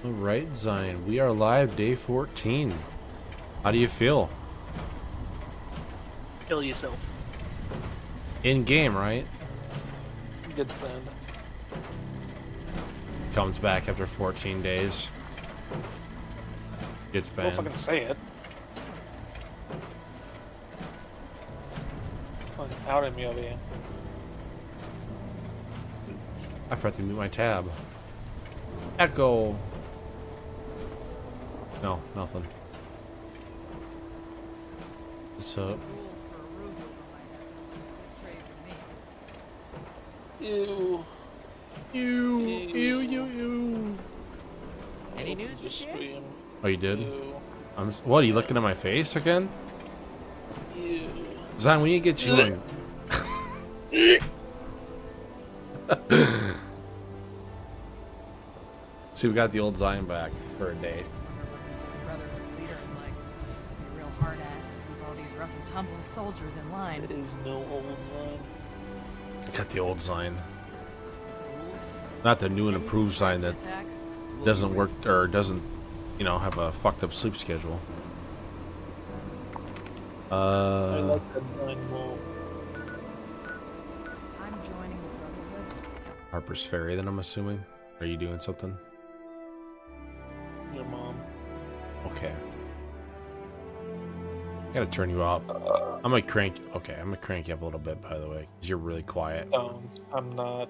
Alright, Zyne, we are live day 14. How do you feel? Kill yourself. In game, right? Good spend. Comes back after 14 days. Gets Don't banned. fucking say it. Fucking outed me over here. I forgot to mute my tab. Echo. No, nothing. What's up? Ew. Ew. Any news to share? Stream. Oh, you did? Ew. What, are you looking at my face again? Ew. Zyne, we need to get you in. See, we got the old Zyne back for a day. Brotherhood's leader is like, it's gonna be real hard ass to keep all these rough and tumble soldiers in line. It is no old line. Got the old Zyne. Not the new and improved Zyne that doesn't work or doesn't, you know, have a fucked up sleep schedule. I like that line more. I'm joining the Brotherhood. Harper's Ferry, then I'm assuming. Are you doing something? Your mom. Okay. Gotta turn you up. I'm gonna crank. Okay, I'm gonna crank you up a little bit, by the way, because you're really quiet. I'm not.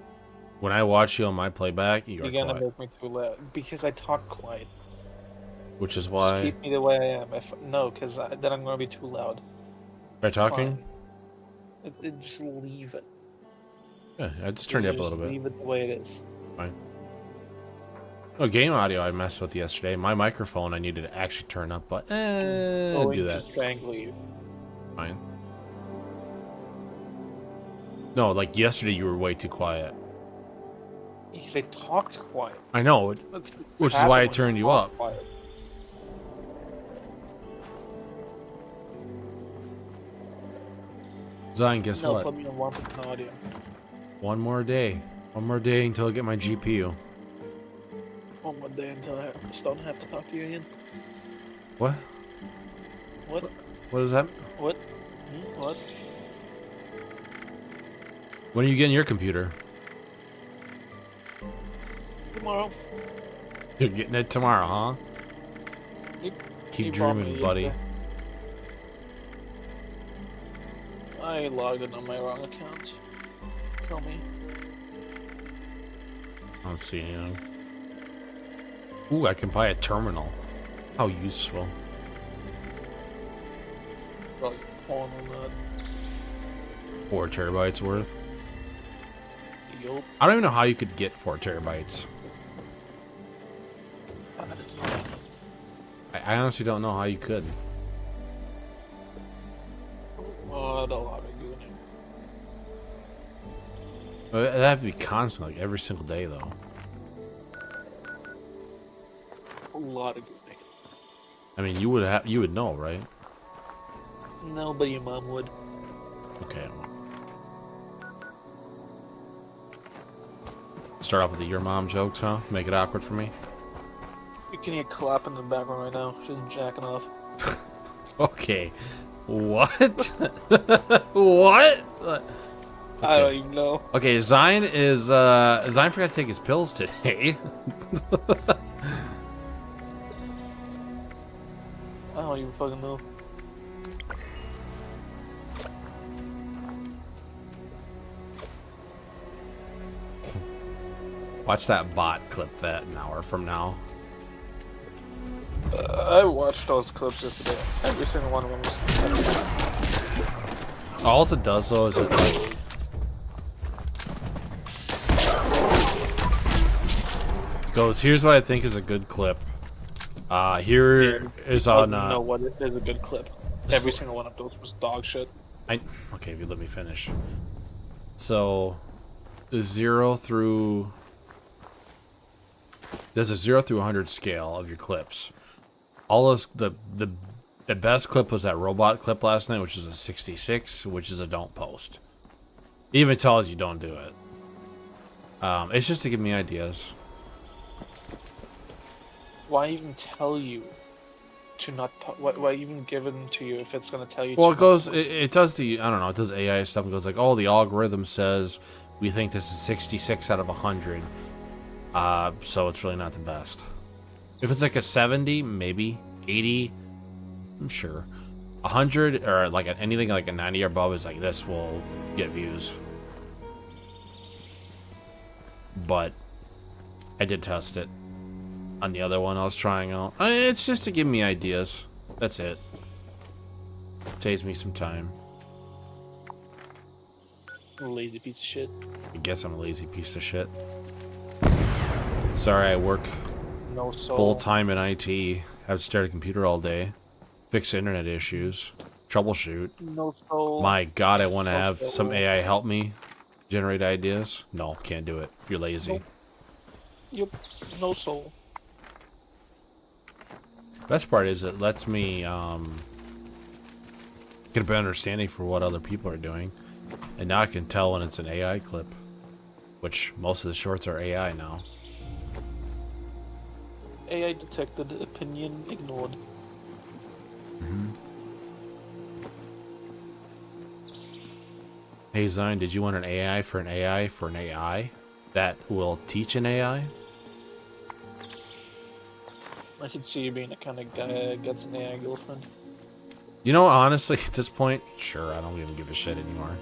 When I watch you on my playback, you are You're gonna quiet. make me too loud because I talk quiet. Which is Just why. keep me the way I am. No, because then I'm gonna be too loud. By talking? Just leave it. Yeah, I just turned you up a little bit. Leave it the way it is. Fine. Oh, game audio I messed with yesterday. My microphone I needed to actually turn up, but Going do to that. strangle you. Fine. No, like yesterday you were way too quiet. Because I talked quiet. I know, That's which is happened why I when turned you talk up. quiet. Zyne, guess No, what? put me on 1% audio. One more day. One more day until I get my GPU. One more day until I just don't have to talk to you again. What? What? What is that? What? What? When are you getting your computer? Tomorrow. You're getting it tomorrow, huh? You Keep brought me dreaming, buddy. yesterday. I logged in on my wrong account. Kill me. I don't see anything. Ooh, I can buy a terminal. How useful. Probably porn on that. 4 terabytes worth. Yup. I don't even know how you could get 4 terabytes. I honestly don't know how you could. Oh, I don't log in. That'd have to be constant, like every single day, though. A lot of googling. I mean, you would know, right? No, but your mom would. Okay. Start off with the your mom jokes, huh? Make it awkward for me. You can hear clapping in the background right now. She's jacking off. Okay. What? What? I don't even know. Okay, Zyne forgot to take his pills today. I don't even fucking know. Watch that bot clip that an hour from now. I watched those clips yesterday. Every single one of them was. All it does though is it like goes, here's what I think is a good clip. Here is I on don't know what is a good clip. Every single one of those was dog shit. okay, if you let me finish. So 0 through there's a 0 through 100 scale of your clips. All those the best clip was that robot clip last night, which is a 66, which is a don't post. It even tells you don't do it. It's just to give me ideas. why even tell you to not? Why even give it to you if it's gonna tell you? Well, to it goes. not post It does the. I don't know. It does AI stuff. And goes like, oh, the algorithm says we think this is 66 out of 100. So it's really not the best. If it's like a 70, maybe 80, I'm sure. 100 or like anything like a 90 or above is like this will get views. But I did test it on the other one I was trying out. It's just to give me ideas. That's it. Saves me some time. Lazy piece of shit. I guess I'm a lazy piece of shit. Sorry, I work No soul. full time in IT. Have to stare at a computer all day. Fix internet issues. Troubleshoot. No soul. My god, I want to No have soul. some AI help me generate ideas. No, can't do it. You're lazy. Nope. Yep. No soul. Best part is it lets me get a better understanding for what other people are doing. And now I can tell when it's an AI clip. Which most of the shorts are AI now. AI detected. Opinion ignored. Hey Zyne, did you want an AI for an AI for an AI that will teach an AI? I can see you being the kind of guy that gets an AI girlfriend. You know, honestly, at this point, sure, I don't even give a shit anymore.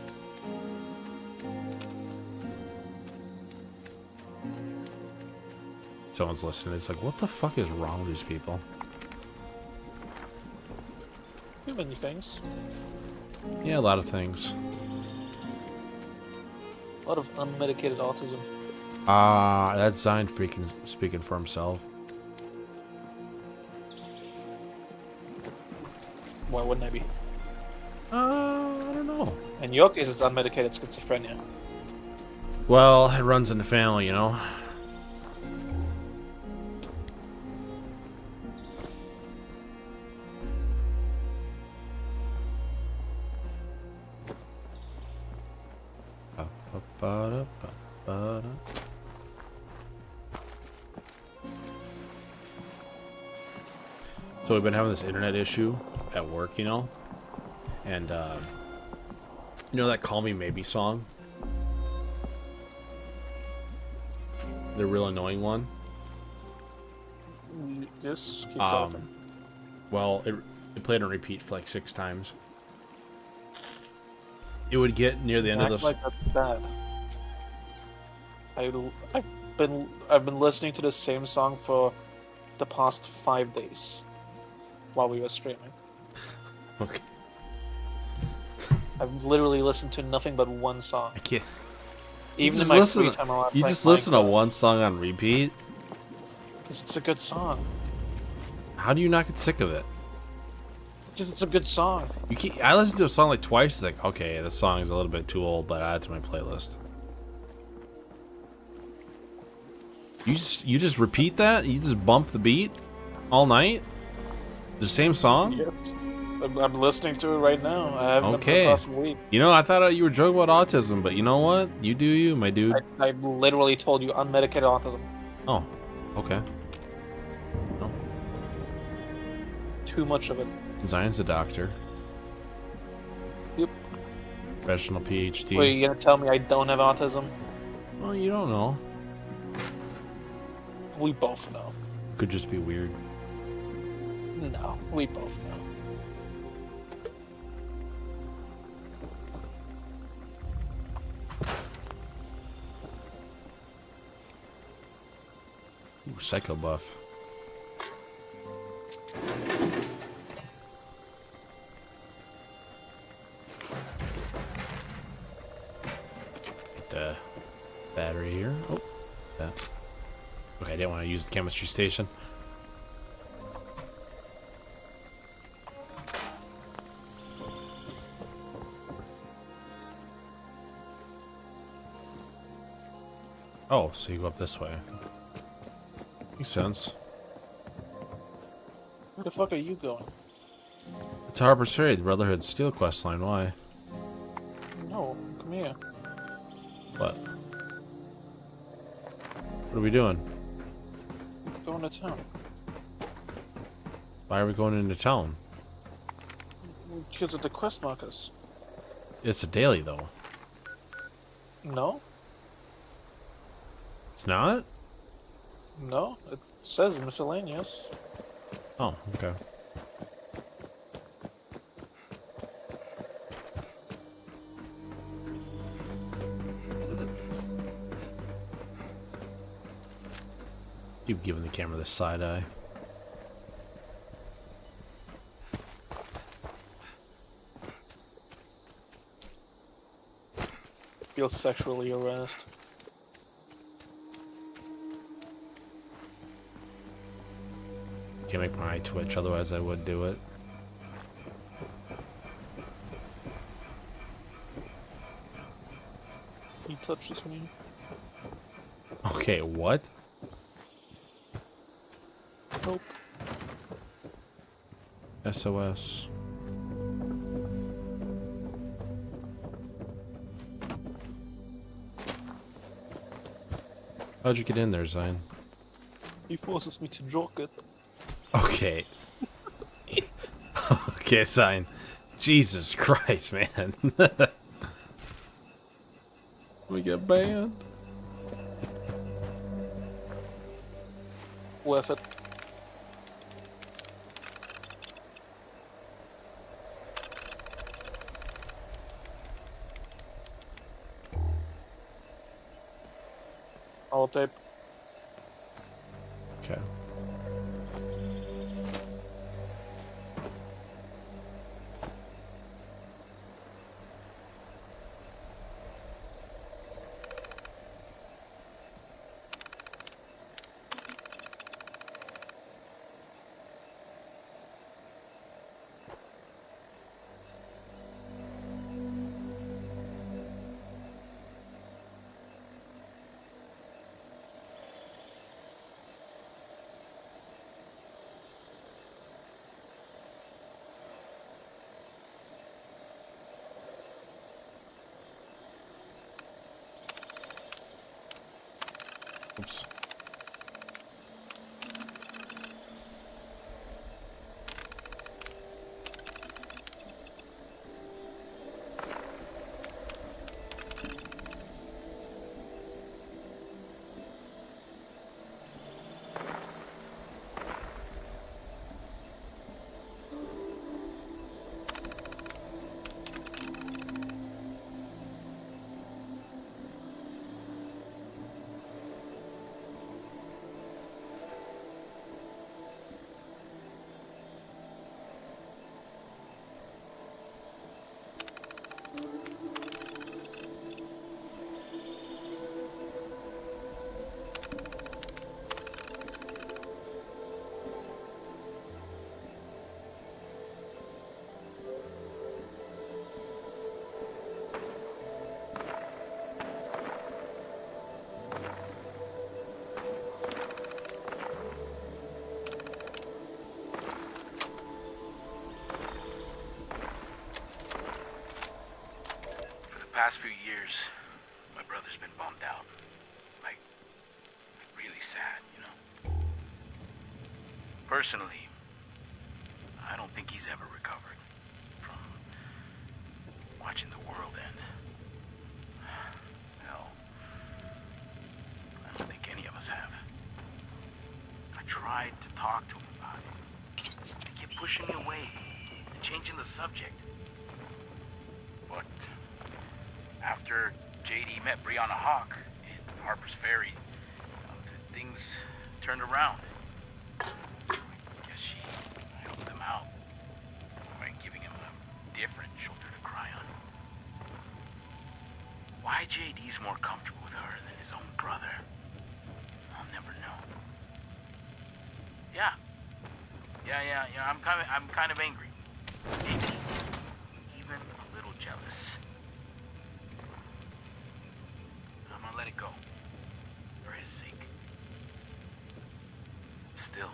Someone's listening. It's like, what the fuck is wrong with these people? Too many things. Yeah, a lot of things. A lot of unmedicated autism. That's Zyne freaking speaking for himself. Why wouldn't I be? I don't know. In your case, it's unmedicated schizophrenia. Well, it runs in the family, you know? So we've been having this internet issue at work, you know? And, you know that Call Me Maybe song? The real annoying one? Yes, keep talking. Well, it played on repeat for like 6 times. It would get near the end of the... Like that's bad. I've been listening to the same song for the past 5 days while we were streaming. Okay. I've literally listened to nothing but one song. I can't... Even in just my listen, free time, you just listen to one song on repeat? Because it's a good song. How do you not get sick of it? Just it's a good song. I listened to a song like twice. It's like, okay, this song is a little bit too old, but add it to my playlist. You just repeat that? You just bump the beat all night? The same song? Yep. I'm listening to it right now. I haven't been for the past week. You know, I thought you were joking about autism, but you know what? You do you, my dude. I literally told you unmedicated autism. Oh, okay. Oh. Too much of it. Zyne's a doctor. Yep. Professional PhD. Wait, you gonna tell me I don't have autism? Well, you don't know. We both know. Could just be weird. No, we both know. Ooh, psycho buff. Get the battery here. Oh, that. Okay, I didn't want to use the chemistry station. Oh, so you go up this way. Makes sense. Where the fuck are you going? It's Harper's Ferry, the Brotherhood Steel quest line. Why? No, come here. What? What are we doing? Going to town. Why are we going into town? Because of the quest markers. It's a daily, though. No? It's not? No? It says miscellaneous. Oh, okay. Keep giving the camera the side eye. Feel sexually harassed. Can't make my eye twitch, otherwise I would do it. He touches me. Okay, what? Nope. SOS. How'd you get in there, Zyne? He forces me to joke it. Okay. Okay, Zyne. Jesus Christ, man. We get banned. Worth it. I'll tape. Okay. Oops. Past few years, my brother's been bummed out. Like really sad, you know. Personally, I don't think he's ever recovered from watching the world end. Hell, I don't think any of us have. I tried to talk to him about it. He kept pushing me away and changing the subject. But after JD met Brianna Hawk in Harper's Ferry, things turned around. I guess she helped him out by giving him a different shoulder to cry on. Why JD's more comfortable with her than his own brother, I'll never know. Yeah, I'm kind of angry. Maybe even a little jealous. I'm gonna let it go. For his sake. Still,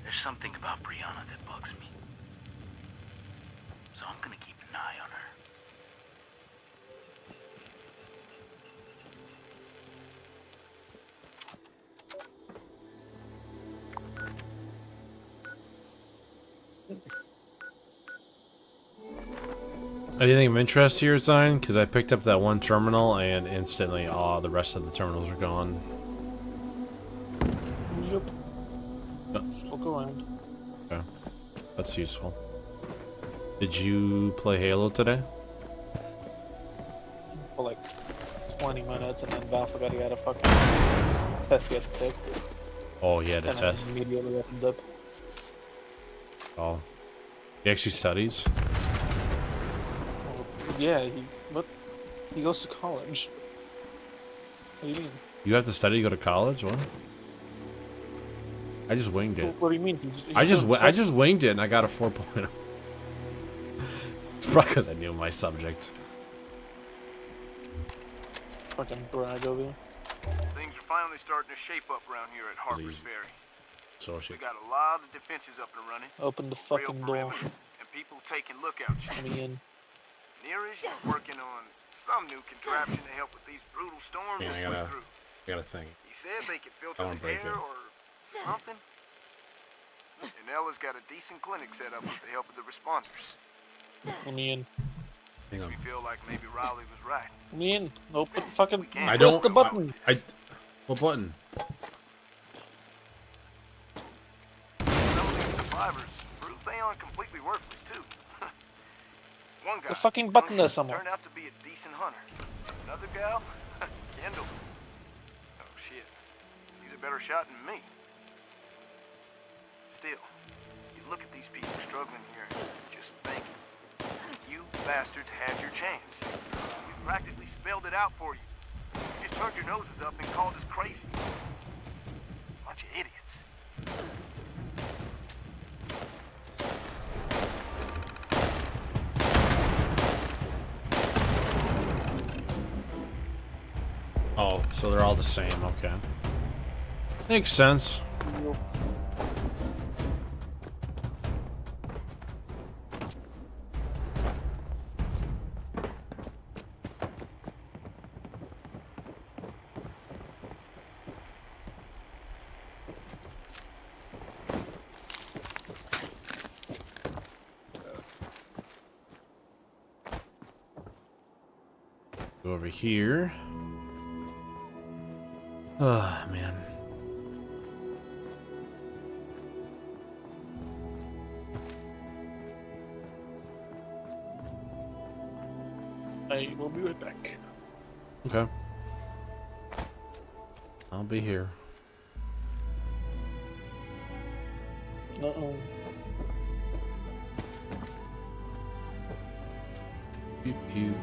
there's something about Brianna that bugs me. So I'm gonna keep an eye on her. Anything of interest here, Zyne? Because I picked up that one terminal and instantly, the rest of the terminals are gone. Yep. Oh. Look around. Okay. That's useful. Did you play Halo today? For like 20 minutes, and then Val forgot he had a fucking test he had to take. Oh, he had a And test. then immediately opened up. Oh. He actually studies? Well, yeah, he goes to college. What do you mean? You have to study to go to college? What? I just winged it. What do you mean? He's I doing just winged it and I got a 4.0. It's probably because I knew my subject. fucking brag over you. Things are finally starting to shape up around here at Harper's Easy. Ferry. So We shit. got a lot of defenses up and running, Open the real fucking door. perimeter, and people taking lookouts. Let me in. Nearish is working on some new contraption to help with these brutal storms Yeah, we I sweep gotta- through. I gotta think. He said they could filter I wanna the break air it. or something. And Ella's got a decent clinic set up with the help of the responders. Let me in. Hang on. We feel like maybe Riley was right. Let me in. Open fucking. can't. I Press don't. the button. What button? Some of these survivors prove they aren't completely worthless too. One guy, The fucking button there somewhere. turned out to be a decent hunter. Another gal, Kendall. Oh shit, he's a better shot than me. Still, you look at these people struggling here and just think, you bastards had your chance. We practically spelled it out for you. You just turned your noses up and called us crazy. Bunch of idiots. Oh, so they're all the same. Okay. Makes sense. Go over here. Oh, man. I will be right back. Okay. I'll be here. Uh-oh. Pew, pew.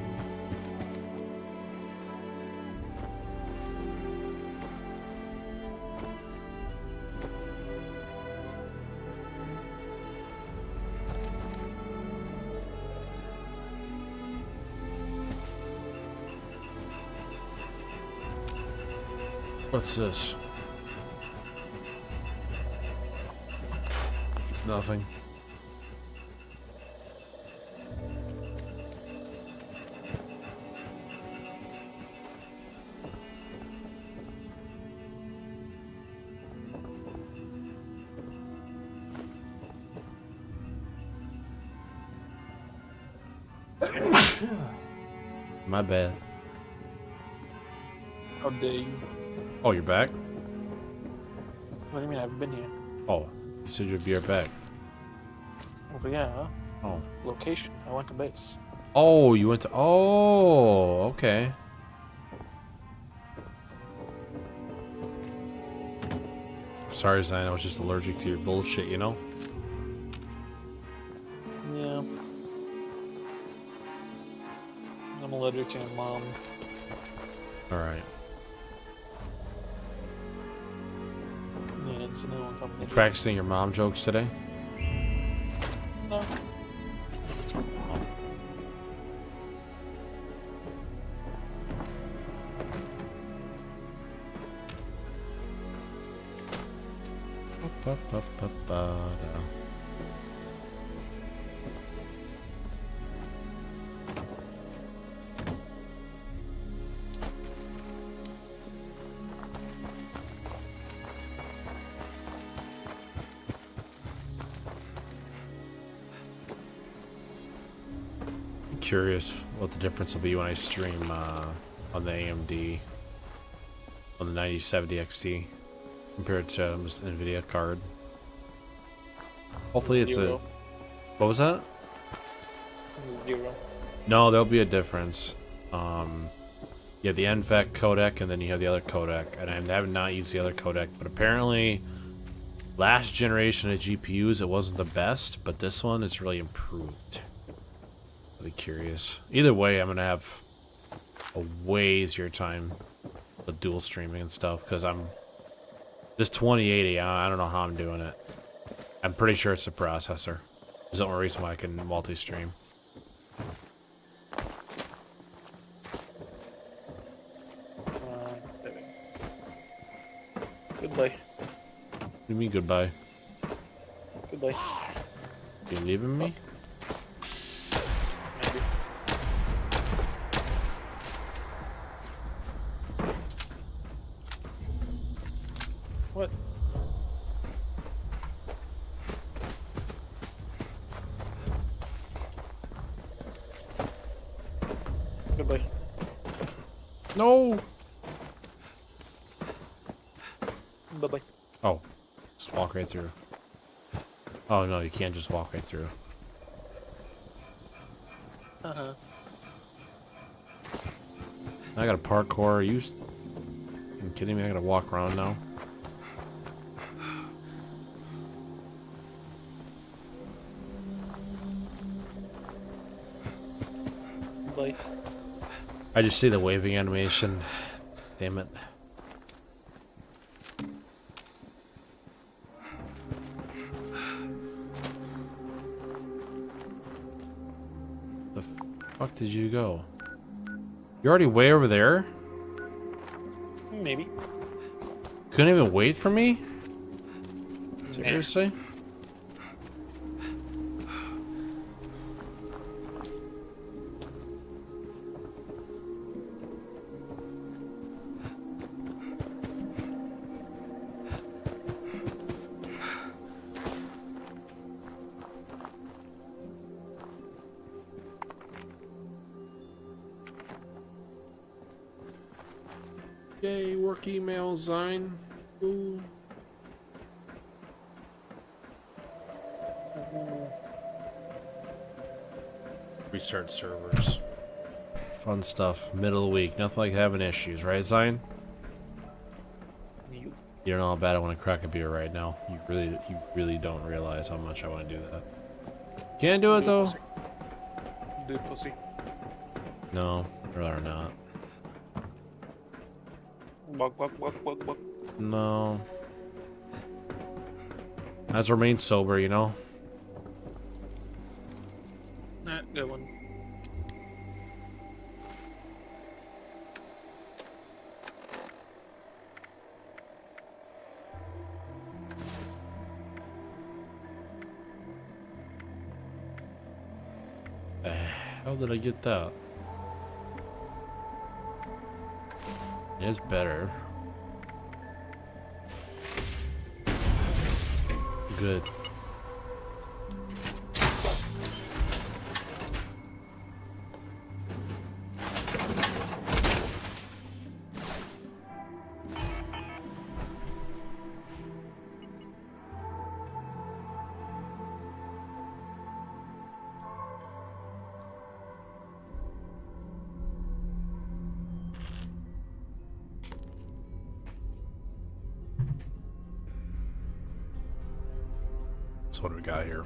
What's this? It's nothing. My bad. How dare you? Oh, you're back? What do you mean? I've been here. Oh, you said you'd be right back. Over yeah, huh? Oh. Location. I went to base. Oh, you went to... Oh, okay. Sorry, Zyne, I was just allergic to your bullshit, you know? Yeah. I'm allergic to your mom. Alright. Yeah, it's a new one coming. You practicing your mom jokes today? No. Ba-ba-ba-ba-da. curious what the difference will be when I stream on the AMD on the 9070 XT compared to this NVIDIA card. Hopefully it's Zero. a... What was that? 0. No, there'll be a difference. You have the NVEC codec, and then you have the other codec. And I have not used the other codec, but apparently, last generation of GPUs, it wasn't the best, but this one is really improved. Really curious. Either way, I'm gonna have a way easier time with dual streaming and stuff because I'm this 2080. I don't know how I'm doing it. I'm pretty sure it's the processor. There's the only reason why I can multi-stream. Goodbye. What do you mean goodbye? Goodbye. You leaving me? Maybe. What? Goodbye. No! Bye-bye. Oh, just walk right through. Oh no, you can't just walk right through. Uh-huh. I gotta parkour. Are you kidding me? I gotta walk around now. Bye. I just see the waving animation. Damn it. The fuck did you go? You're already way over there? Maybe. Couldn't even wait for me? Seriously? Yay, work email, Zyne. Ooh. Restart servers. Fun stuff. Middle of the week. Nothing like having issues, right, Zyne? You. You don't know how bad I want to crack a beer right now. You really don't realize how much I want to do that. Can't do it though. Pussy. Dude, pussy. No, I'd rather not. Walk. No. As remain sober, you know. Nah, good one. How did I get that? It's better. Good. So what do we got here?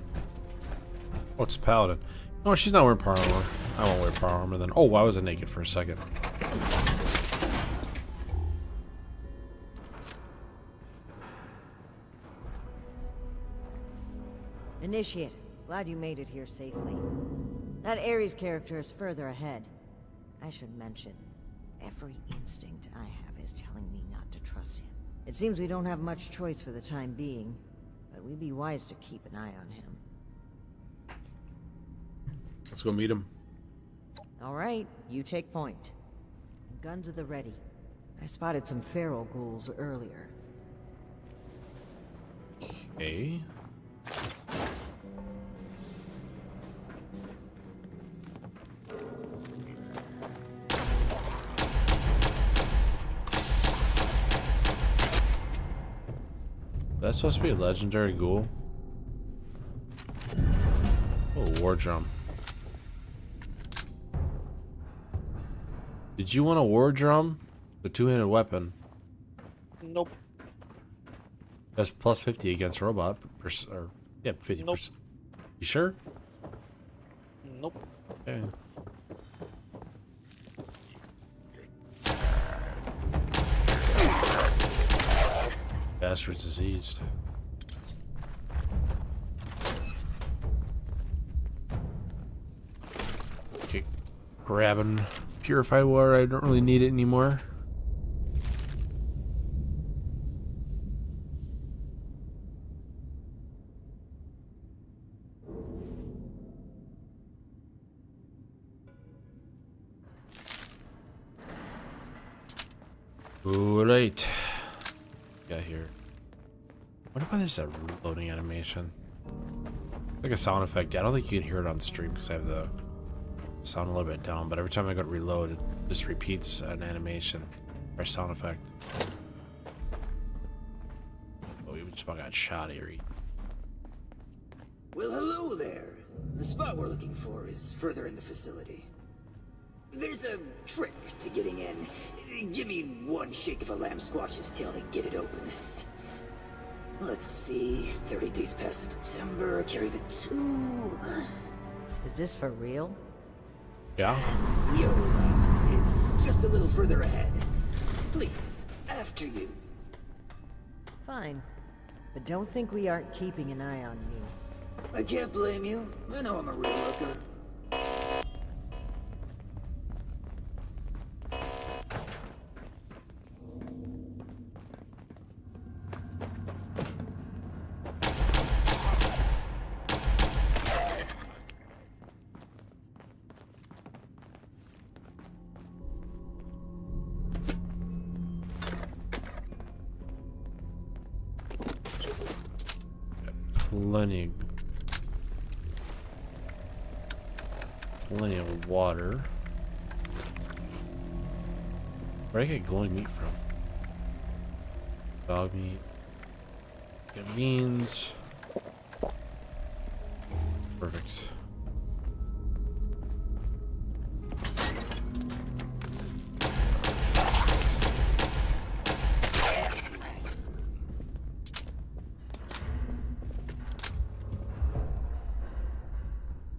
Oh, it's Paladin. No, she's not wearing power armor. I won't wear power armor then. Oh, I was naked for a second. Initiate. Glad you made it here safely. That Ares character is further ahead. I should mention, every instinct I have is telling me not to trust him. It seems we don't have much choice for the time being, but we'd be wise to keep an eye on him. Let's go meet him. All right, you take point. Guns at the ready. I spotted some feral ghouls earlier. Okay. That's supposed to be a legendary ghoul. Oh, war drum. Did you want a war drum? The two-handed weapon. Nope. That's plus 50 against robot. Or, yeah, 50%. Nope. You sure? Nope. Okay. Bastard's diseased. Okay, grabbing purified water. I don't really need it anymore. Ooh, right. Got here. What about there's a reloading animation? Like a sound effect. I don't think you can hear it on stream because I have the sound a little bit down, but every time I go to reload, it just repeats an animation or sound effect. Oh, we just about got shot here. Well, hello there. The spot we're looking for is further in the facility. There's a trick to getting in. Give me one shake of a lamb squatch's tail to get it open. Let's see, 30 days past September, carry the 2. Is this for real? Yeah? Yola is just a little further ahead. Please, after you. Fine. But don't think we aren't keeping an eye on you. I can't blame you. I know I'm a real looker. Plenty of water. Where do I get glowing meat from? Dog meat. Get beans. Perfect.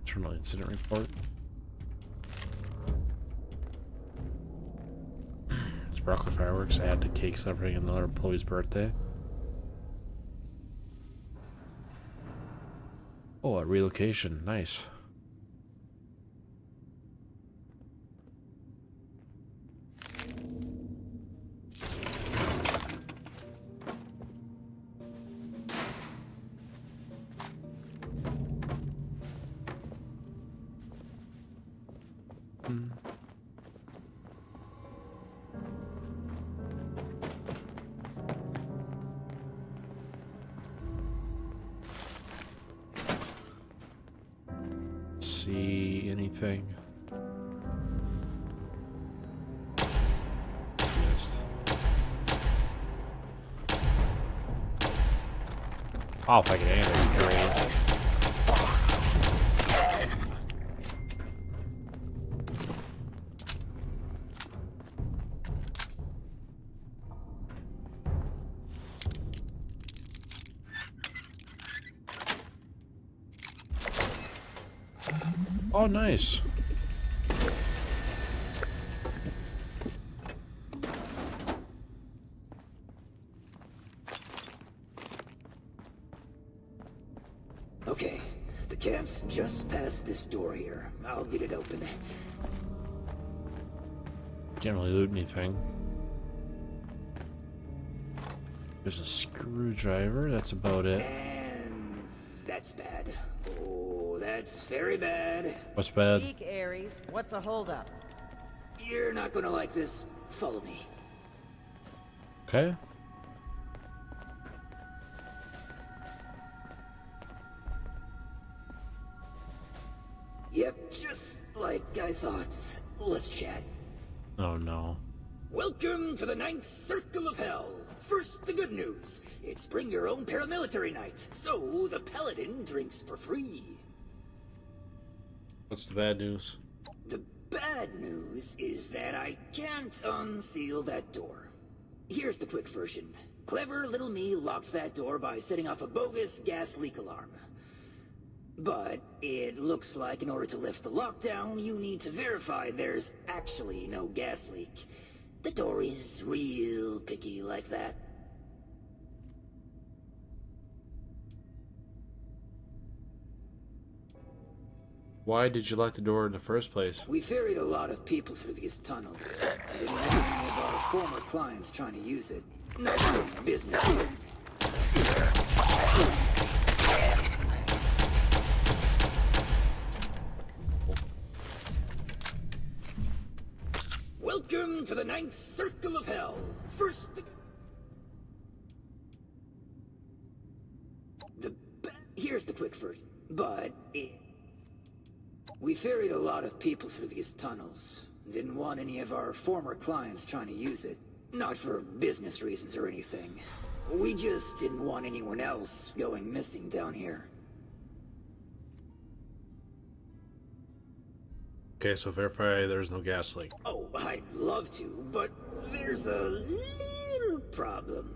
Terminal incident report. Sparkler fireworks add to cake celebrating another employee's birthday. Oh, a relocation. Nice. See anything? Missed. Oh, if I can aim it, great. Oh, nice. Okay, the camp's just past this door here. I'll get it open. Can't really loot anything. There's a screwdriver. That's about it. And that's bad. Oh, that's very bad. What's bad? Speak, Ares. What's a holdup? You're not gonna like this. Follow me. Okay. Yep, just like I thought. Let's chat. Oh no. Welcome to the 9th Circle of Hell. first the good news. It's bring your own paramilitary night, so the paladin drinks for free. What's the bad news? The bad news is that I can't unseal that door. Here's the quick version. Clever little me locks that door by setting off a bogus gas leak alarm. But it looks like in order to lift the lockdown, you need to verify there's actually no gas leak. The door is real picky like that. Why did you lock the door in the first place? We ferried a lot of people through these tunnels. Didn't have any of our former clients trying to use it. Not for business. Welcome to the 9th Circle of Hell. First here's the quick version. But we ferried a lot of people through these tunnels. Didn't want any of our former clients trying to use it. Not for business reasons or anything. We just didn't want anyone else going missing down here. Okay, so verify there's no gas leak. Oh, I'd love to, but there's a little problem.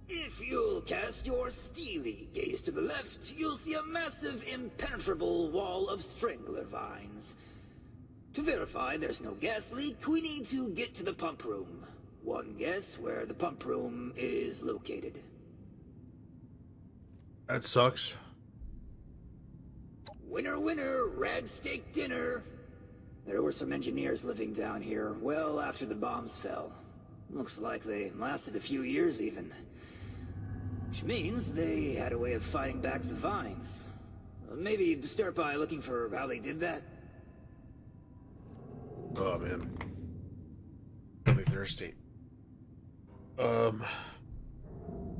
If you'll cast your steely gaze to the left, you'll see a massive, impenetrable wall of strangler vines. To verify there's no gas leak, we need to get to the pump room. One guess where the pump room is located. That sucks. Winner, winner, rag steak dinner. There were some engineers living down here well after the bombs fell. Looks like they lasted a few years even. Which means they had a way of fighting back the vines. Maybe start by looking for how they did that. Oh man, really thirsty. How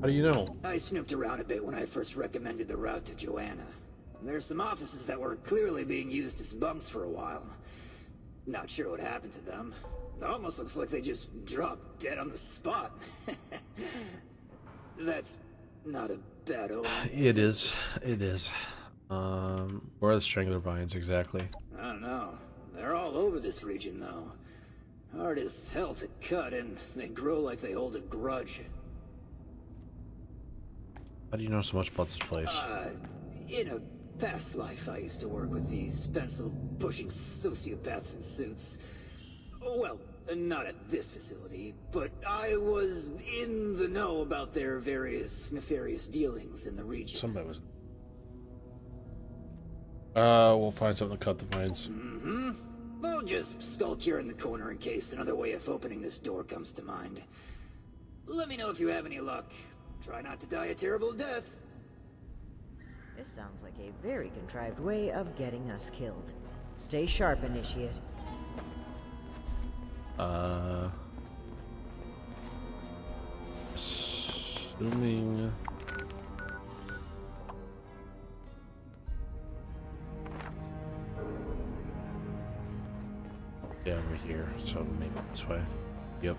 do you know? I snooped around a bit when I first recommended the route to Joanna. There's some offices that were clearly being used as bunks for a while. Not sure what happened to them. It almost looks like they just dropped dead on the spot. That's not a bad omen. It is. It is. Where are the strangler vines exactly? I don't know. They're all over this region, though. Hard as hell to cut, and they grow like they hold a grudge. How do you know so much about this place? In a past life, I used to work with these pencil-pushing sociopaths in suits. Well, not at this facility, but I was in the know about their various nefarious dealings in the region. Somebody was. We'll find something to cut the vines. Mm-hmm. We'll just skulk here in the corner in case another way of opening this door comes to mind. Let me know if you have any luck. Try not to die a terrible death. This sounds like a very contrived way of getting us killed. Stay sharp, Initiate. Assuming. Yeah, over here. So maybe this way. Yep.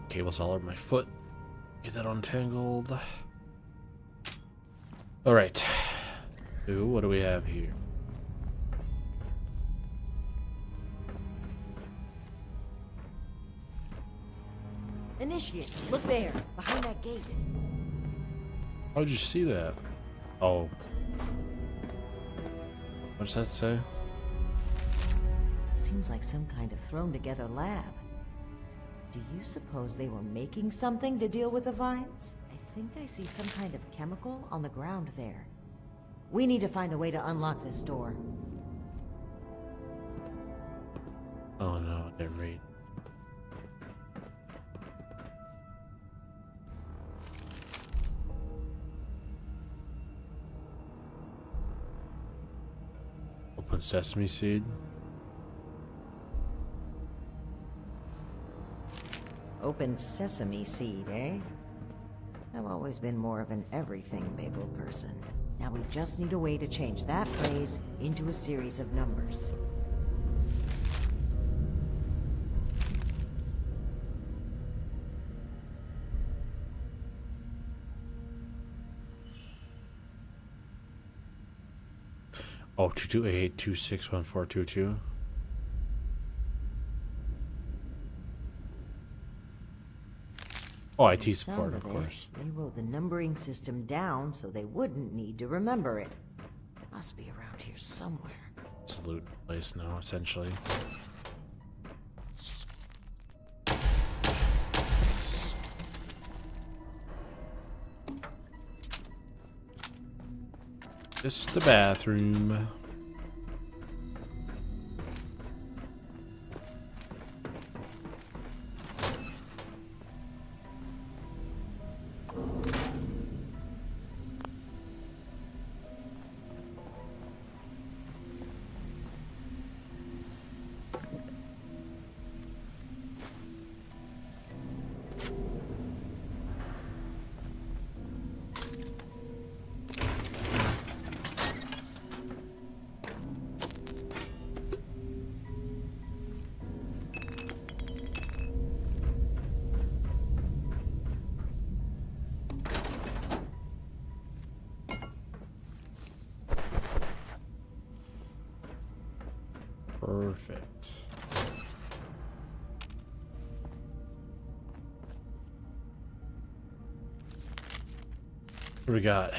Cable's all over my foot. Get that untangled. All right. Ooh, what do we have here? Initiate, look there, behind that gate. How'd you see that? Oh. What does that say? Seems like some kind of thrown together lab. Do you suppose they were making something to deal with the vines? I think I see some kind of chemical on the ground there. We need to find a way to unlock this door. Oh no, I didn't read. Open sesame seed. Open sesame seed, eh? I've always been more of an everything bagel person. Now we just need a way to change that phrase into a series of numbers. Oh, 228261422. Oh, IT The support, sound of it, course. They wrote the numbering system down so they wouldn't need to remember it. Must be around here somewhere. It's a loot place now, essentially. Just the bathroom. Perfect. What do we got?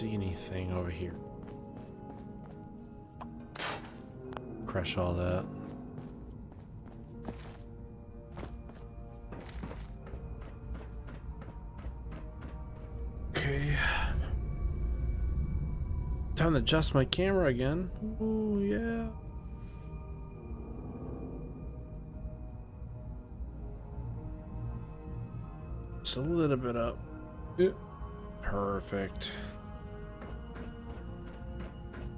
See anything over here? Crush all that. Okay. Time to adjust my camera again. Oh yeah. Just a little bit up. Yeah. Perfect.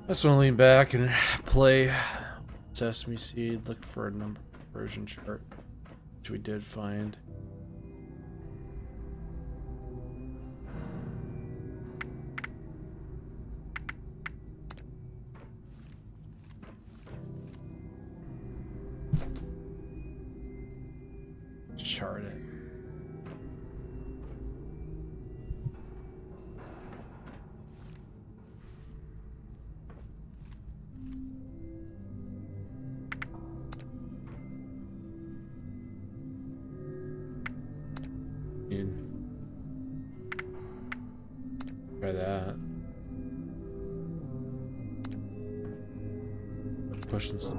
Let's want to lean back and play Sesame Seed. Look for a number version chart, which we did find. Chart it. Try that. Push this.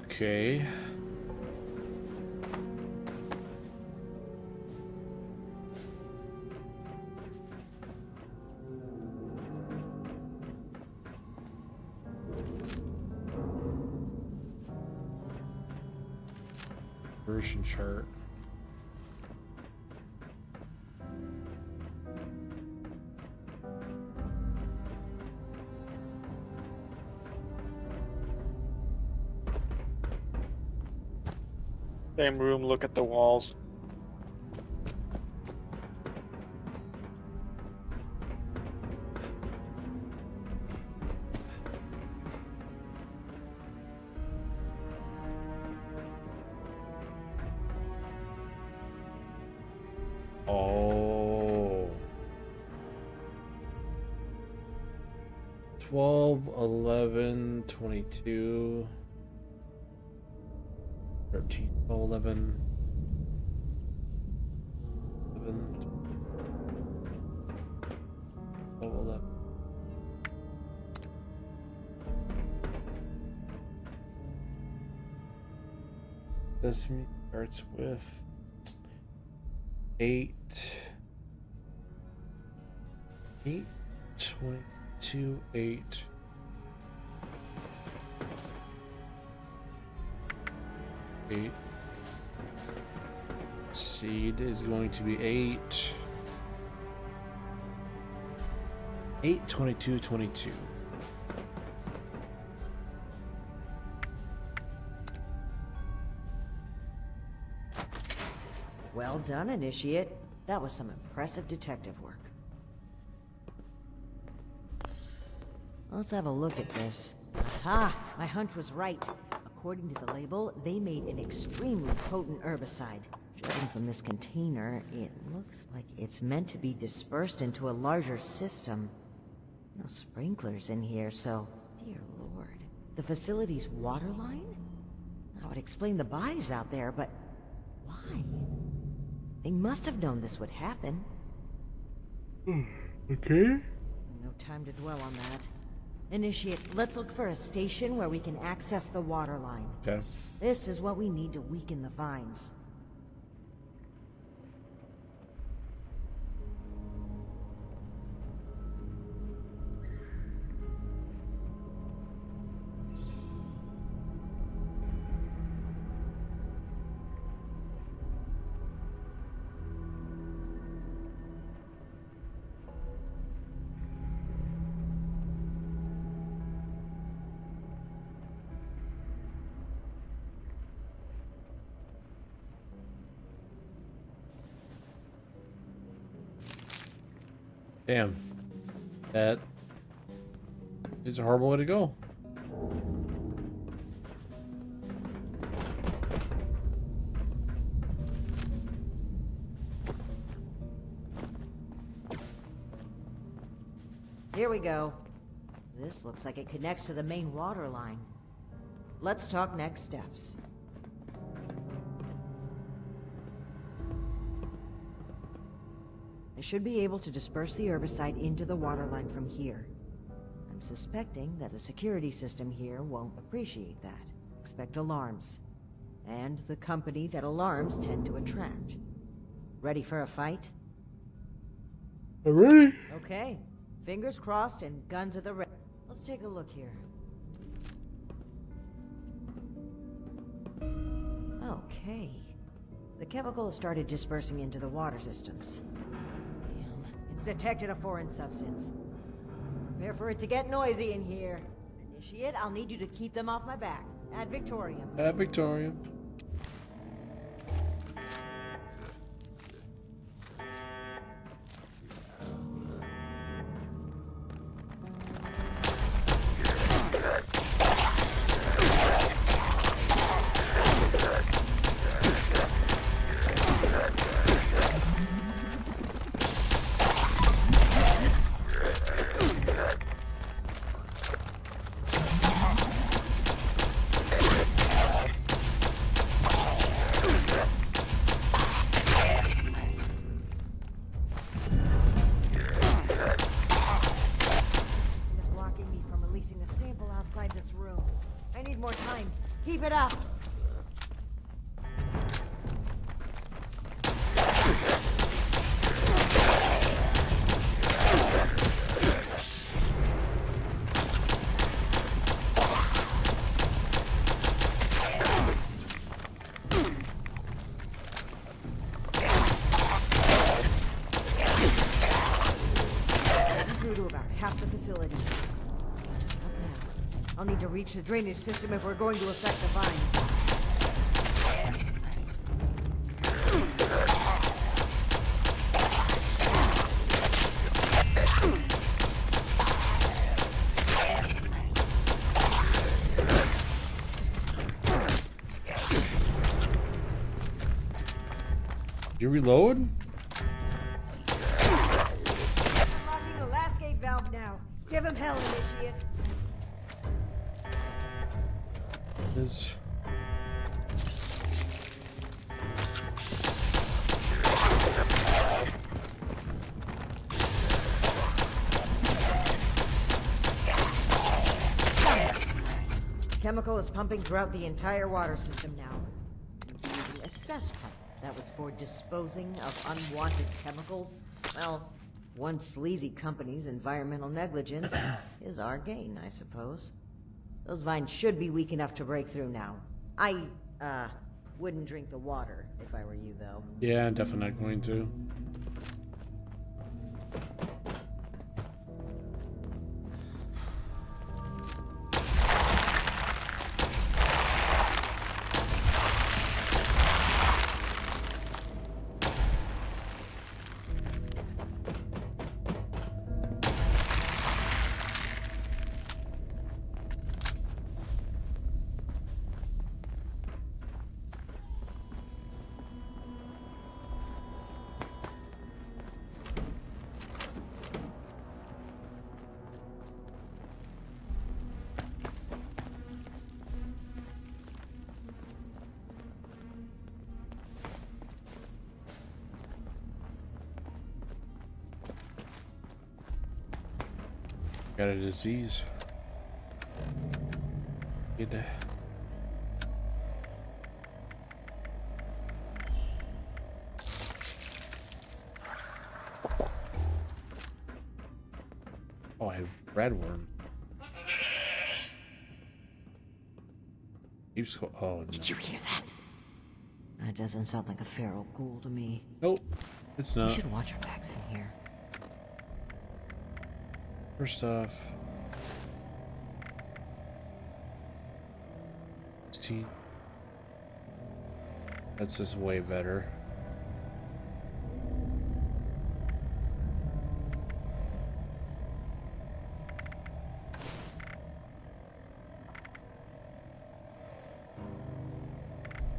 Okay. Version chart. Same room, look at the walls. Oh. 12, 11, 22, 13, 11, 11, 12, 11. This starts with 8, 22, 8. Seed is going to be 8. 8, 22, 22. Well done, Initiate. That was some impressive detective work. Let's have a look at this. Aha! My hunch was right. According to the label, they made an extremely potent herbicide. Judging from this container, it looks like it's meant to be dispersed into a larger system. No sprinklers in here, so... Dear Lord. The facility's water line? That would explain the bodies out there, but... why? They must have known this would happen. Okay. No time to dwell on that. Initiate, let's look for a station where we can access the water line. Okay. This is what we need to weaken the vines. Damn. That is a horrible way to go. Here we go. This looks like it connects to the main water line. Let's talk next steps. I should be able to disperse the herbicide into the water line from here. I'm suspecting that the security system here won't appreciate that. Expect alarms. And the company that alarms tend to attract. Ready for a fight? I'm ready. Okay. Fingers crossed and guns at the ready. Let's take a look here. Okay. The chemical has started dispersing into the water systems. Damn. It's detected a foreign substance. Prepare for it to get noisy in here. Initiate, I'll need you to keep them off my back. Ad Victoriam. At Victoria. half the facility. Listen up now. I'll need to reach the drainage system if we're going to affect the vines. You reload? Unlocking the last gate valve now. Give him hell, initiate. Is Chemical is pumping throughout the entire water system now. The assessed pump that was for disposing of unwanted chemicals. Well, one sleazy company's environmental negligence is our gain, I suppose. Those vines should be weak enough to break through now. I, wouldn't drink the water if I were you, though. yeah, I'm definitely not going to. Got a disease. Get that. Oh, I have redworm. Oh no. Did you hear that? That doesn't sound like a feral ghoul to me. Nope, it's We not. should watch our backs in here. First off, 16. That's just way better.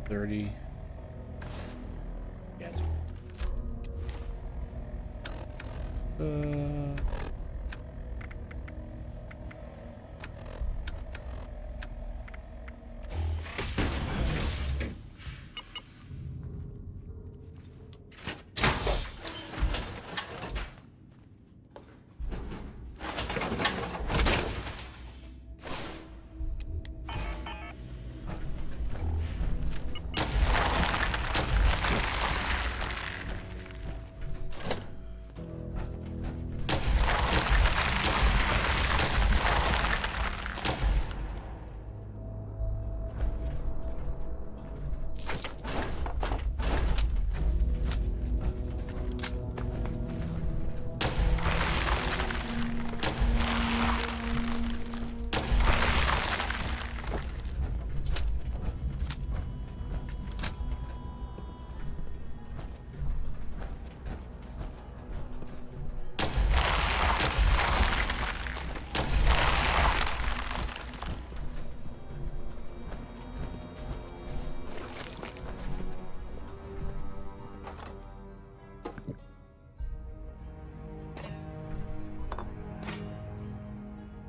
$30. Yeah, it's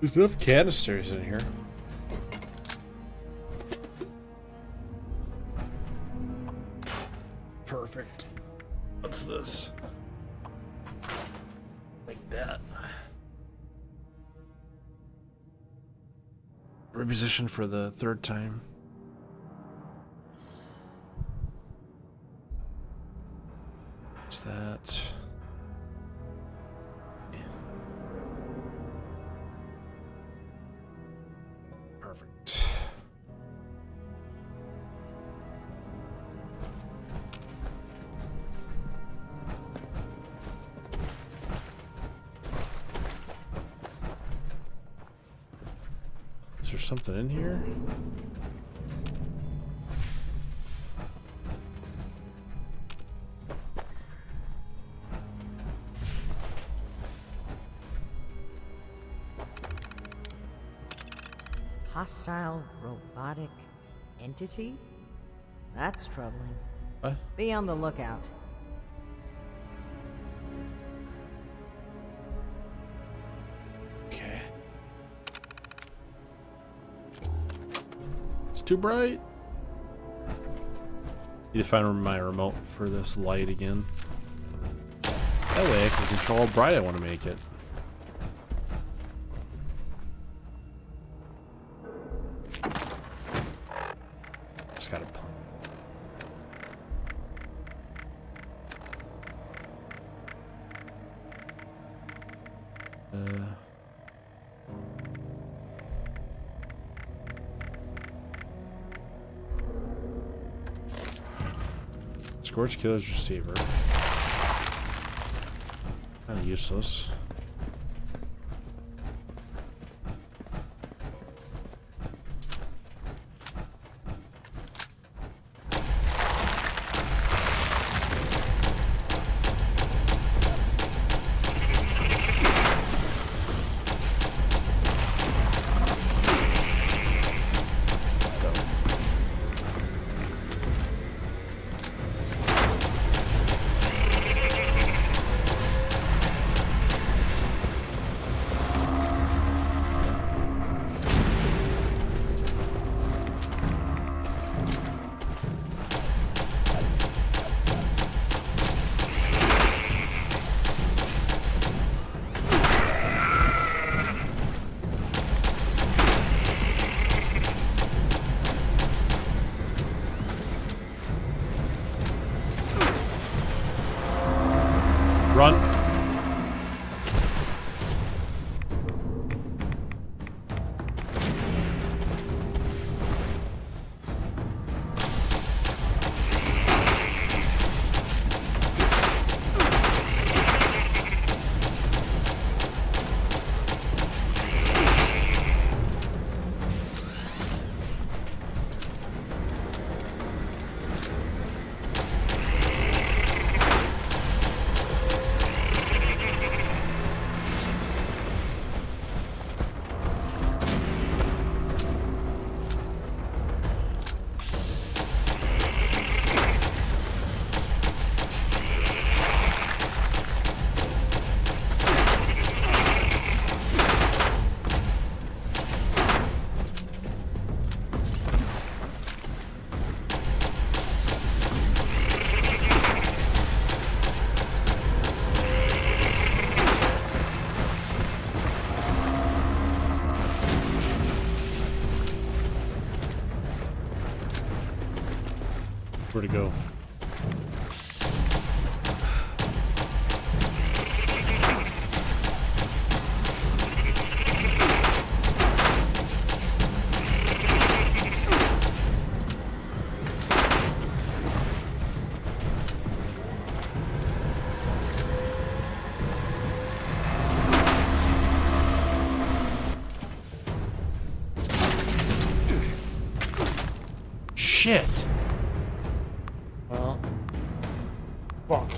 There's enough canisters in here. Perfect. What's this? Like that. Reposition for the third time. What's that? Perfect. there something in here? Hostile robotic entity? That's troubling. What? Be on the lookout. Okay. It's too bright. Need to find my remote for this light again. That way I can control how bright I want to make it. Just gotta. Scorch Killer's receiver. Kind of useless. Run. Where to go? Shit. Well, fuck.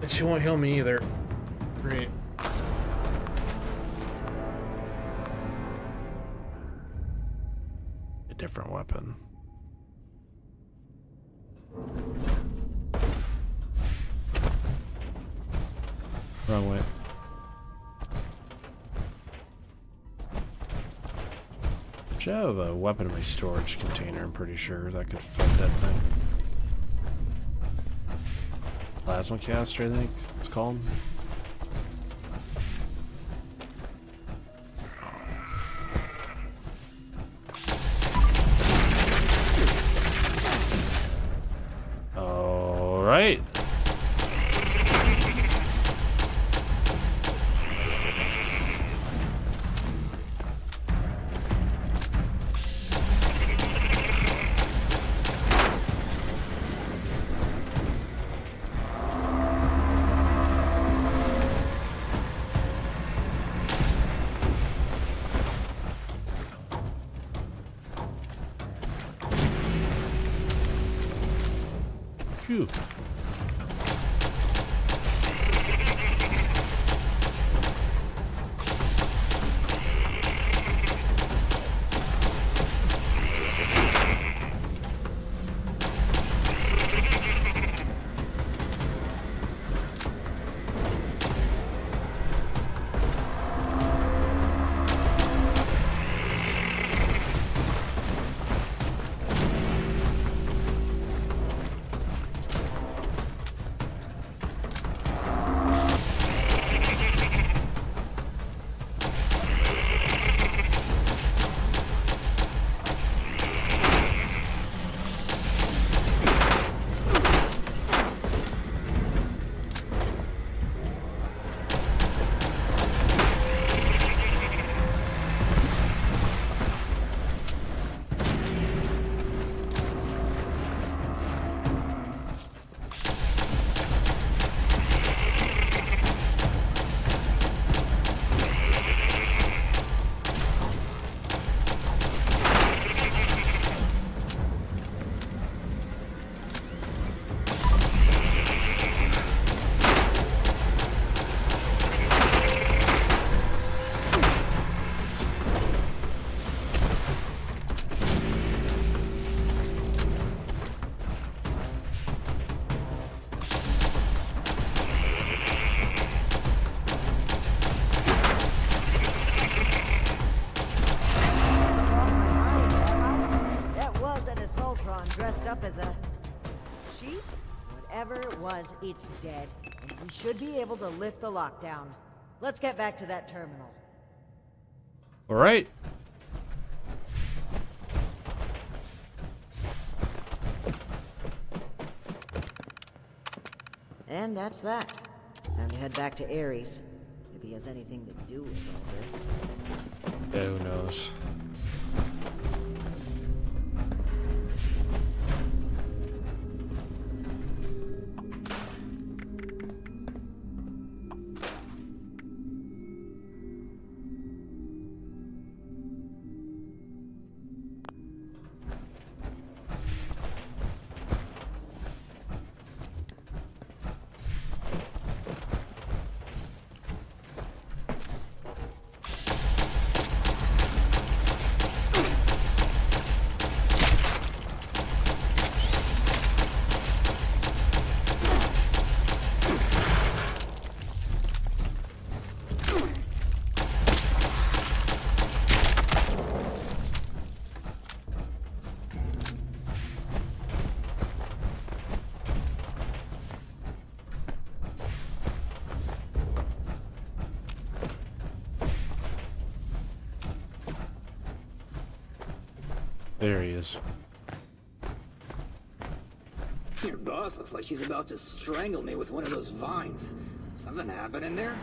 And she won't heal me either. Great. A different weapon. Wrong way. I have a weapon in my storage container, I'm pretty sure that could fight that thing. Plasma caster, I think it's called. All right. you. Dressed up as a sheep? Whatever it was, it's dead, and we should be able to lift the lockdown. Let's get back to that terminal. All right. And that's that. Time to head back to Ares. If he has anything to do with all this. Yeah, who knows? There he is. Your boss looks like she's about to strangle me with one of those vines. Something happened in there?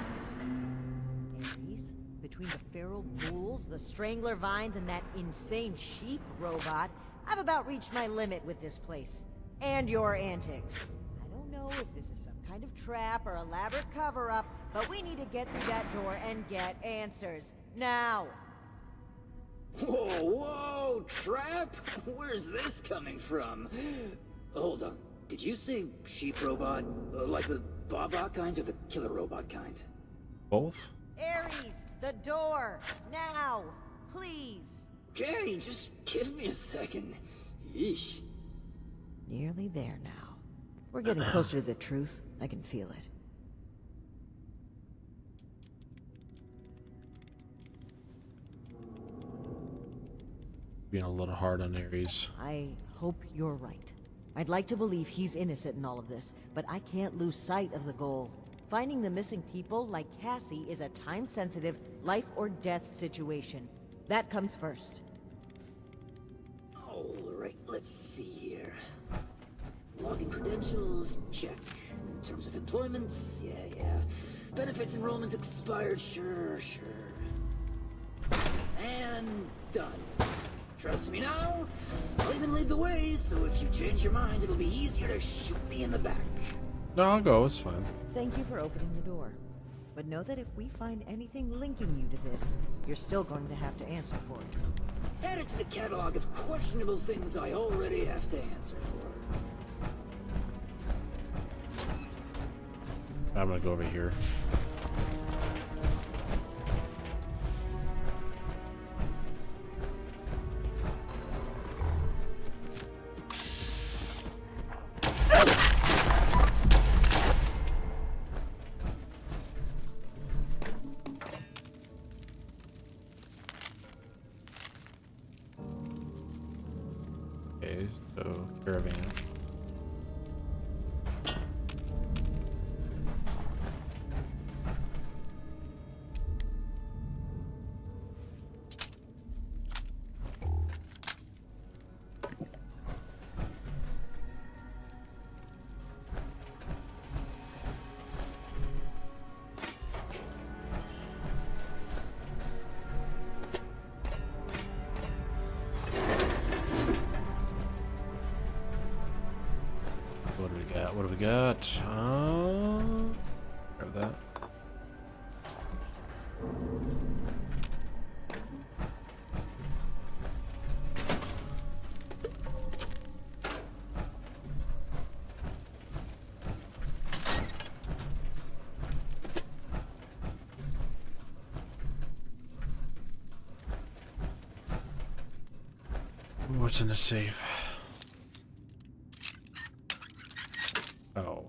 Ares, between the feral ghouls, the strangler vines, and that insane sheep robot, I've about reached my limit with this place. And your antics. I don't know if this is some kind of trap or elaborate cover-up, but we need to get through that door and get answers. Now! Whoa, whoa, trap? Where's this coming from? Hold on. Did you say sheep robot? Like the Baba kind or the killer robot kind? Both? Ares, the door! Now! Please! Okay, just give me a second. Yeesh. Nearly there now. We're getting closer to the truth. I can feel it. Being a little hard on Ares. I hope you're right. I'd like to believe he's innocent in all of this, but I can't lose sight of the goal. Finding the missing people like Cassie is a time-sensitive, life-or-death situation. That comes first. Alright, let's see here. Login credentials, check. In terms of employments, yeah. Benefits enrollments expired, sure. And done. Trust me now, I'll even lead the way, so if you change your mind, it'll be easier to shoot me in the back. No, I'll go. It's fine. Thank you for opening the door. But know that if we find anything linking you to this, you're still going to have to answer for it. Add it to the catalog of questionable things I already have to answer for. I'm gonna go over here. Okay, so caravan. What do we got? What do we got? Grab that. What's in the safe? Oh.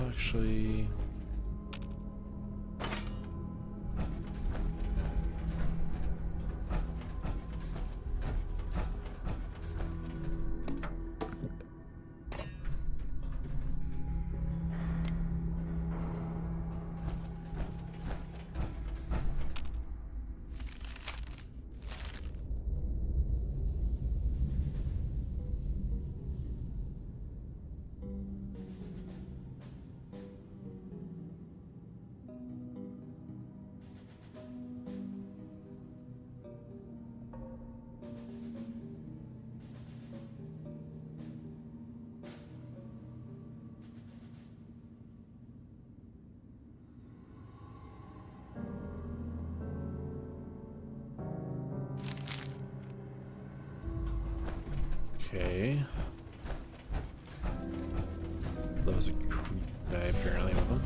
Actually, okay. That was a creep guy apparently with him.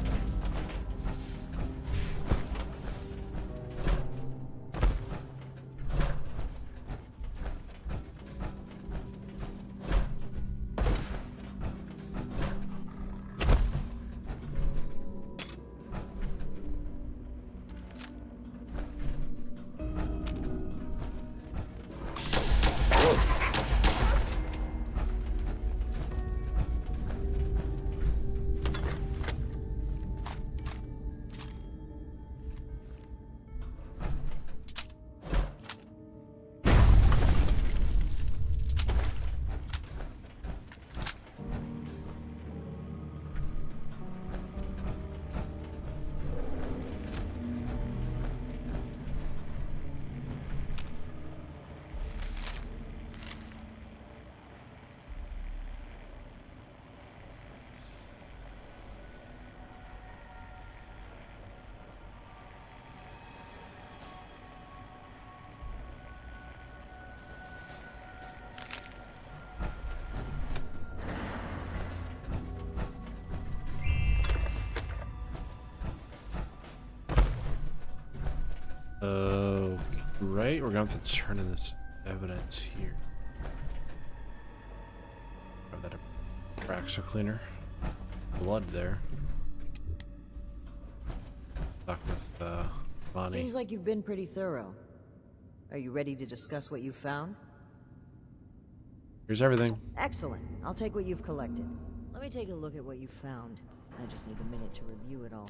Right, we're gonna have to turn in this evidence here. Grab that Abraxo cleaner. Blood there. Stuck with Bonnie. Seems like you've been pretty thorough. Are you ready to discuss what you found? Here's everything. Excellent. I'll take what you've collected. Let me take a look at what you found. I just need a minute to review it all.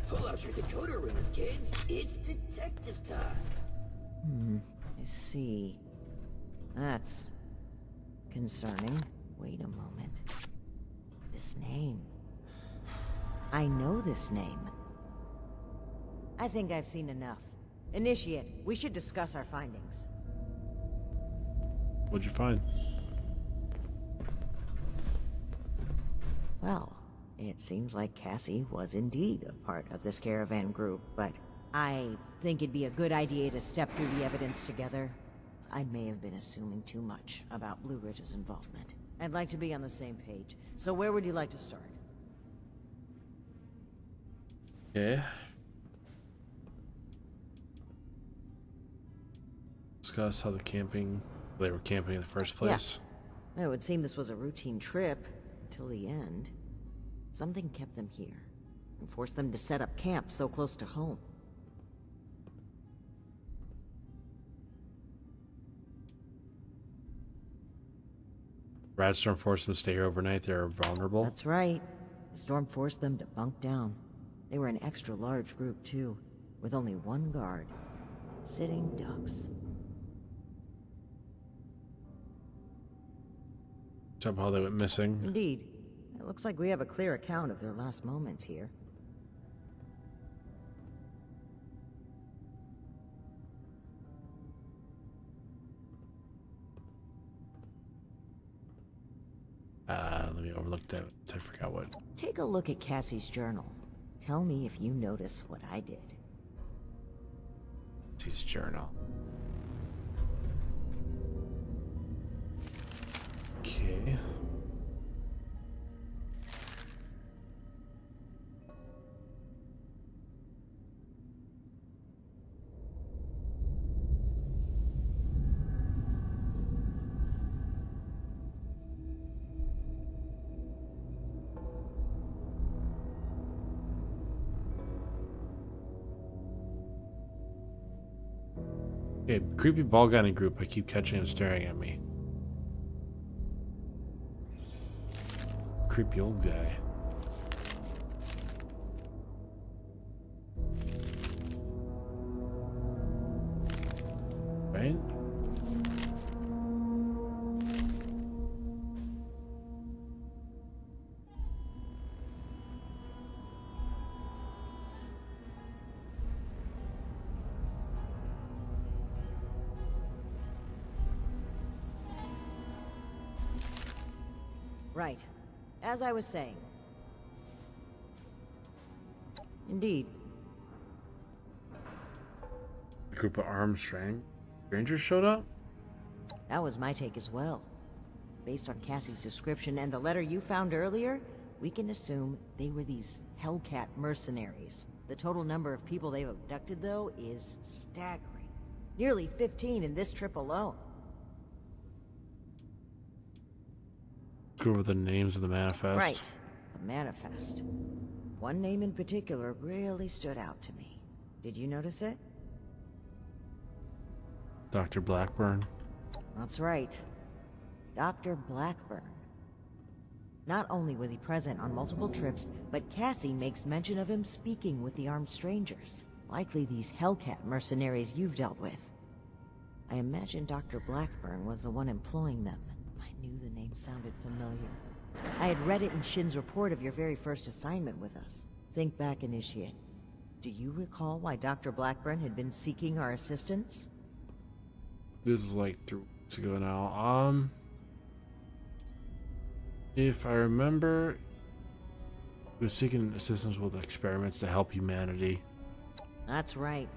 Pull out your decoder rings, kids. It's detective time. I see. That's concerning. Wait a moment. This name. I know this name. I think I've seen enough. Initiate, we should discuss our findings. What'd you find? Well, it seems like Cassie was indeed a part of this caravan group, but I think it'd be a good idea to step through the evidence together. I may have been assuming too much about Blue Ridge's involvement. I'd like to be on the same page, so where would you like to start? Okay. Discuss how they were camping in the first place. Yeah. It would seem this was a routine trip until the end. Something kept them here and forced them to set up camp so close to home. Radstorm forced them to stay here overnight. They were vulnerable. That's right. The storm forced them to bunk down. They were an extra large group, too, with only one guard. Sitting ducks. Somehow they went missing. Indeed. It looks like we have a clear account of their last moments here. Let me overlook that. I forgot what. Take a look at Cassie's journal. Tell me if you notice what I did. His journal. Okay. Okay, creepy ball gunning group. I keep catching him staring at me. Creepy old guy. Right? Right. As I was saying. Indeed. A group of armed strangers showed up? That was my take as well. Based on Cassie's description and the letter you found earlier, we can assume they were these Hellcat mercenaries. The total number of people they've abducted, though, is staggering. Nearly 15 in this trip alone. Go over the names of the manifest. Right. The manifest. One name in particular really stood out to me. Did you notice it? Dr. Blackburn. That's right. Dr. Blackburn. Not only was he present on multiple trips, but Cassie makes mention of him speaking with the armed strangers. Likely these Hellcat mercenaries you've dealt with. I imagine Dr. Blackburn was the one employing them. I knew the name sounded familiar. I had read it in Shin's report of your very first assignment with us. Think back, Initiate. Do you recall why Dr. Blackburn had been seeking our assistance? This is like 3 weeks ago now. If I remember, he was seeking assistance with experiments to help humanity. That's right.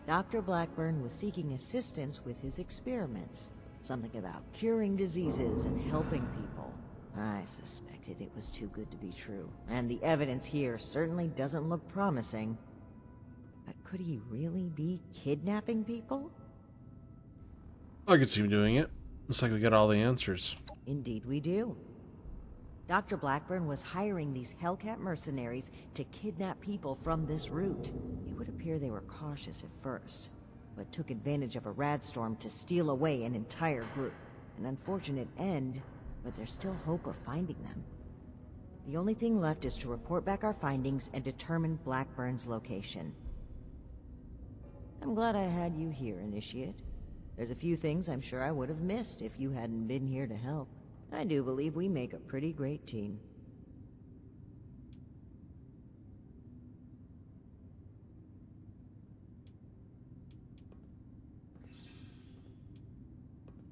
Dr. Blackburn was seeking assistance with his experiments. Something about curing diseases and helping people. I suspected it was too good to be true, and the evidence here certainly doesn't look promising. But could he really be kidnapping people? I could see him doing it. Looks like we got all the answers. Indeed we do. Dr. Blackburn was hiring these Hellcat mercenaries to kidnap people from this route. It would appear they were cautious at first, but took advantage of a radstorm to steal away an entire group. An unfortunate end, but there's still hope of finding them. The only thing left is to report back our findings and determine Blackburn's location. I'm glad I had you here, Initiate. There's a few things I'm sure I would have missed if you hadn't been here to help. I do believe we make a pretty great team.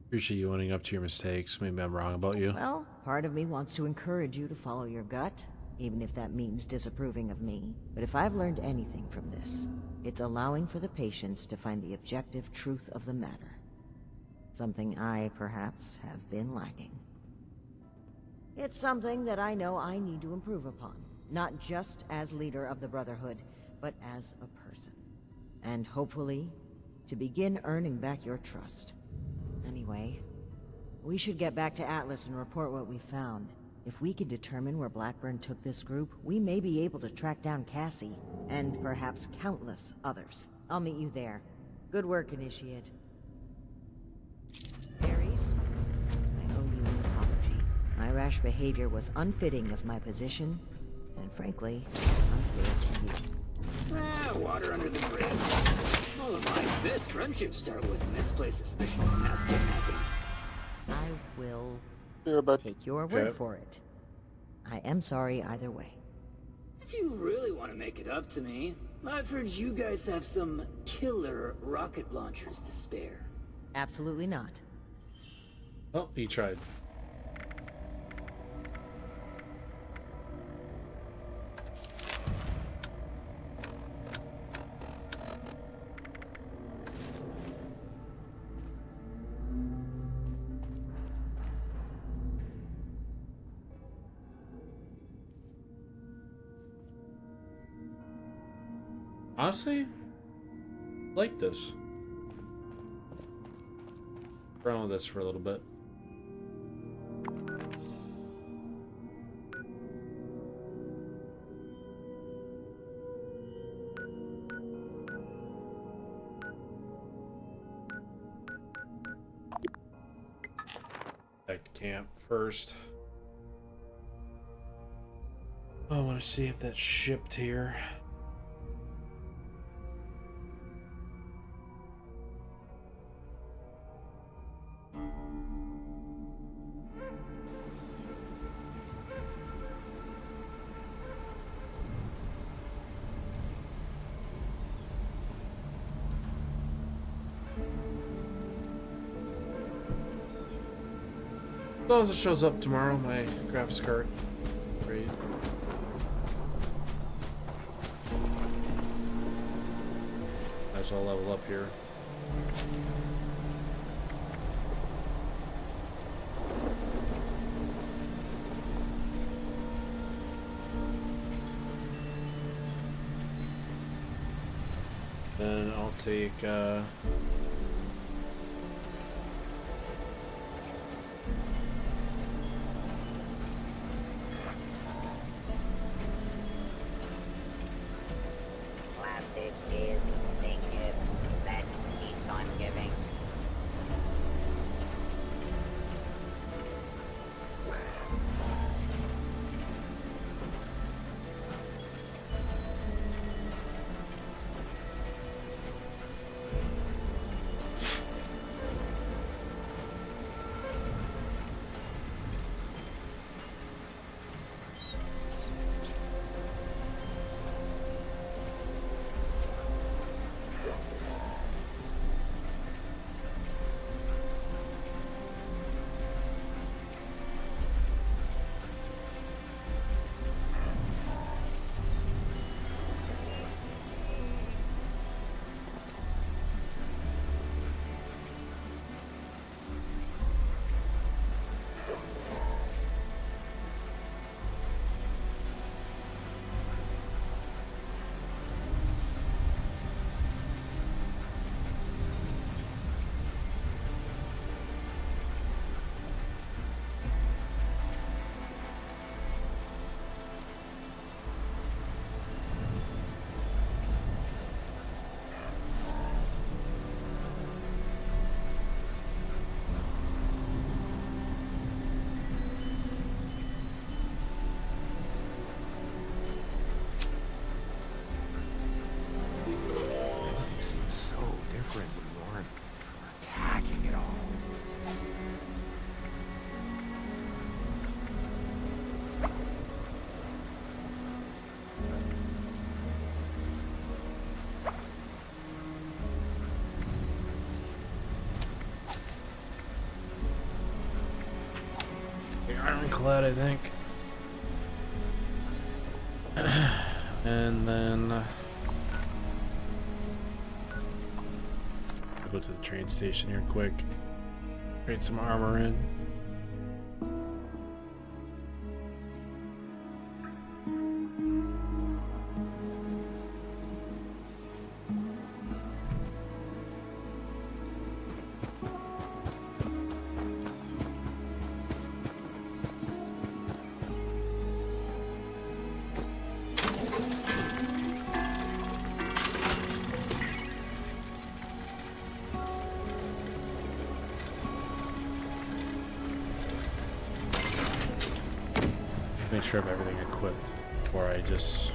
Appreciate you owning up to your mistakes. Maybe I'm wrong about you. Well, part of me wants to encourage you to follow your gut, even if that means disapproving of me. But if I've learned anything from this, it's allowing for the patients to find the objective truth of the matter. Something I, perhaps, have been lacking. It's something that I know I need to improve upon, not just as leader of the Brotherhood, but as a person. And hopefully, to begin earning back your trust. Anyway, we should get back to Atlas and report what we found. If we can determine where Blackburn took this group, we may be able to track down Cassie, and perhaps countless others. I'll meet you there. Good work, Initiate. Ares, I owe you an apology. My rash behavior was unfitting of my position, and frankly, unfair to you. Water under the bridge. All of my best friendships start with misplaced suspicion of mass kidnapping. I will You're about take your word for it. I am sorry either way. If you really want to make it up to me, I've heard you guys have some killer rocket launchers to spare. Absolutely not. Oh, he tried. Honestly, like this. Run with this for a little bit. Back to camp first. I want to see if that's shipped here. As long as it shows up tomorrow, my graphics card. Great. Might as well level up here. Then I'll take Plastic is the gift that keeps on giving. ironclad, I think. And then I'll go to the train station here quick. Trade some armor in. Make sure I have everything equipped before I just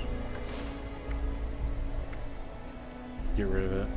get rid of it.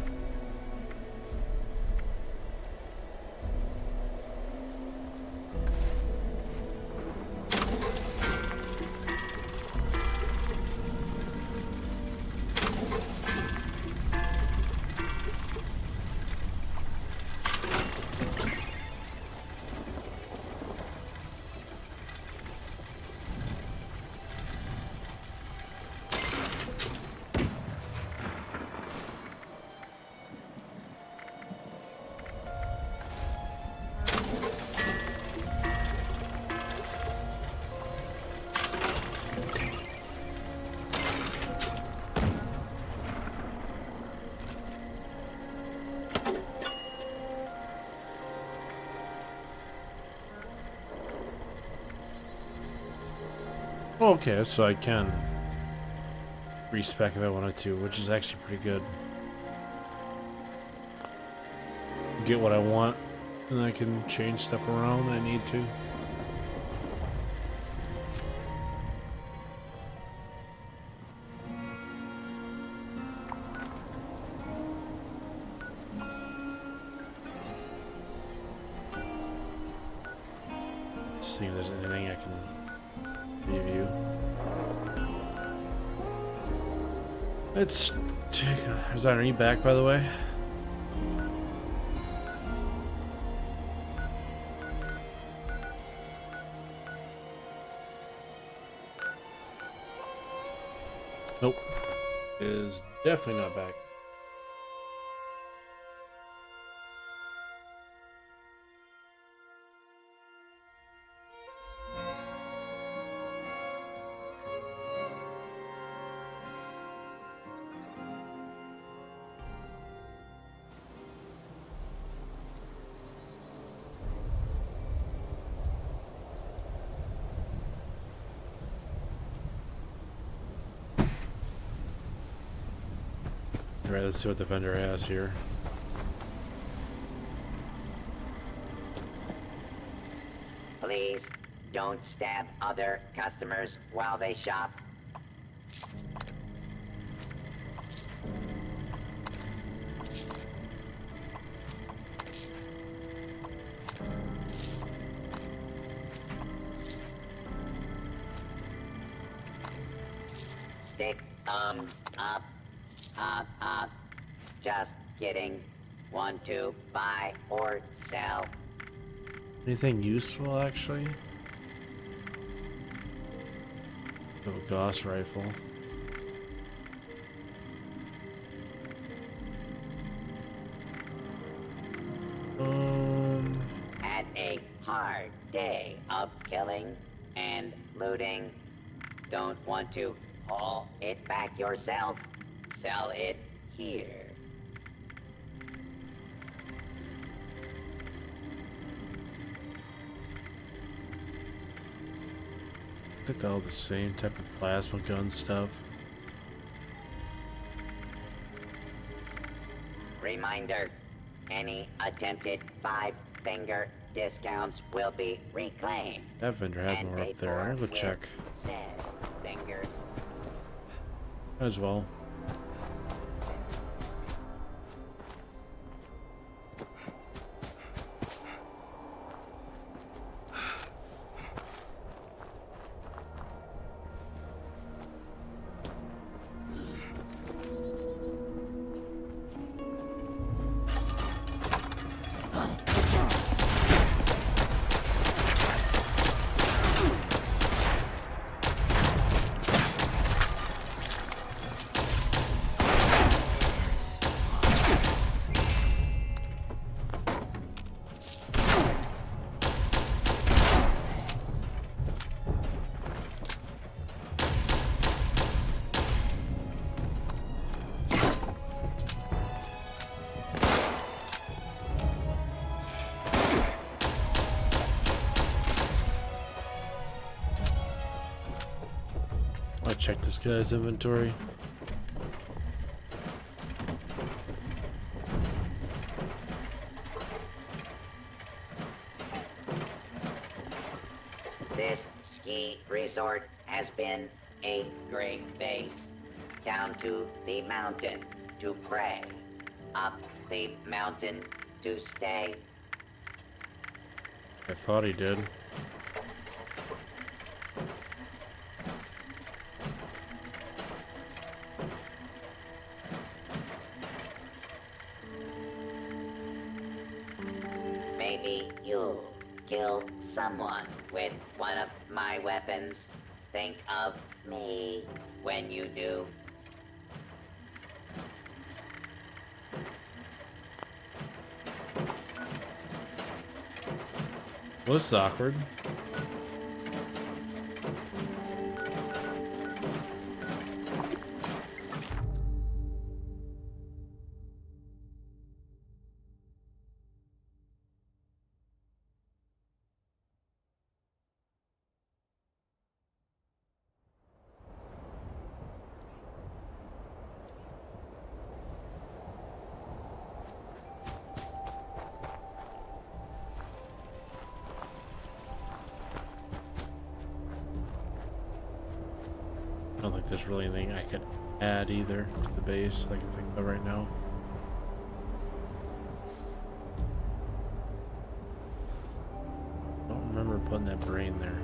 Okay, so I can respec if I wanted to, which is actually pretty good. Get what I want, and I can change stuff around when I need to. See if there's anything I can review. Let's take a... Is Zyne back, by the way? Nope. Is definitely not back. Alright, let's see what the vendor has here. Please don't stab other customers while they shop. Stick up. Up. Just kidding. Want to buy or sell? Anything useful, actually? Oh, Gauss rifle. Had a hard day of killing and looting. Don't want to haul it back yourself? Sell it here. Is it all the same type of plasma gun stuff? Reminder, any attempted 5-finger discounts will be reclaimed. That vendor had and more paid up there. for I'll go with check. said fingers. As well. check this guy's inventory. This ski resort has been a great base. Down to the mountain to pray. Up the mountain to stay. I thought he did. Maybe you'll kill someone with one of my weapons. Think of me when you do. Well, this is awkward. I don't think there's really anything I could add either to the base that I can think of right now. I don't remember putting that brain there.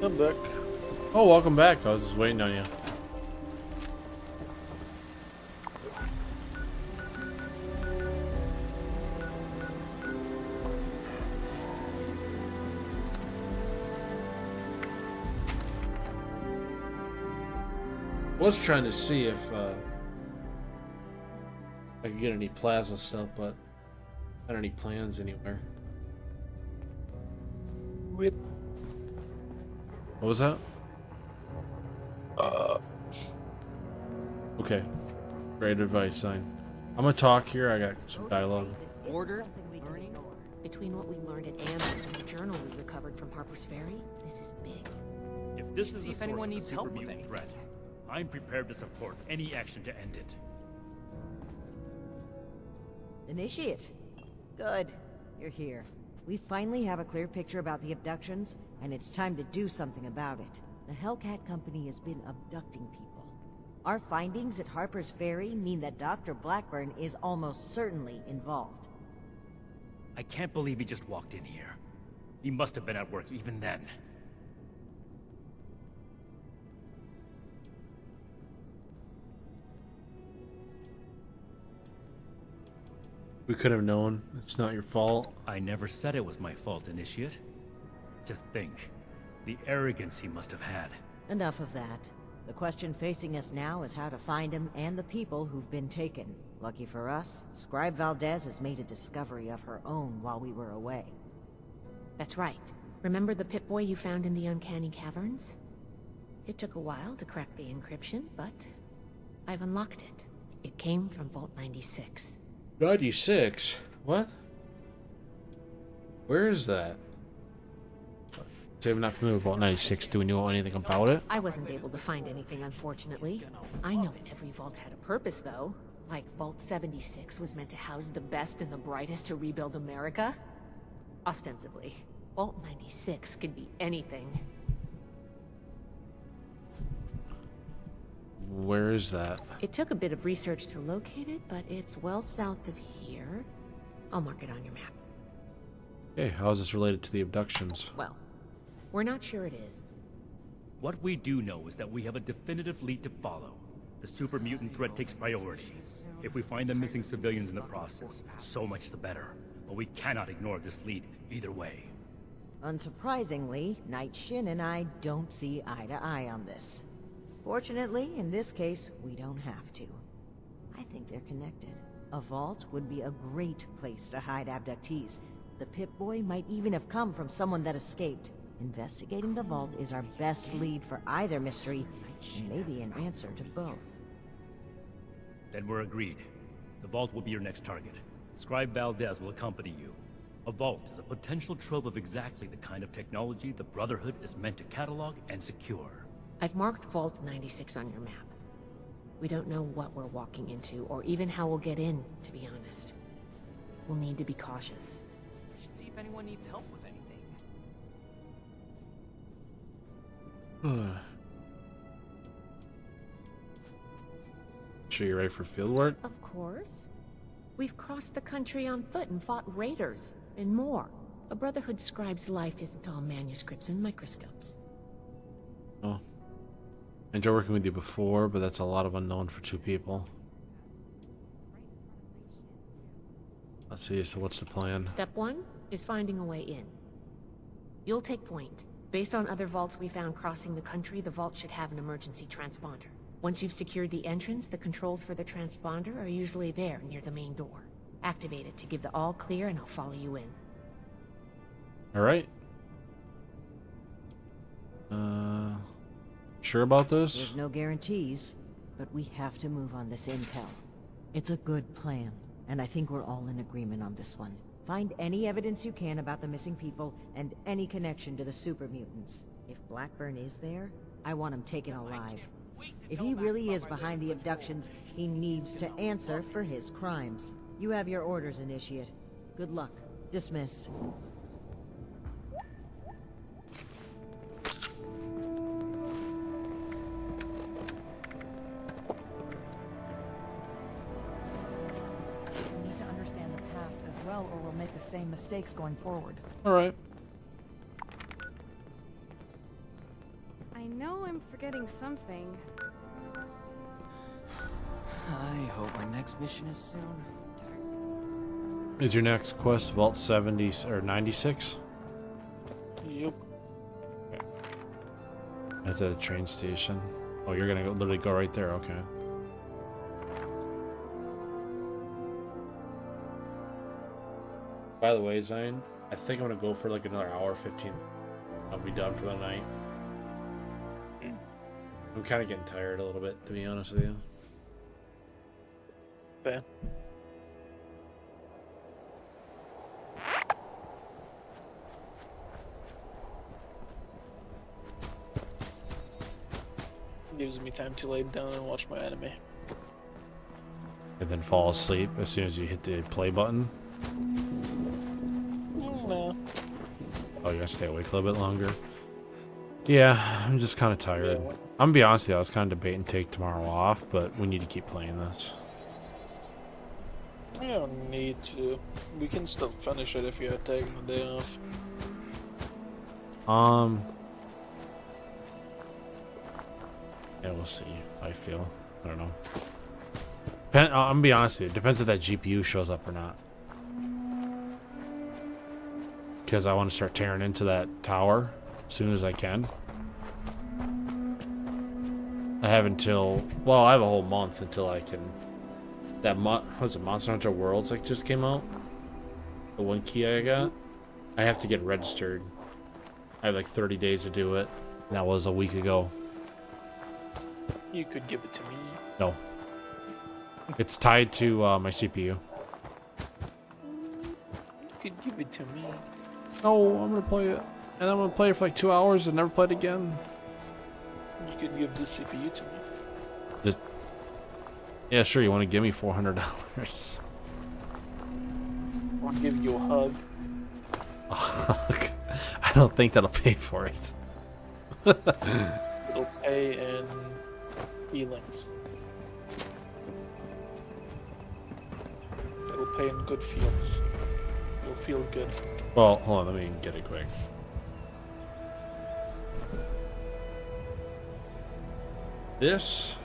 I'm back. Oh, welcome back. I was just waiting on you. Was trying to see if I could get any plasma stuff, but I don't have any plans anywhere. Wait. What was that? Okay. Great advice, Zyne. I'm gonna talk here. I got some dialogue. Order? Learning? Between what we learned at Amherst and the journal we recovered from Harper's Ferry, this is big. If this is See the if source anyone of needs the help super with mutant anything. threat, I'm prepared to support any action to end it. Initiate. Good. You're here. We finally have a clear picture about the abductions, and it's time to do something about it. The Hellcat Company has been abducting people. Our findings at Harper's Ferry mean that Dr. Blackburn is almost certainly involved. I can't believe he just walked in here. He must have been at work even then. We could have known. It's not your fault. I never said it was my fault, Initiate. To think. The arrogance he must have had. Enough of that. The question facing us now is how to find him and the people who've been taken. Lucky for us, Scribe Valdez has made a discovery of her own while we were away. That's right. Remember the Pip-Boy you found in the Uncanny Caverns? It took a while to crack the encryption, but I've unlocked it. It came from Vault 96. 96? What? Where is that? So I'm not familiar with Vault 96. Do we know anything about it? I wasn't able to find anything, unfortunately. I know every vault had a purpose, though. Like Vault 76 was meant to house the best and the brightest to rebuild America. Ostensibly. Vault 96 could be anything. Where is that? It took a bit of research to locate it, but it's well south of here. I'll mark it on your map. Okay, how is this related to the abductions? Well, we're not sure it is. What we do know is that we have a definitive lead to follow. The super mutant threat takes priority. If we find the missing civilians in the process, so much the better. But we cannot ignore this lead either way. Unsurprisingly, Knight Shin and I don't see eye to eye on this. Fortunately, in this case, we don't have to. I think they're connected. A vault would be a great place to hide abductees. The Pip-Boy might even have come from someone that escaped. Investigating the vault is our best lead for either mystery, and maybe an answer to both. Then we're agreed. The vault will be your next target. Scribe Valdez will accompany you. A vault is a potential trove of exactly the kind of technology the Brotherhood is meant to catalog and secure. I've marked Vault 96 on your map. We don't know what we're walking into, or even how we'll get in, to be honest. We'll need to be cautious. We should see if anyone needs help with anything. Sure you're ready for field work? Of course. We've crossed the country on foot and fought raiders, and more. A Brotherhood scribe's life isn't all manuscripts and microscopes. Oh. I enjoyed working with you before, but that's a lot of unknown for two people. Let's see, so what's the plan? Step 1 is finding a way in. You'll take point. Based on other vaults we found crossing the country, the vault should have an emergency transponder. Once you've secured the entrance, the controls for the transponder are usually there near the main door. Activate it to give the all clear and I'll follow you in. Alright. Sure about this? There's no guarantees, but we have to move on this intel. It's a good plan, and I think we're all in agreement on this one. Find any evidence you can about the missing people and any connection to the super mutants. If Blackburn is there, I want him taken alive. If he really is behind the abductions, he needs to answer for his crimes. You have your orders, Initiate. Good luck. Dismissed. We need to understand the past as well, or we'll make the same mistakes going forward. Alright. I know I'm forgetting something. I hope my next mission is soon. Is your next quest Vault 70 or 96? Yep. At the train station. Oh, you're gonna literally go right there, okay. By the way, Zyne, I think I'm gonna go for like another hour 15. I'll be done for the night. I'm kind of getting tired a little bit, to be honest with you. Fair. Gives me time to lay down and watch my anime. And then fall asleep as soon as you hit the play button. No. Oh, you're gonna stay awake a little bit longer? Yeah, I'm just kind of tired. Yeah. I'm gonna be honest with you, I was kind of debating to take tomorrow off, but we need to keep playing this. We don't need to. We can still finish it if you're taking the day off. Yeah, we'll see how I feel. I don't know. I'm gonna be honest with you, it depends if that GPU shows up or not. Because I want to start tearing into that tower as soon as I can. I have until, well, I have a whole month until I can, that what's it, Monster Hunter Worlds like just came out? The one key I got? I have to get registered. I have like 30 days to do it. And that was a week ago. You could give it to me. No. It's tied to my CPU. You could give it to me. No, I'm gonna play it. And I'm gonna play it for like 2 hours and never play it again. You could give the CPU to me. Just, yeah, sure, you want to give me $400. I'll give you a hug. I don't think that'll pay for it. It'll pay in feelings. It'll pay in good feels. You'll feel good. Well, hold on, let me get it quick. This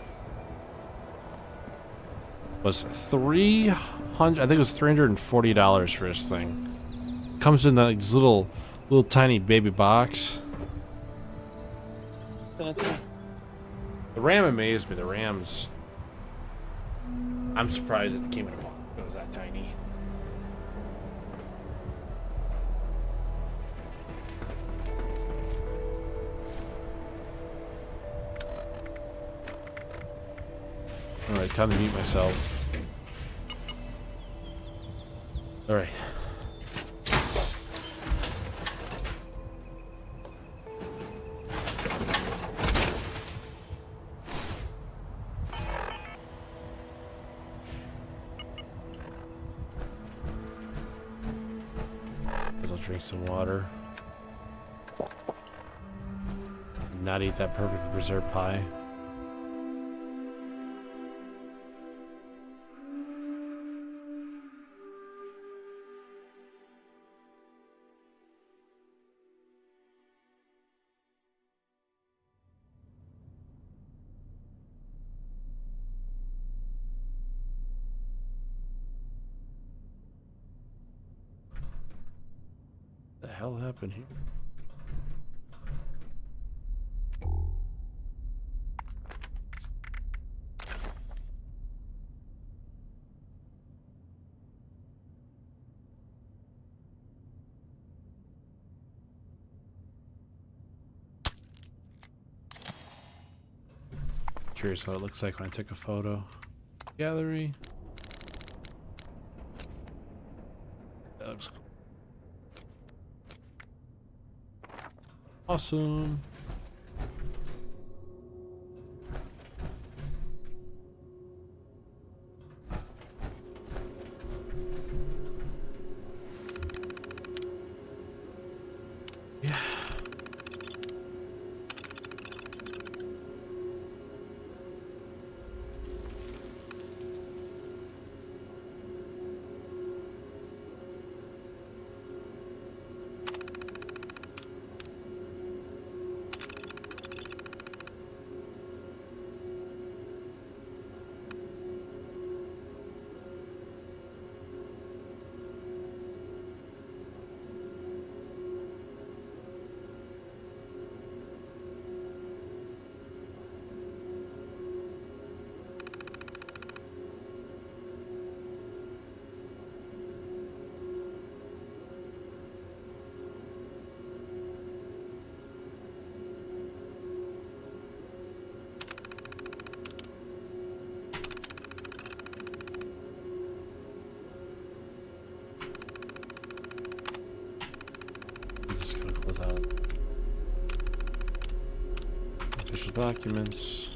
was $300. I think it was $340 for this thing. Comes in this little tiny baby box. The RAM amazed me. The RAM's. I'm surprised it came in a box. It was that tiny. Alright, time to mute myself. Alright. I'll drink some water. Not eat that perfectly preserved pie. What the hell happened here? Curious how it looks like when I took a photo. Gallery. That looks cool. Awesome. Yeah. Just gonna close out official documents.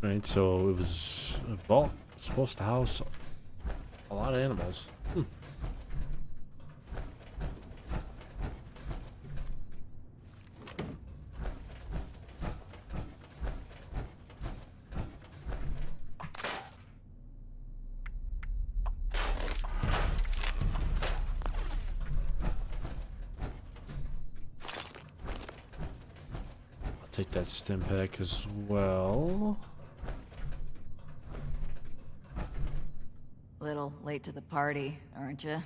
Right, so it was a vault supposed to house a lot of animals. I'll take that stim pack as well. late to the party, aren't you?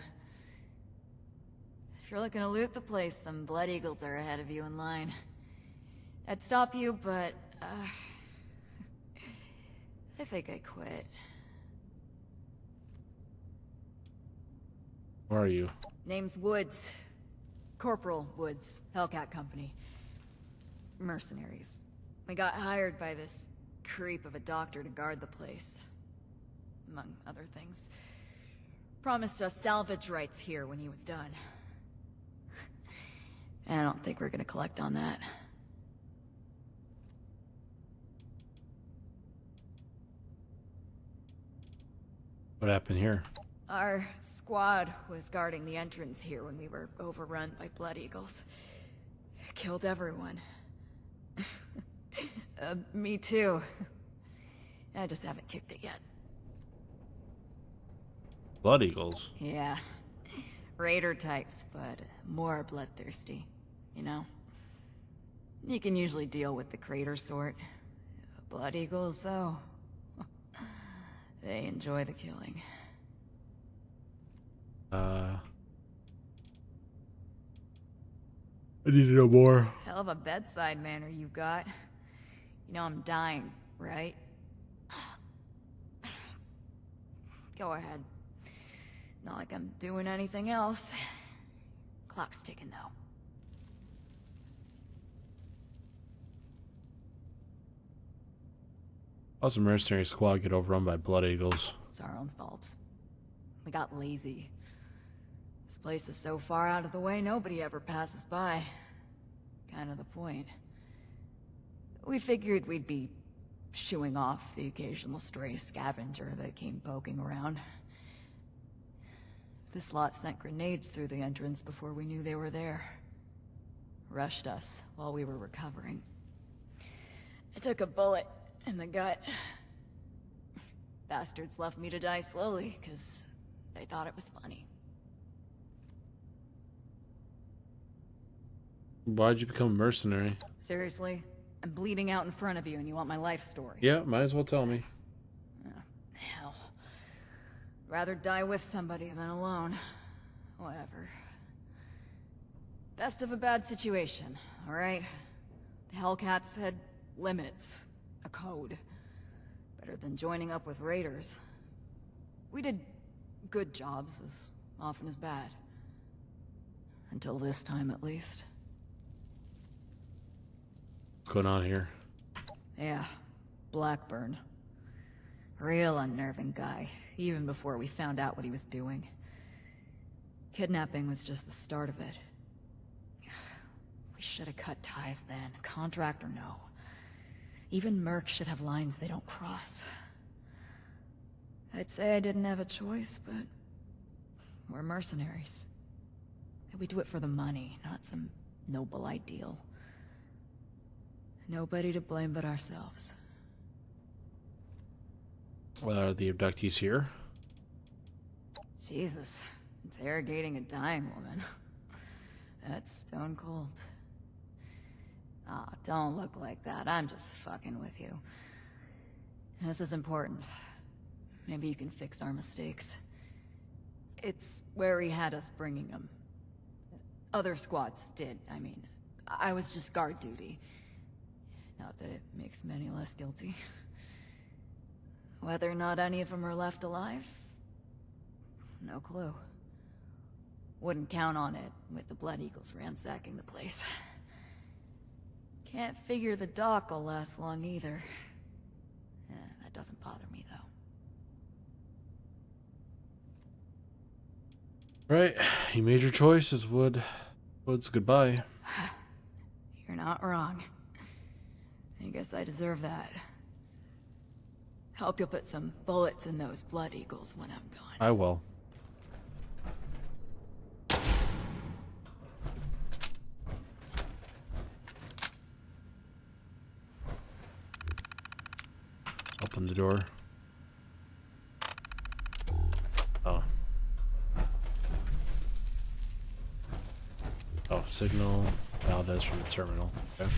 If you're looking to loot the place, some Blood Eagles are ahead of you in line. I'd stop you, but, I think I quit. Where are you? Name's Woods. Corporal Woods, Hellcat Company. Mercenaries. We got hired by this creep of a doctor to guard the place. Among other things. Promised us salvage rights here when he was done. I don't think we're gonna collect on that. What happened here? Our squad was guarding the entrance here when we were overrun by Blood Eagles. Killed everyone. Me too. I just haven't kicked it yet. Blood Eagles? Yeah. Raider types, but more bloodthirsty, you know? You can usually deal with the crater sort. Blood Eagles, though. They enjoy the killing. I need to know more. Hell of a bedside manner you got. You know I'm dying, right? Go ahead. Not like I'm doing anything else. Clock's ticking, though. How's a mercenary squad get overrun by Blood Eagles? It's our own fault. We got lazy. This place is so far out of the way, nobody ever passes by. Kind of the point. We figured we'd be shooing off the occasional stray scavenger that came poking around. This lot sent grenades through the entrance before we knew they were there. Rushed us while we were recovering. I took a bullet in the gut. Bastards left me to die slowly, because they thought it was funny. Why'd you become a mercenary? Seriously? I'm bleeding out in front of you and you want my life story? Yeah, might as well tell me. Oh, hell. Rather die with somebody than alone. Whatever. Best of a bad situation, alright? The Hellcats had limits. A code. Better than joining up with raiders. We did good jobs as often as bad. Until this time, at least. What's going on here? Yeah. Blackburn. Real unnerving guy, even before we found out what he was doing. Kidnapping was just the start of it. We should have cut ties then, contract or no. Even mercs should have lines they don't cross. I'd say I didn't have a choice, but we're mercenaries. We do it for the money, not some noble ideal. Nobody to blame but ourselves. Well, are the abductees here? Jesus, interrogating a dying woman. That's stone cold. Ah, don't look like that. I'm just fucking with you. This is important. Maybe you can fix our mistakes. It's where he had us bringing him. Other squads did, I mean. I was just guard duty. Not that it makes me any less guilty. Whether or not any of them are left alive? No clue. Wouldn't count on it, with the Blood Eagles ransacking the place. Can't figure the dock will last long either. That doesn't bother me, though. Right, you made your choices, Wood. Woods, goodbye. You're not wrong. I guess I deserve that. Hope you'll put some bullets in those Blood Eagles when I'm gone. I will. Open the door. Oh. Oh, signal. Valdez from the terminal. Okay.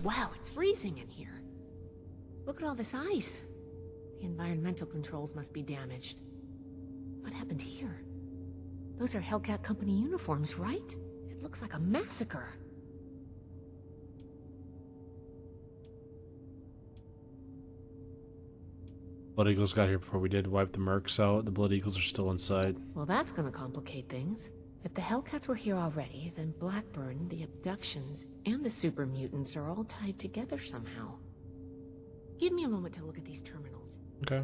Wow, it's freezing in here. Look at all this ice. The environmental controls must be damaged. What happened here? Those are Hellcat Company uniforms, right? It looks like a massacre. Blood Eagles got here before we did. Wipe the mercs out. The Blood Eagles are still inside. Well, that's gonna complicate things. If the Hellcats were here already, then Blackburn, the abductions, and the super mutants are all tied together somehow. Give me a moment to look at these terminals. Okay.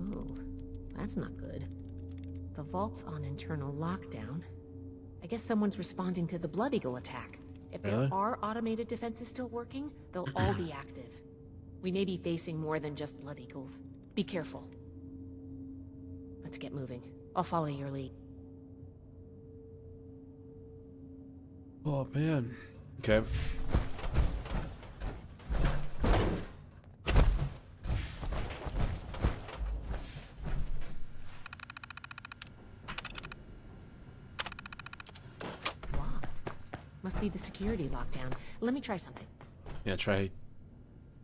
Oh, that's not good. The vault's on internal lockdown. I guess someone's responding to the Blood Eagle attack. If Really? there are automated defenses still working, they'll all be active. We may be facing more than just Blood Eagles. Be careful. Let's get moving. I'll follow your lead. Oh, man. Okay. Locked. Must be the security lockdown. Let me try something. Yeah, try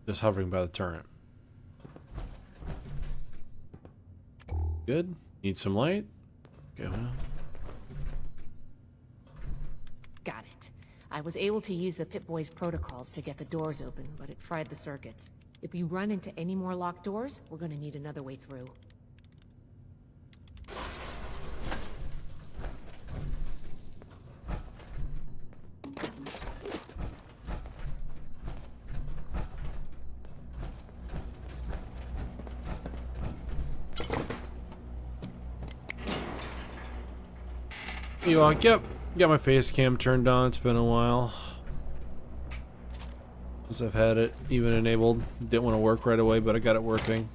just hovering by the turret. Good. Need some light? Okay, well. Got it. I was able to use the Pip-Boy's protocols to get the doors open, but it fried the circuits. If we run into any more locked doors, we're gonna need another way through. Yep. Got my face cam turned on. It's been a while since I've had it even enabled. Didn't want to work right away, but I got it working.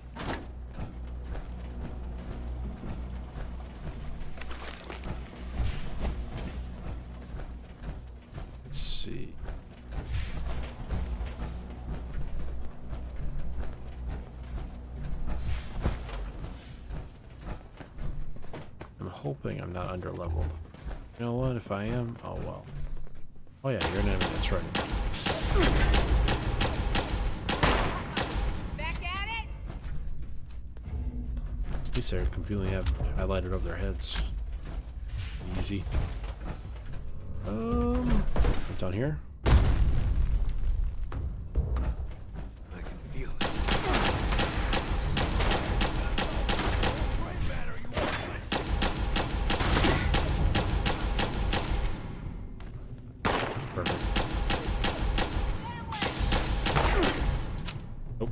Let's see. I'm hoping I'm not under leveled. You know what? If I am, oh well. Oh yeah, you're an enemy. That's right. Back at it. At least they conveniently have highlighted over their heads. Easy. Down here. I can feel it. Perfect. Nope.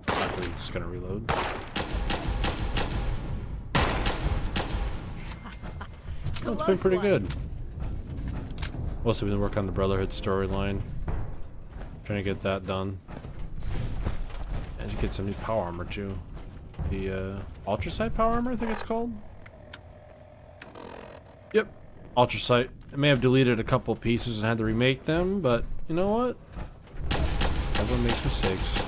Actually, just gonna reload. Oh, it's been pretty good. Also been working on the Brotherhood storyline. Trying to get that done. And you get some new power armor too. The Ultrasight power armor, I think it's called. Yep. Ultrasight. I may have deleted a couple pieces and had to remake them, but you know what? Everyone makes mistakes.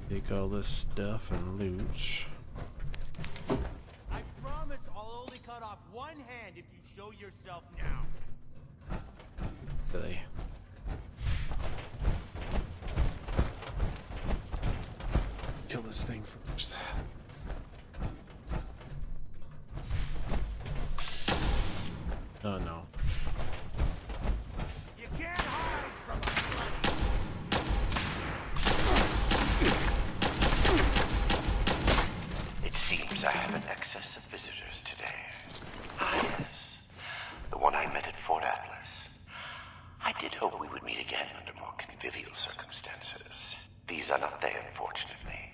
Take all this stuff and loot. I promise I'll only cut off one hand if you show yourself now. Really? Kill this thing first. Oh no. You can't hide from a It seems I have an excess of visitors today. Ah, yes. The one I met at Fort Atlas. I did hope we would meet again under more convivial circumstances. These are not they, unfortunately.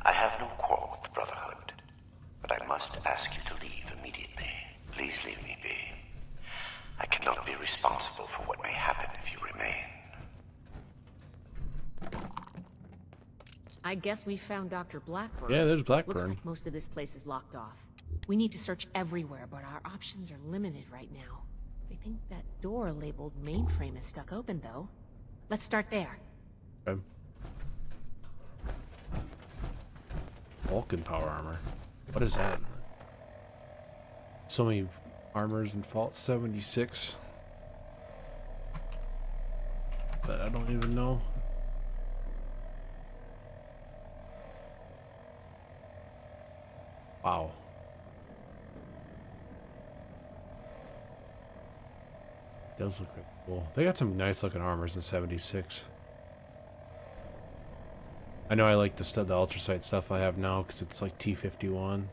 I have no quarrel with the Brotherhood, but I must ask you to leave immediately. Please leave me be. I cannot be responsible for what may happen if you remain. I guess we found Dr. Blackburn. Yeah, there's Looks Blackburn. like most of this place is locked off. We need to search everywhere, but our options are limited right now. I think that door labeled mainframe is stuck open, though. Let's start there. Okay. Vulcan power armor. What is that? So many armors in Vault 76 that I don't even know. Wow. Does look really cool. They got some nice looking armors in 76. I know I like the ultrasight stuff I have now because it's like T51.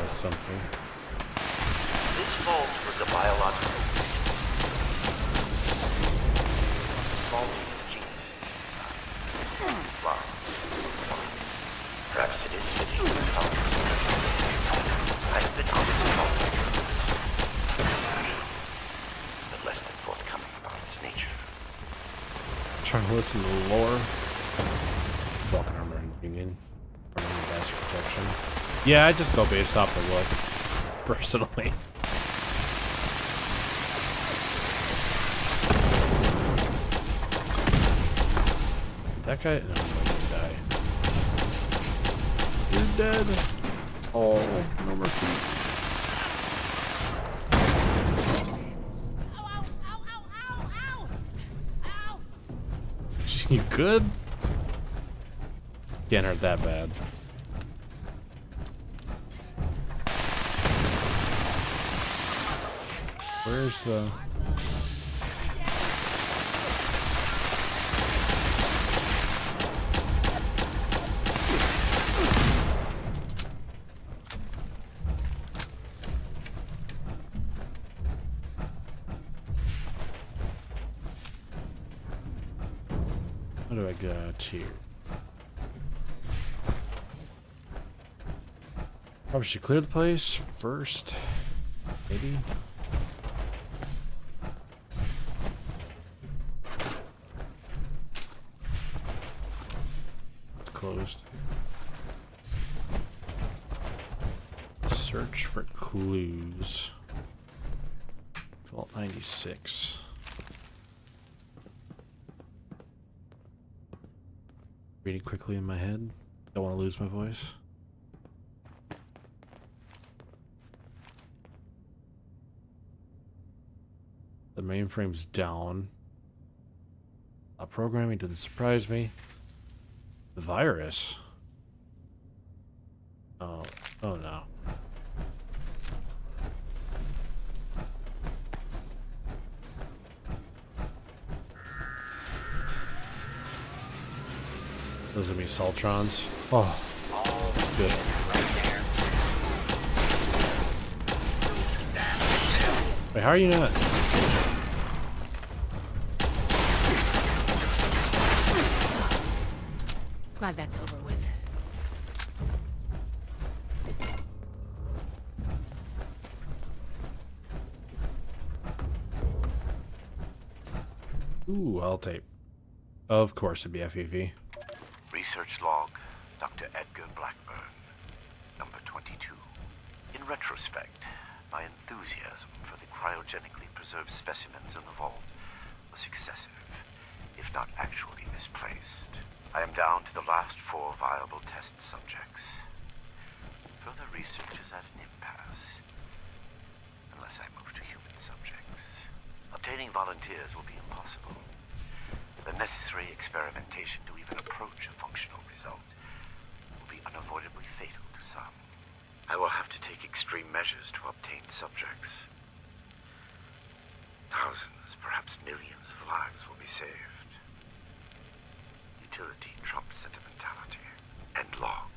Something. This vault was a biological perhaps it is fitting to come. I've been on this vault, but less than forthcoming about its nature. Trying to listen to the lore. Vulcan armor and union. Gas protection. Yeah, I just go based off the look, personally. That guy? No, he's gonna die. You're dead. Oh, no more feet. Ow, ow, ow, ow, ow, ow! You good? Can't hurt that bad. Where's the... What do I got here? Probably should clear the place first. Maybe. Closed. Search for clues. Vault 96. Reading quickly in my head. Don't want to lose my voice. The mainframe's down. Programming didn't surprise me. The virus. Oh no. Those are me Saltrons. Oh, good. Wait, how are you not? Glad that's over with. Ooh, I'll tape. Of course it'd be FEV. Research log, Dr. Edgar Blackburn, number 22. In retrospect, my enthusiasm for the cryogenically preserved specimens in the vault was excessive, if not actually misplaced. I am down to the last 4 viable test subjects. Further research is at an impasse, unless I move to human subjects. Obtaining volunteers will be impossible. The necessary experimentation to even approach a functional result will be unavoidably fatal to some. I will have to take extreme measures to obtain subjects. Thousands, perhaps millions of lives will be saved. Utility trumps sentimentality. And log.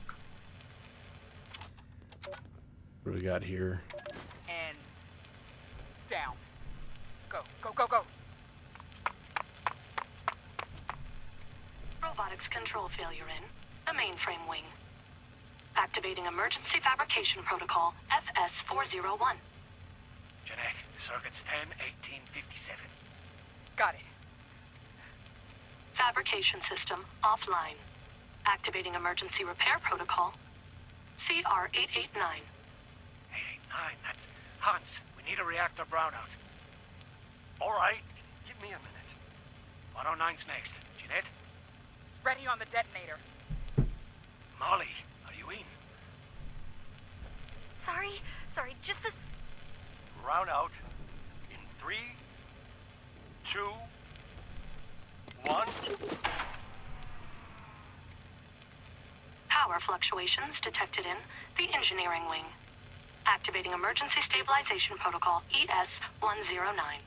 What do we got here? And down. Go, go, go, go. Robotics control. control failure in the mainframe wing. Activating emergency fabrication protocol FS401. Jeanette, circuits 10-1857. Got it. Fabrication system offline. Activating emergency repair protocol CR889. 889, that's Hans. We need a reactor brownout. All right, give me a minute. 109's next. Jeanette? Ready on the detonator. Molly, are you in? Sorry, just a... Brownout in 3, 2, 1. Power fluctuations detected in the engineering wing. Activating emergency stabilization protocol ES109.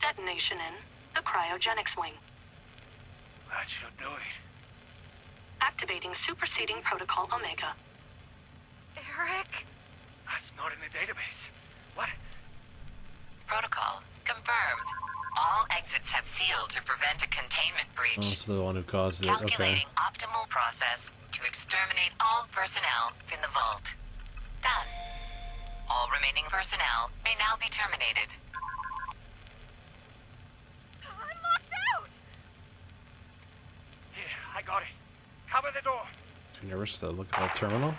Detonation in the cryogenics wing. That should do it. Activating superseding protocol Omega. Eric? That's not in the database. What? Protocol confirmed. All exits have sealed to prevent a containment breach. Oh, so the one who caused it. Calculating Okay. optimal process to exterminate all personnel in the vault. Done. All remaining personnel may now be terminated. I'm locked out! Here, I got it. Cover the door. Too nervous to look at that terminal?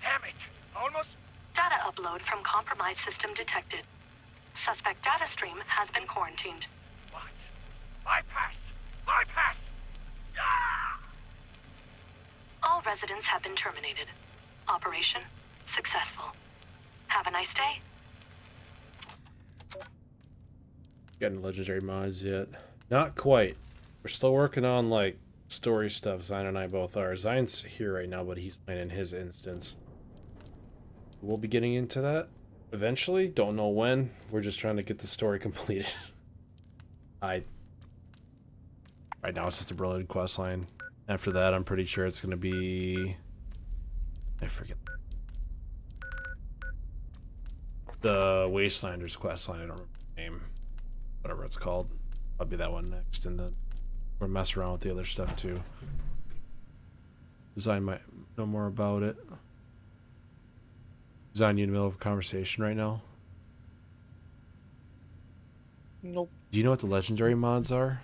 Damn it. Almost. Data upload from compromised system detected. Suspect data stream has been quarantined. What? Bypass! Bypass! Ah! All residents have been terminated. Operation successful. Have a nice day. Getting legendary mods yet? Not quite. We're still working on like story stuff. Zyne and I both are. Zyne's here right now, but he's playing in his instance. We'll be getting into that eventually. Don't know when. We're just trying to get the story completed. Right now it's just a Brotherhood quest line. After that, I'm pretty sure it's gonna be, I forget, the Wastelanders quest line. I don't remember the name. Whatever it's called. I'll be that one next, and then we'll mess around with the other stuff too. Zyne might know more about it. Zyne, you in the middle of a conversation right now? Nope. Do you know what the legendary mods are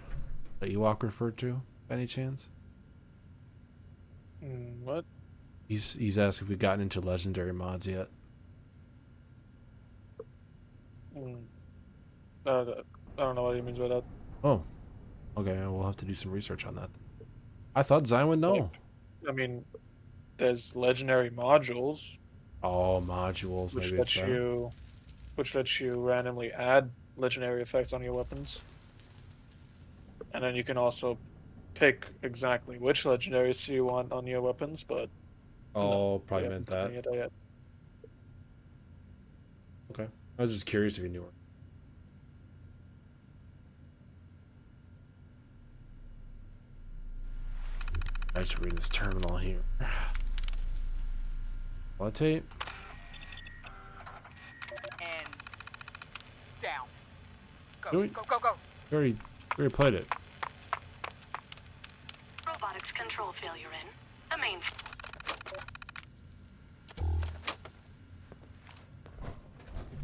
that Ewok referred to, by any chance? What? He's asked if we've gotten into legendary mods yet. I don't know what he means by that. Oh, okay. We'll have to do some research on that. I thought Zyne would know. I mean, there's legendary modules. Oh, modules. Which Maybe lets it's you, which lets you randomly add legendary effects on your weapons. And then you can also pick exactly which legendaries you want on your weapons, but Oh, probably meant that. yet. Okay. I was just curious if you knew her. I should read this terminal here. What tape? And down. Go, Do we- go, go, go. We already played it. Robotics control failure in the main.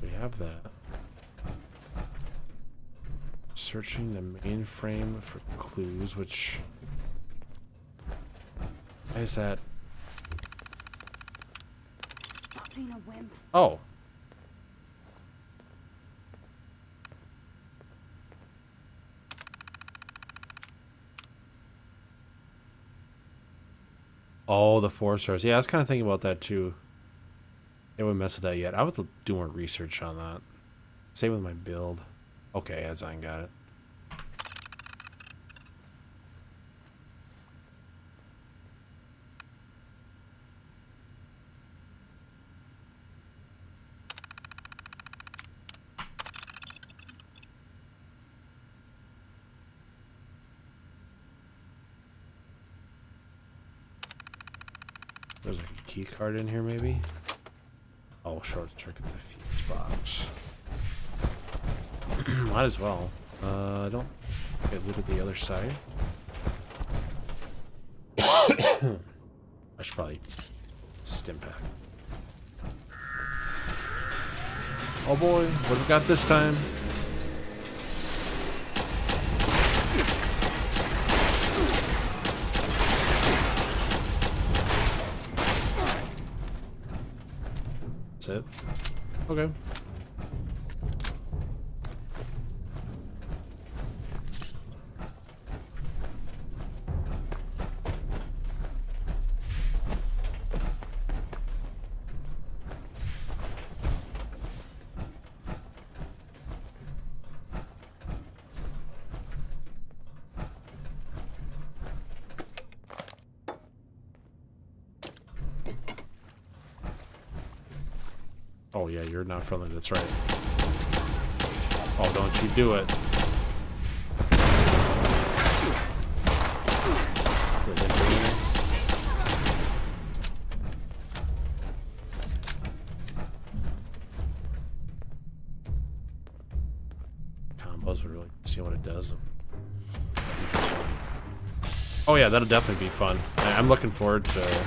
We have that. Searching the mainframe for clues, which... Why is that? Stop being a wimp. Oh. Oh, the 4 stars. Yeah, I was kind of thinking about that too. They wouldn't mess with that yet. I would do more research on that. Same with my build. Okay, as I got it. There's like a key card in here, maybe. Oh, short circuit the fuse box. Might as well. I don't get loot at the other side. I should probably stim pack. Oh boy, what have we got this time? That's it. Okay. Oh yeah, you're not friendly, that's right. Oh, don't you do it. Combos would really see what it does. Oh yeah, that'll definitely be fun. I'm looking forward to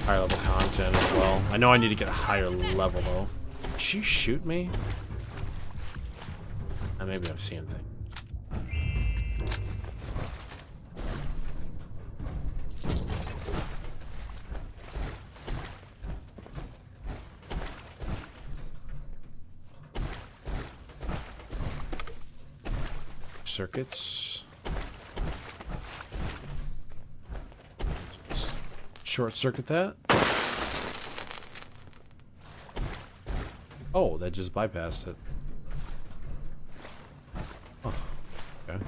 higher level content as well. I know I need to get a higher level though. Did she shoot me? Maybe I'm seeing things. Circuits. Short circuit that. Oh, that just bypassed it. Oh, okay.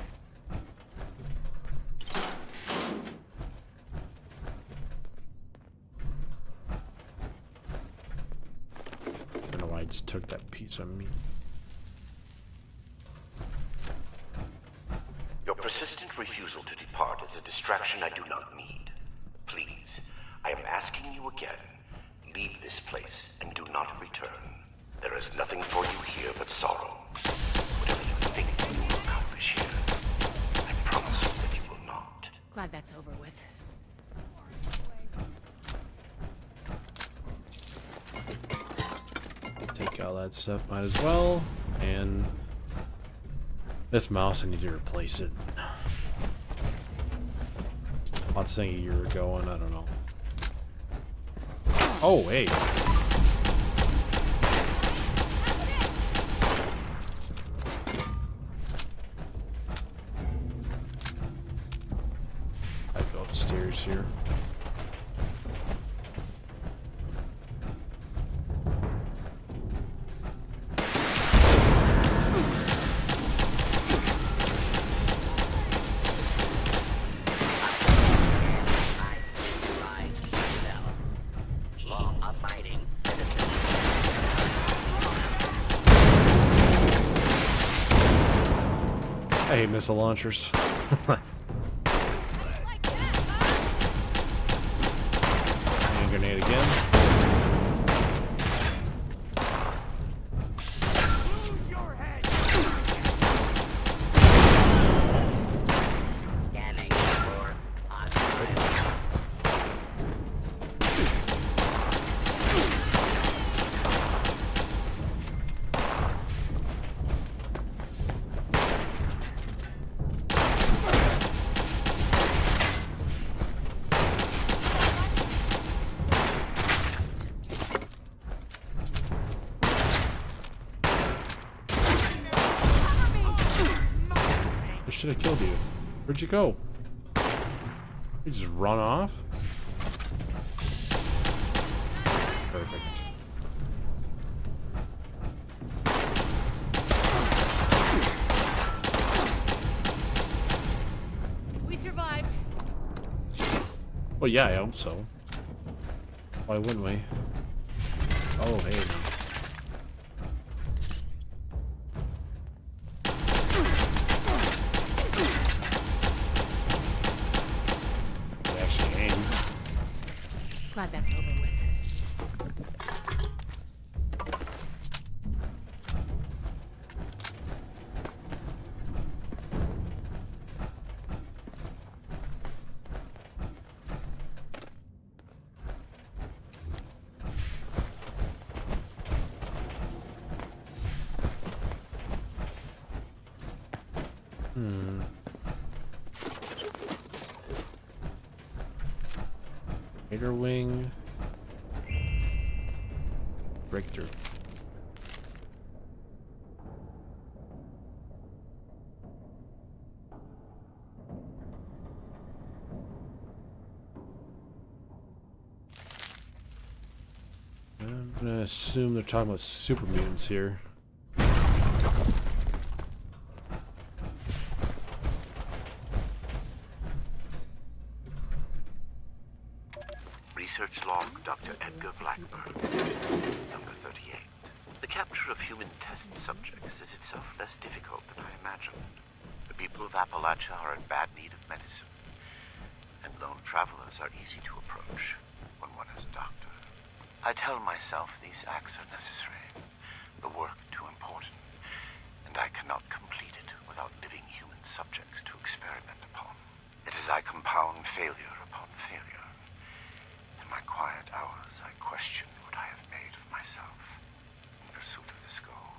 I don't know why I just took that piece of meat. Your persistent refusal to depart is a distraction I do not need. Please, I am asking you again, leave this place and do not return. There is nothing for you here but sorrow. Whatever you think you will accomplish here, I promise you that you will not. Glad that's over with. Take all that stuff, might as well. And this mouse, I need to replace it. I was saying a year ago, and I don't know. Oh, wait. I go upstairs here. I hate missile launchers. Hand grenade again. Scanning for I should have killed you. Where'd you go? You just run off? Perfect. We survived. Well, yeah, I hope so. Why wouldn't we? Oh, hey. Glad that's over with. Raider wing. Breakthrough. I'm gonna assume they're talking about super mutants here. Research log, Dr. Edgar Blackburn, number 38. The capture of human test subjects is itself less difficult than I imagined. The people of Appalachia are in bad need of medicine, and lone travelers are easy to approach when one is a doctor. I tell myself these acts are necessary, the work too important, and I cannot complete it without living human subjects to experiment upon. It is I compound failure upon failure. In my quiet hours, I question what I have made of myself in pursuit of this goal.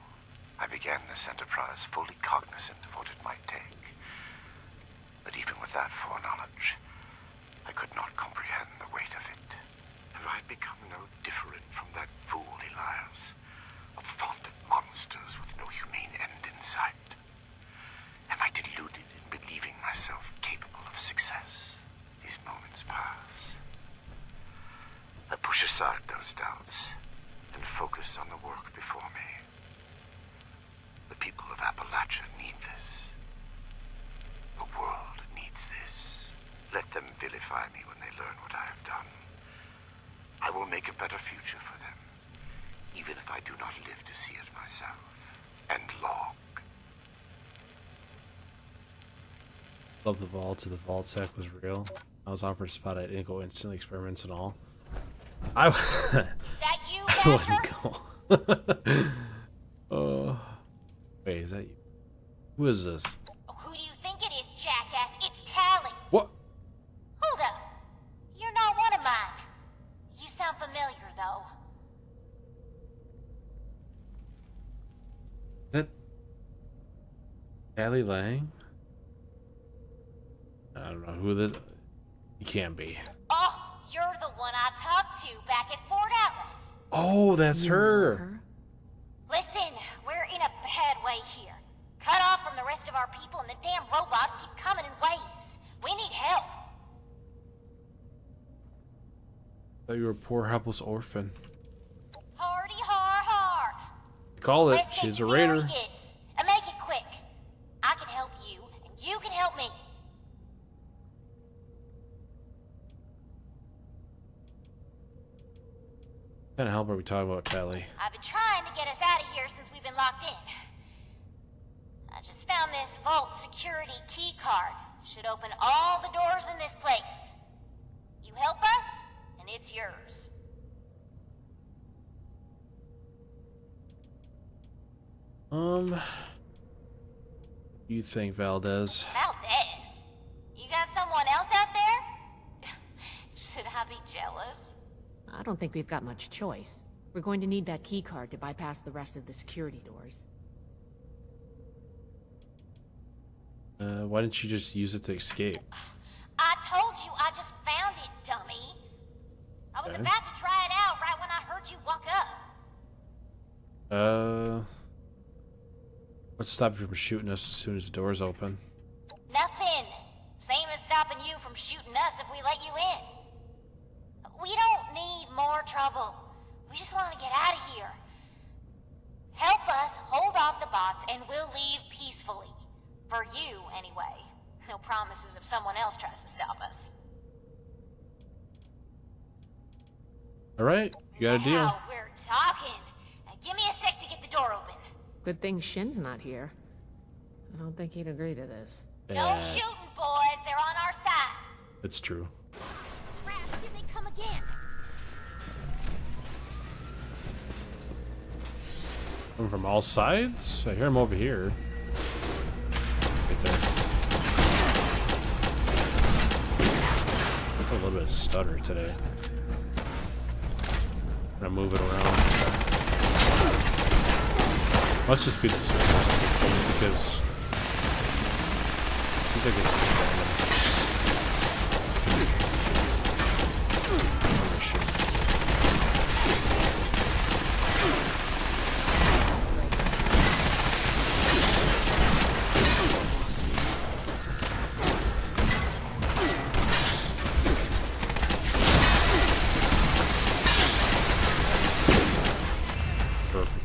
I began this enterprise fully cognizant of what it might take. But even with that foreknowledge, I could not comprehend the weight of it. Have I become no different from that fool Elias, a font of monsters with no humane end in sight? Am I deluded in believing myself capable of success? These moments pass. I push aside those doubts and focus on the work before me. The people of Appalachia need this. The world needs this. Let them vilify me when they learn what I have done. I will make a better future for them, even if I do not live to see it myself. And long. Love the vault, so the vault sec was real. I was offered a spot at Inco instantly experiments and all. I wouldn't go. Wait, is that you? Who is this? Who do you think it is, jackass? It's Tally. What? Hold up. You're not one of mine. You sound familiar, though. That Allie Lang? I don't know who this. He can't be. Oh, you're the one I talked to back at Fort Atlas. Oh, that's her. Listen, we're in a bad way here. Cut off from the rest of our people, and the damn robots keep coming in waves. We need help. Thought you were a poor, helpless orphan. Hardy har har. Call it. Listen, She's a raider. serious. And make it quick. I can help you, and you can help me. What kind of help are we talking about, Tally? I've been trying to get us out of here since we've been locked in. I just found this vault security key card. Should open all the doors in this place. You help us, and it's yours. You think, Valdez? Valdez? You got someone else out there? Should I be jealous? I don't think we've got much choice. We're going to need that key card to bypass the rest of the security doors. Why didn't you just use it to escape? I told you I just found it, dummy. I was Okay. about to try it out right when I heard you walk up. What's stopping you from shooting us as soon as the doors open? Nothing. Same as stopping you from shooting us if we let you in. We don't need more trouble. We just want to get out of here. Help us hold off the bots and we'll leave peacefully. For you, anyway. No promises if someone else tries to stop us. Alright, you got a deal. Now we're talking. Now give me a sec to get the door open. Good thing Shin's not here. I don't think he'd agree to this. No shooting, boys. They're on our side. It's true. Crap, here they come again. Coming from all sides? I hear him over here. Right there. Got a little bit of stutter today. I'm gonna move it around. Let's just be the surface at this point because I think it's just random. Oh, shit. Perfect.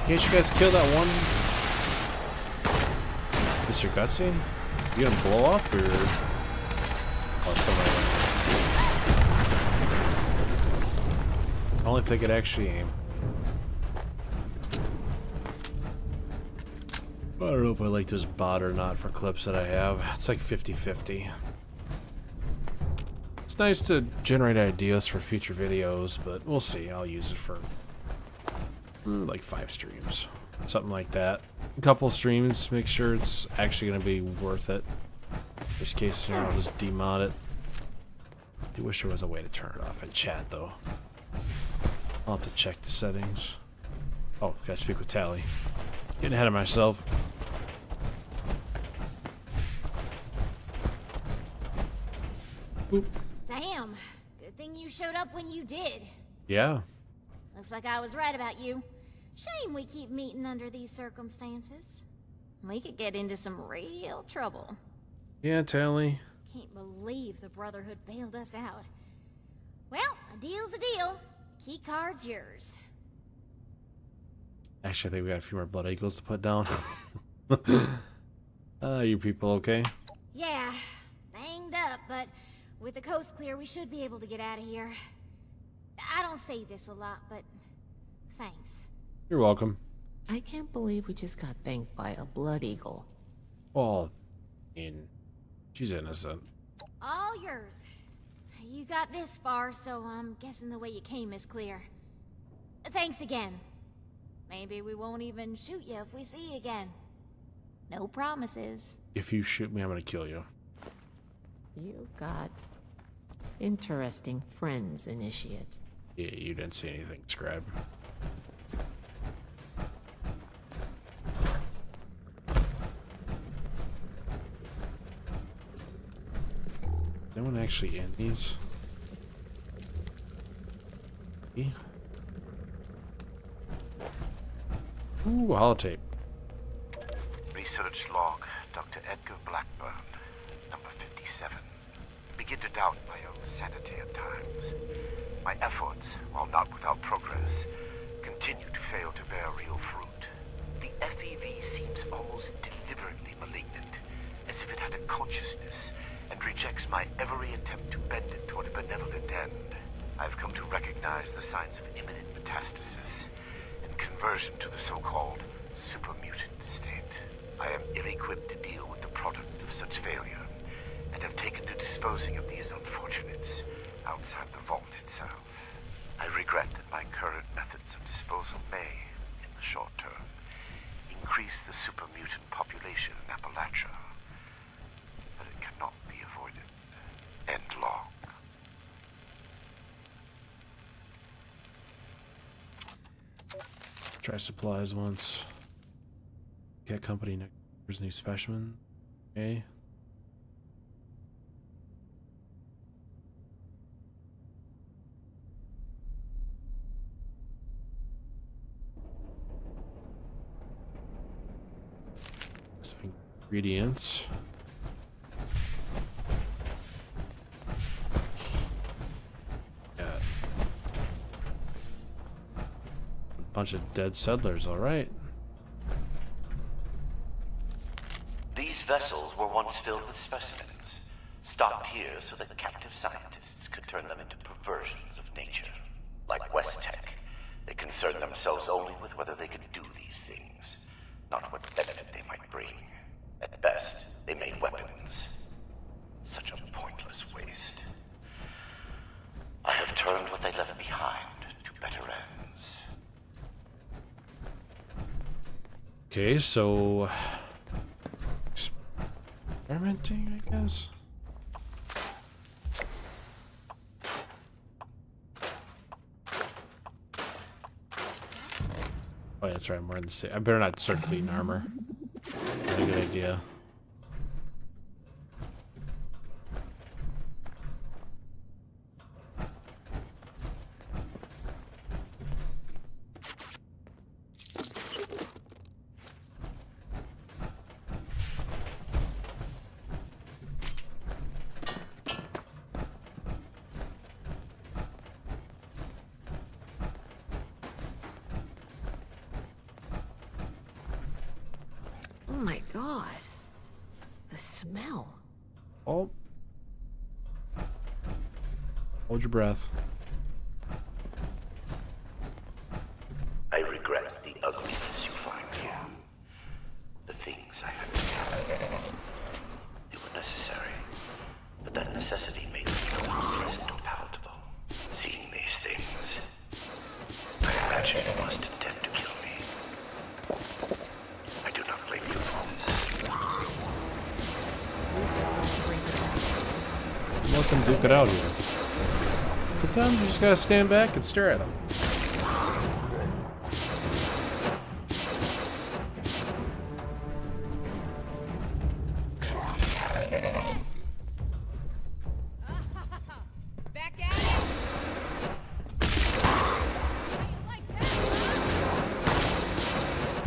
Can't you guys kill that one? Mr. Cutscene? You gonna blow up or? Oh, it's coming right. Only if they could actually aim. I don't know if I like this bot or not for clips that I have. It's like 50-50. It's nice to generate ideas for future videos, but we'll see. I'll use it for like 5 streams, something like that. A couple streams, make sure it's actually going to be worth it. Worst case scenario, I'll just demod it. I wish there was a way to turn it off in chat though. I'll have to check the settings. Oh, gotta speak with Tally. Getting ahead of myself. Oop. Damn. Good thing you showed up when you did. Yeah. Looks like I was right about you. Shame we keep meeting under these circumstances. We could get into some real trouble. Yeah, Tally. Can't believe the Brotherhood bailed us out. Well, a deal's a deal. Key card's yours. Actually, I think we got a few more Blood Eagles to put down. You people okay? Yeah, banged up, but with the coast clear, we should be able to get out of here. I don't say this a lot, but thanks. You're welcome. I can't believe we just got thanked by a Blood Eagle. Well, she's innocent. All yours. You got this far, so I'm guessing the way you came is clear. Thanks again. Maybe we won't even shoot you if we see you again. No promises. If you shoot me, I'm gonna kill you. You got interesting friends, Initiate. Yeah, you didn't see anything, Scribe. No one actually in these. Ooh, holotape. Research log, Dr. Edgar Blackburn, number 57. Begin to doubt my own sanity at times. My efforts, while not without progress, continue to fail to bear real fruit. The FEV seems almost deliberately malignant, as if it had a consciousness and rejects my every attempt to bend it toward a benevolent end. I've come to recognize the signs of imminent metastasis and conversion to the so-called super-mutant state. I am ill-equipped to deal with the product of such failure, and have taken to disposing of these unfortunates outside the vault itself. I regret that my current methods of disposal may, in the short term, increase the super-mutant population in Appalachia, but it cannot be avoided. End log. Try supplies once. Get company next. Here's new specimen. Okay. Ingredients. Got a bunch of dead settlers, alright. These vessels were once filled with specimens, stocked here so that captive scientists could turn them into perversions of nature. Like West Tech, they concerned themselves only with whether they could do these things, not what benefit they might bring. At best, they made weapons. Such a pointless waste. I have turned what they left behind to better ends. Okay, so experimenting, I guess. Oh, yeah, that's right. I'm wearing the same. I better not start cleaning armor. Not a good idea. Oh my god. The smell. Oh. Hold your breath. I regret the ugliness you find here. The things I had to do. They were necessary, but that necessity made them no more pleasant or palatable. Seeing these things, I imagine you must intend to kill me. I do not blame you for this. Let them duke it out here. Sometimes you just gotta stand back and stare at them.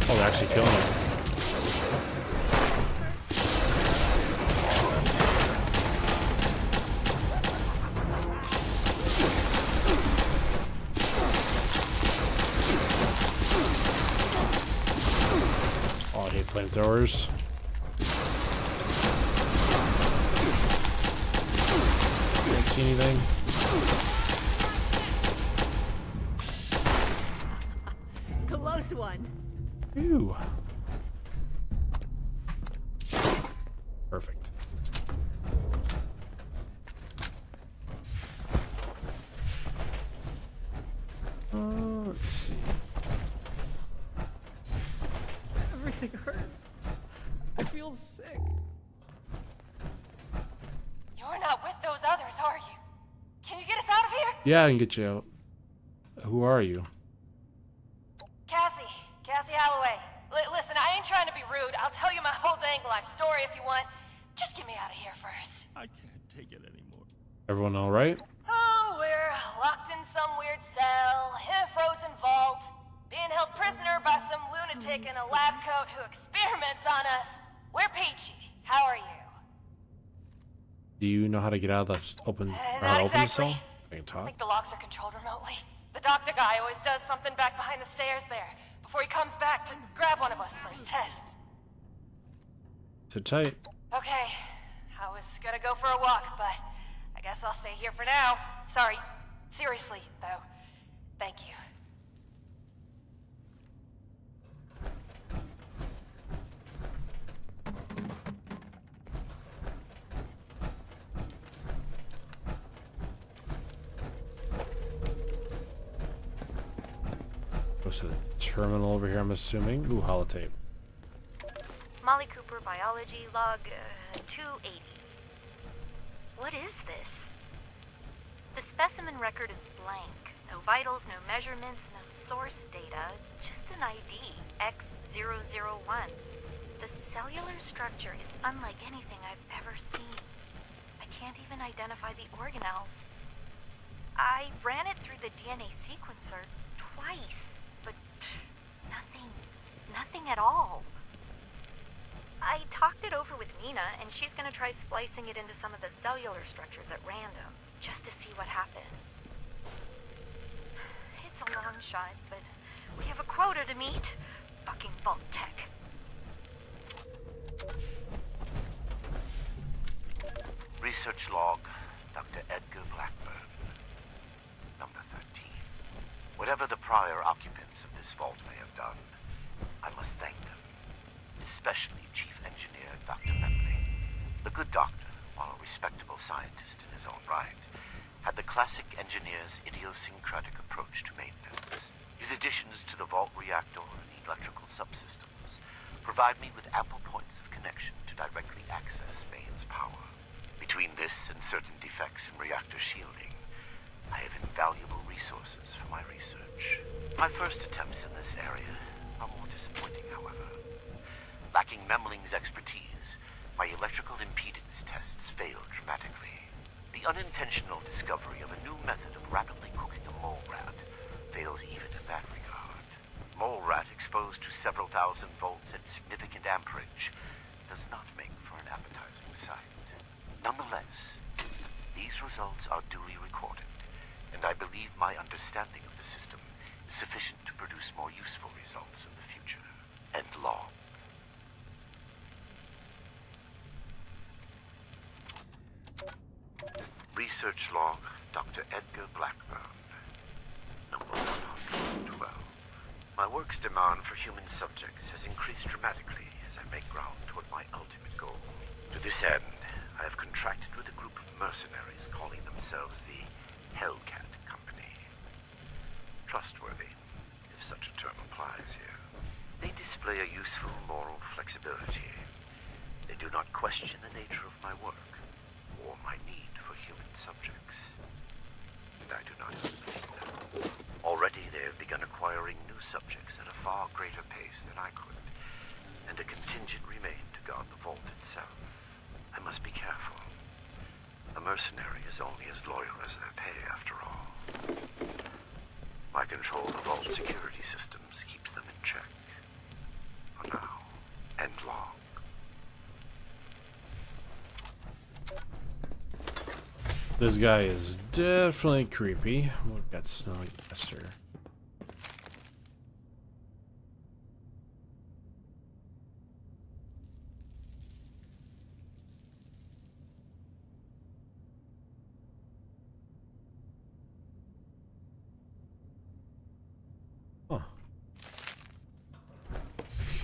Oh, they're actually killing it. Oh, I hate flamethrowers. Can't see anything. Close one. Ew. Perfect. Let's see. Everything hurts. I feel sick. You're not with those others, are you? Can you get us out of here? Yeah, I can get you out. Who are you? Cassie Holloway. Listen, I ain't trying to be rude. I'll tell you my whole dang life story if you want. Just get me out of here first. I can't take it anymore. Everyone all right? Oh, we're locked in some weird cell, in a frozen vault, being held prisoner by some lunatic in a lab coat who experiments on us. We're peachy. How are you? Do you know how to get out of the open? Or how Not to open the exactly. cell? I can I talk. think the locks are controlled remotely. The doctor guy always does something back behind the stairs there, before he comes back to grab one of us for his tests. Sit tight. Okay, I was gonna go for a walk, but I guess I'll stay here for now. Sorry. Seriously, though. Thank you. Goes to the terminal over here, I'm assuming. Ooh, holotape. Molly Cooper, biology, log 280. What is this? The specimen record is blank. No vitals, no measurements, no source data, just an ID, X001. The cellular structure is unlike anything I've ever seen. I can't even identify the organelles. I ran it through the DNA sequencer twice, but nothing at all. I talked it over with Nina, and she's gonna try splicing it into some of the cellular structures at random, just to see what happens. It's a long shot, but we have a quota to meet. Fucking Vault Tech. Research log, Dr. Edgar Blackburn. Number 13. Whatever the prior occupants of this vault may have done, I must thank them. Especially Chief Engineer Dr. Bentley. The good doctor, while a respectable scientist in his own right, had the classic engineer's idiosyncratic approach to maintenance. His additions to the vault reactor and electrical subsystems provide me with ample points of connection to directly access Bane's power. Between this and certain defects in reactor shielding, I have invaluable resources for my research. My first attempts in this area are more disappointing, however. Lacking Memling's expertise, my electrical impedance tests failed dramatically. The unintentional discovery of a new method of rapidly cooking a mole rat fails even in that regard. Mole rat exposed to several thousand volts at significant amperage does not make for an appetizing sight. Nonetheless, these results are duly recorded, and I believe my understanding of the system is sufficient to produce more useful results in the future. End log. Research log, Dr. Edgar Blackburn. Number 112. My work's demand for human subjects has increased dramatically as I make ground toward my ultimate goal. To this end, I have contracted with a group of mercenaries calling themselves the Hellcat Company. Trustworthy, if such a term applies here. They display a useful moral flexibility. They do not question the nature of my work or my need for human subjects. And I do not envy them. Already they have begun acquiring new subjects at a far greater pace than I could, and a contingent remained to guard the vault itself. I must be careful. A mercenary is only as loyal as their pay, after all. My control of the vault security systems keeps them in check. For now. End log. This guy is definitely creepy. We've got Snowy Esther. Huh.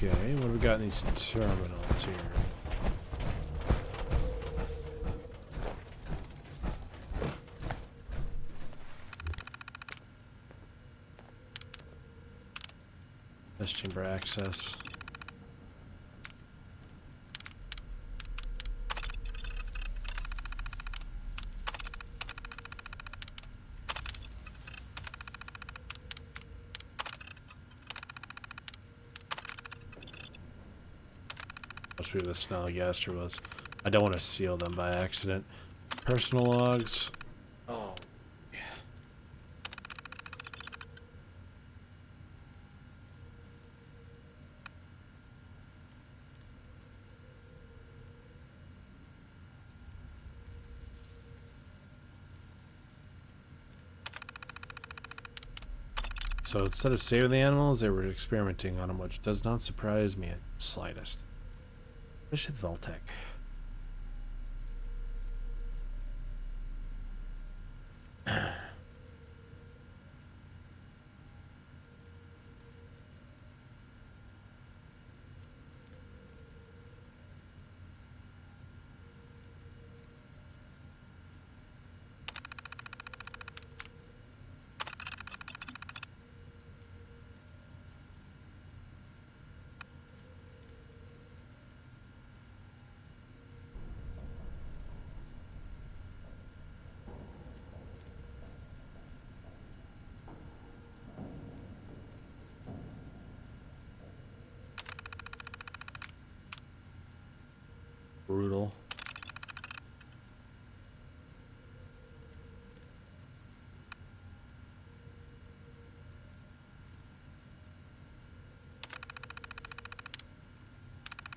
Okay, what have we got in these terminals here? Test chamber access. Must be where the Snallygaster was. I don't want to seal them by accident. Personal logs. Oh. So instead of saving the animals, they were experimenting on them, which does not surprise me at the slightest. Especially the Vault-Tec.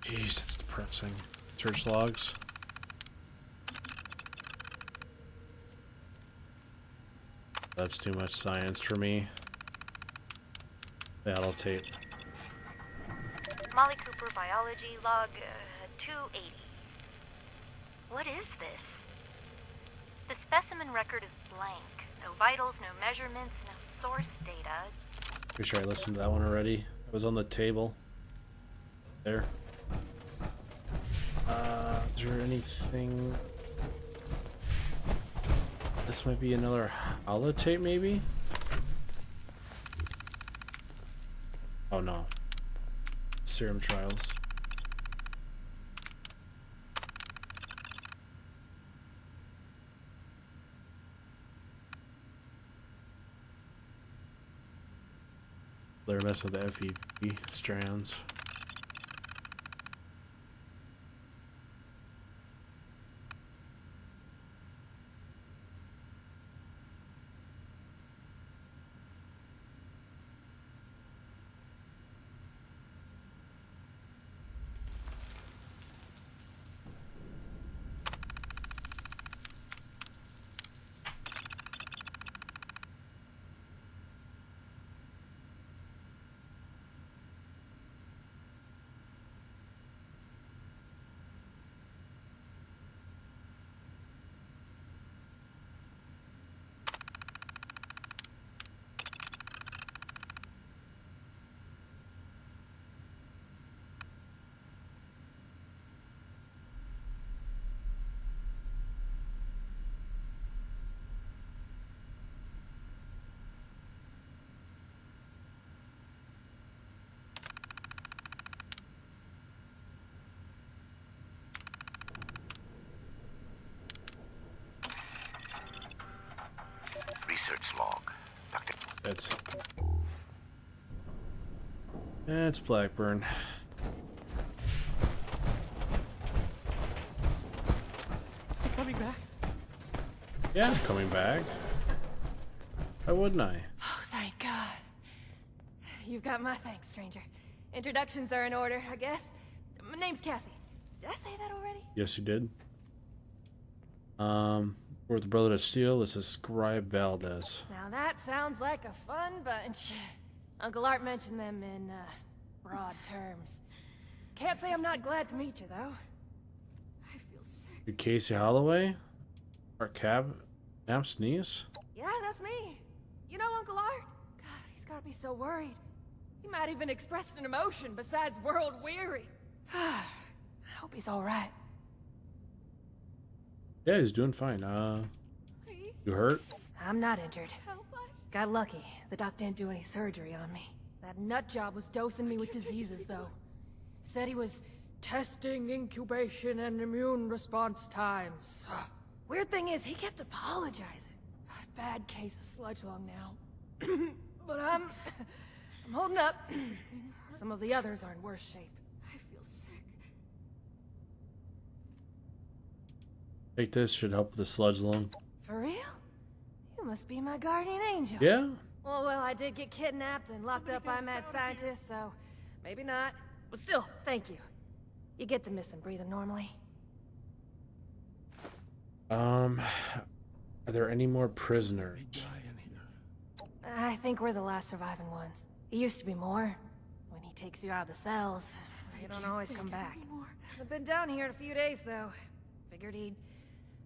Jeez, that's depressing. Search logs. That's too much science for me. Battle tape. Molly Cooper, biology, log 280. What is this? The specimen record is blank. No vitals, no measurements, no source data. Pretty sure I listened to that one already. It was on the table. There. Is there anything... This might be another holotape, maybe? Oh no. Serum trials. They're messing with the FEV strands. Research log. Dr. That's Blackburn. Is he coming back? Yeah, I'm coming back. Why wouldn't I? Oh, thank God. You've got my thanks, stranger. Introductions are in order, I guess. My name's Cassie. Did I say that already? Yes, you did. We're the Brother of Steel. This is Scribe Valdez. Now that sounds like a fun bunch. Uncle Art mentioned them in, broad terms. Can't say I'm not glad to meet you, though. I feel sick. You Casey Holloway? Art Cab? Namp's niece? Yeah, that's me. You know Uncle Art? God, he's got me so worried. He might even express an emotion besides world weary. I hope he's alright. Yeah, he's doing fine. You hurt? I'm not injured. Help us. Got lucky. The doc didn't do any surgery on me. That nut job was dosing me with diseases, though. Said he was testing incubation and immune response times. Weird thing is, he kept apologizing. Got a bad case of sludge lung now. But I'm holding up. Some of the others are in worse shape. I feel sick. Take this, should help with the sludge lung. For real? You must be my guardian angel. Yeah? Well, I did get kidnapped and locked up by mad scientists, so maybe not. But still, thank you. You get to miss him breathing normally. Are there any more prisoners? I think we're the last surviving ones. It used to be more. When he takes you out of the cells, they don't always come back. Hasn't been down here in a few days, though. Figured he'd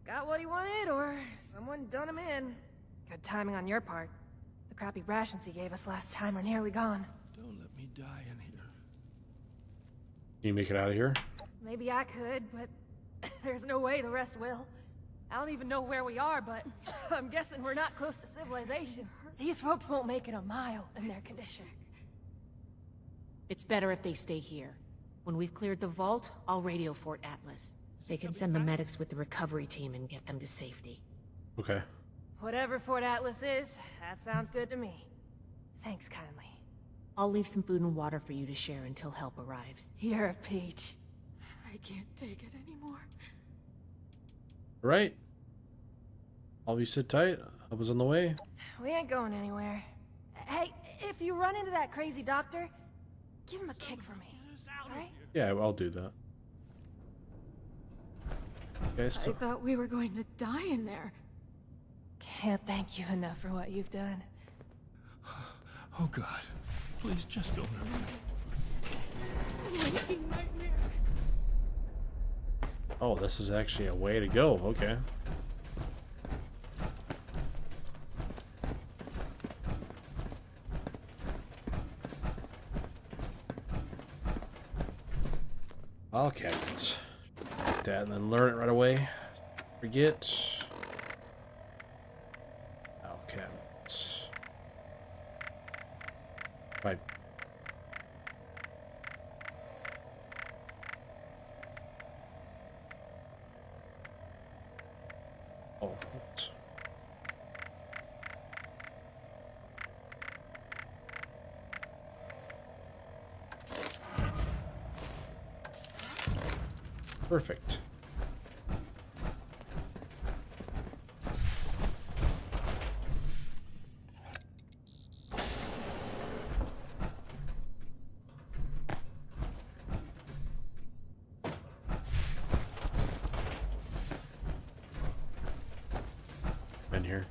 got what he wanted, or someone done him in. Good timing on your part. The crappy rations he gave us last time are nearly gone. Don't let me die in here. Can you make it out of here? Maybe I could, but there's no way the rest will. I don't even know where we are, but I'm guessing we're not close to civilization. These folks won't make it a mile in their condition. It's better if they stay here. When we've cleared the vault, I'll radio Fort Atlas. They can send the medics with the recovery team and get them to safety. Okay. Whatever Fort Atlas is, that sounds good to me. Thanks kindly. I'll leave some food and water for you to share until help arrives. You're a peach. I can't take it anymore. Right. All of you sit tight. I was on the way. We ain't going anywhere. Hey, if you run into that crazy doctor, give him a kick for me, alright? Yeah, I'll do that. Okay, I so thought we were going to die in there. Can't thank you enough for what you've done. Oh God, please just don't hurt me. Waking nightmare. oh, this is actually a way to go. Okay. All cabinets. Like that, and then learn it right away. Forget. All cabinets. Right. Oh. Oops. Perfect. In here.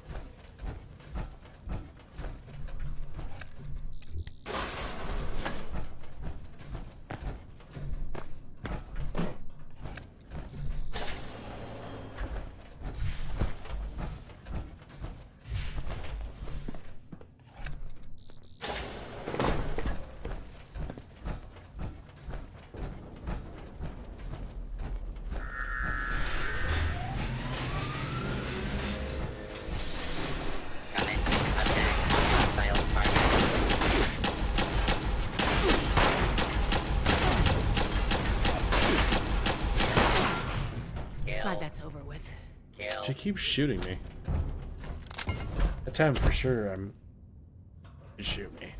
Glad that's over with. She keeps shooting me. That time for sure shoot me.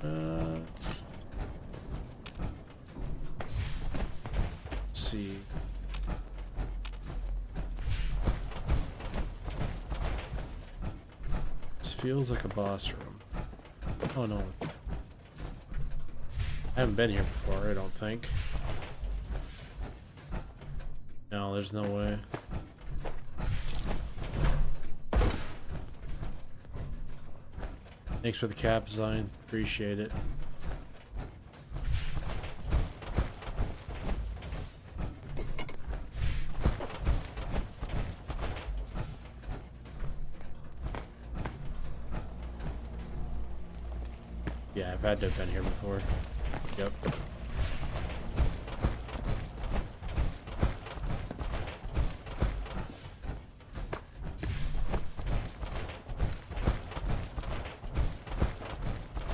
Let's see. This feels like a boss room. Oh no. I haven't been here before, I don't think. No, there's no way. Thanks for the cap, Zyne. Appreciate it. Yeah, I've had to have been here before. Yep.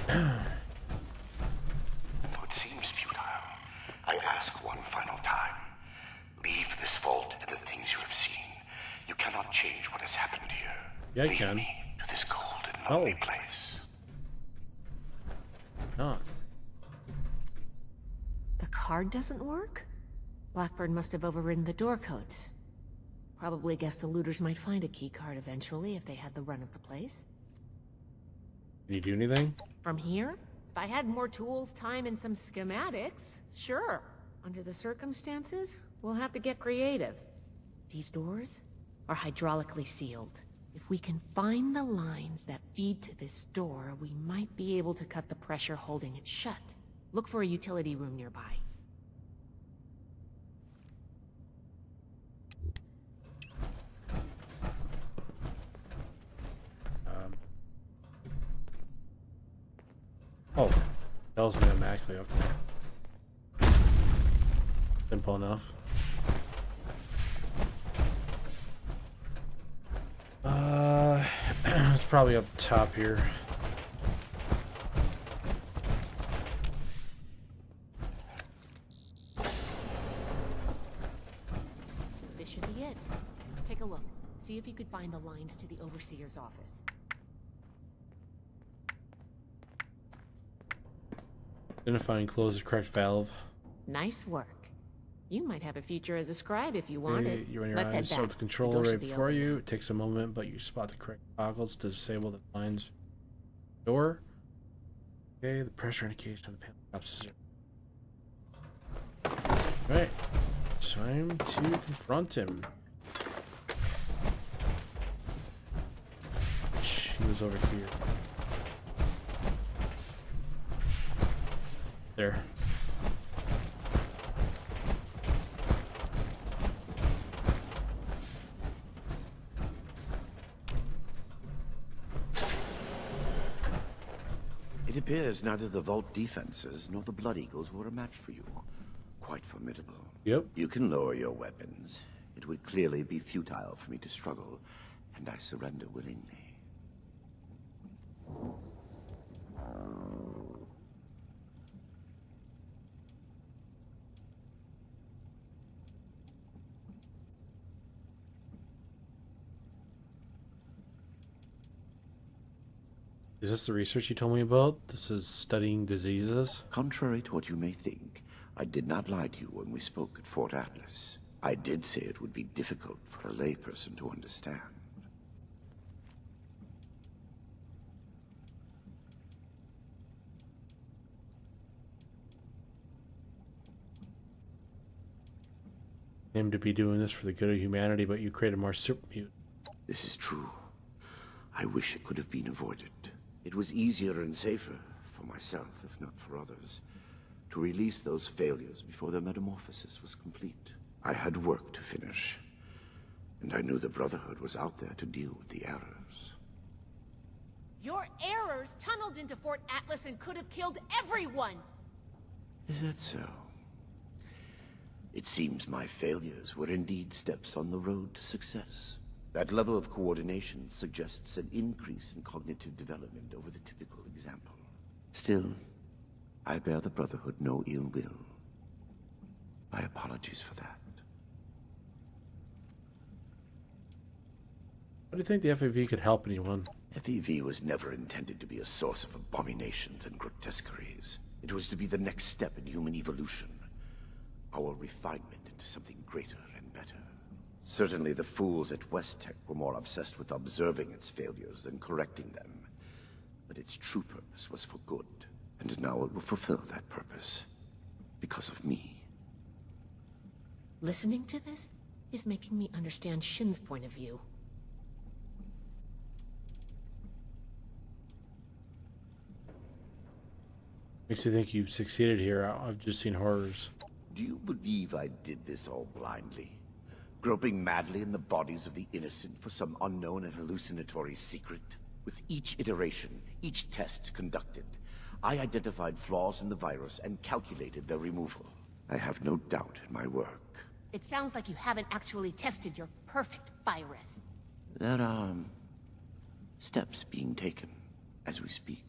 It seems futile. I ask one final time. Leave this vault and the things you have seen. You cannot change what has happened here. Yeah, I Lead can. me to this cold and lonely place. Not. The card doesn't work? Blackbird must have overridden the door codes. Probably guessed the looters might find a key card eventually if they had the run of the place. Can you do anything? From here? If I had more tools, time, and some schematics, sure. Under the circumstances, we'll have to get creative. These doors are hydraulically sealed. If we can find the lines that feed to this door, we might be able to cut the pressure holding it shut. Look for a utility room nearby. Oh, tells me I'm actually okay. Simple enough. It's probably up top here. This should be it. Take a look. See if you could find the lines to the Overseer's office. Identify and close the correct valve. Nice work. You might have a future as a scribe if you wanted. You run your Let's head eyes back. over the control door right should be before open you. now. It takes a moment, but you spot the correct toggles to disable the lines. Door. Okay, the pressure indication on the panel drops to 0. Right. Time to confront him. He was over here. There. It appears neither the Vault defenses nor the Blood Eagles were a match for you. Quite formidable. Yep. You can lower your weapons. It would clearly be futile for me to struggle, and I surrender willingly. Is this the research you told me about? This is studying diseases? Contrary to what you may think, I did not lie to you when we spoke at Fort Atlas. I did say it would be difficult for a layperson to understand. Claim to be doing this for the good of humanity, but you created more super mutant. This is true. I wish it could have been avoided. It was easier and safer, for myself, if not for others, to release those failures before their metamorphosis was complete. I had work to finish, and I knew the Brotherhood was out there to deal with the errors. Your errors tunneled into Fort Atlas and could have killed everyone! Is that so? It seems my failures were indeed steps on the road to success. That level of coordination suggests an increase in cognitive development over the typical example. Still, I bear the Brotherhood no ill will. My apologies for that. How do you think the FEV could help anyone? FEV was never intended to be a source of abominations and grotesqueries. It was to be the next step in human evolution. Our refinement into something greater and better. Certainly the fools at West Tech were more obsessed with observing its failures than correcting them. But its true purpose was for good, and now it will fulfill that purpose. Because of me. Listening to this is making me understand Shin's point of view. Makes you think you've succeeded here. I've just seen horrors. Do you believe I did this all blindly? Groping madly in the bodies of the innocent for some unknown and hallucinatory secret? With each iteration, each test conducted, I identified flaws in the virus and calculated their removal. I have no doubt in my work. It sounds like you haven't actually tested your perfect virus. There are steps being taken as we speak.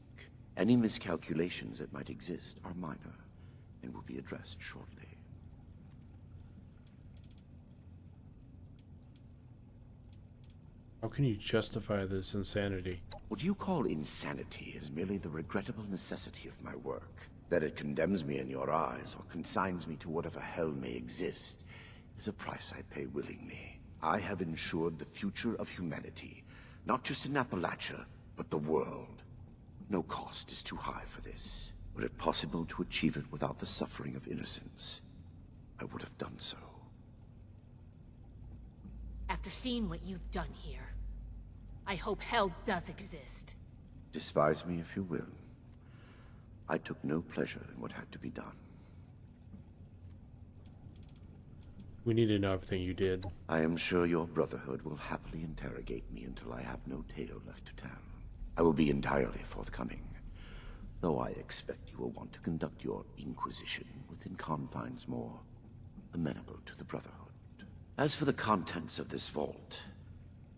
Any miscalculations that might exist are minor and will be addressed shortly. How can you justify this insanity? What you call insanity is merely the regrettable necessity of my work. That it condemns me in your eyes or consigns me to whatever hell may exist is a price I pay willingly. I have ensured the future of humanity, not just in Appalachia, but the world. No cost is too high for this. Were it possible to achieve it without the suffering of innocence, I would have done so. After seeing what you've done here, I hope hell does exist. Despise me if you will. I took no pleasure in what had to be done. We need to know everything you did. I am sure your Brotherhood will happily interrogate me until I have no tale left to tell. I will be entirely forthcoming, though I expect you will want to conduct your inquisition within confines more amenable to the Brotherhood. As for the contents of this vault,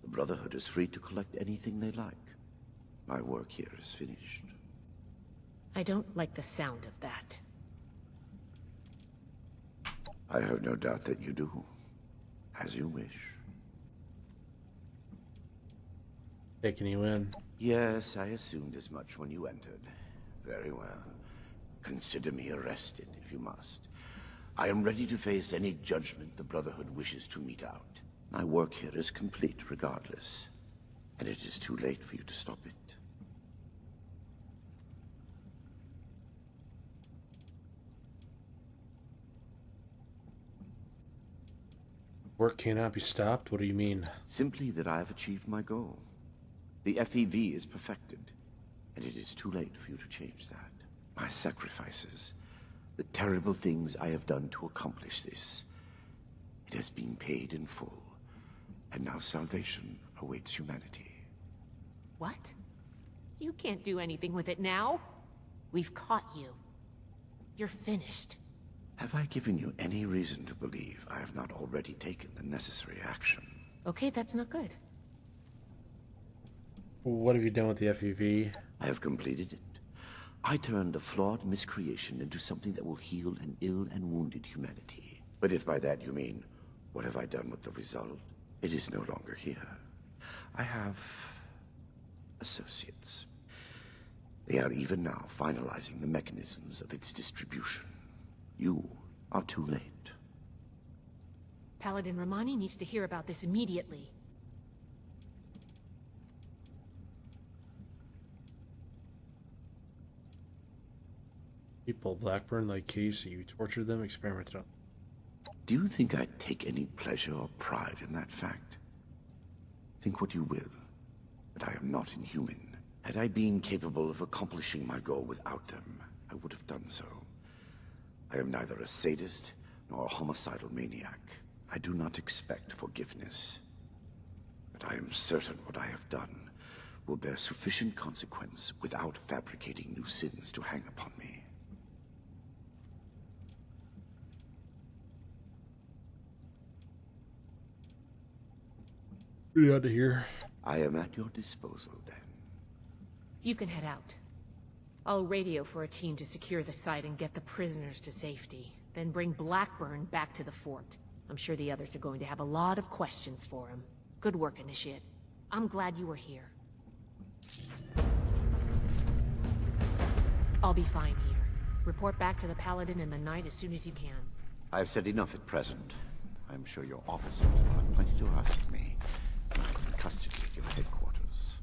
the Brotherhood is free to collect anything they like. My work here is finished. I don't like the sound of that. I have no doubt that you do. As you wish. Taking you in. Yes, I assumed as much when you entered. Very well. Consider me arrested, if you must. I am ready to face any judgment the Brotherhood wishes to mete out. My work here is complete regardless, and it is too late for you to stop it. Work cannot be stopped? What do you mean? Simply that I have achieved my goal. The FEV is perfected, and it is too late for you to change that. My sacrifices, the terrible things I have done to accomplish this, it has been paid in full, and now salvation awaits humanity. What? You can't do anything with it now. We've caught you. You're finished. Have I given you any reason to believe I have not already taken the necessary action? Okay, that's not good. What have you done with the FEV? I have completed it. I turned a flawed miscreation into something that will heal an ill and wounded humanity. But if by that you mean, what have I done with the result? It is no longer here. I have associates. They are even now finalizing the mechanisms of its distribution. You are too late. Paladin Romani needs to hear about this immediately. People Blackburn like Casey, you tortured them, experimented on. Do you think I take any pleasure or pride in that fact? Think what you will, but I am not inhuman. Had I been capable of accomplishing my goal without them, I would have done so. I am neither a sadist nor a homicidal maniac. I do not expect forgiveness. But I am certain what I have done will bear sufficient consequence without fabricating new sins to hang upon me. Get out of here. I am at your disposal, then. You can head out. I'll radio for a team to secure the site and get the prisoners to safety. Then bring Blackburn back to the fort. I'm sure the others are going to have a lot of questions for him. Good work, Initiate. I'm glad you were here. I'll be fine here. Report back to the Paladin in the night as soon as you can. I've said enough at present. I'm sure your officers will have plenty to ask of me. I'm in custody at your headquarters.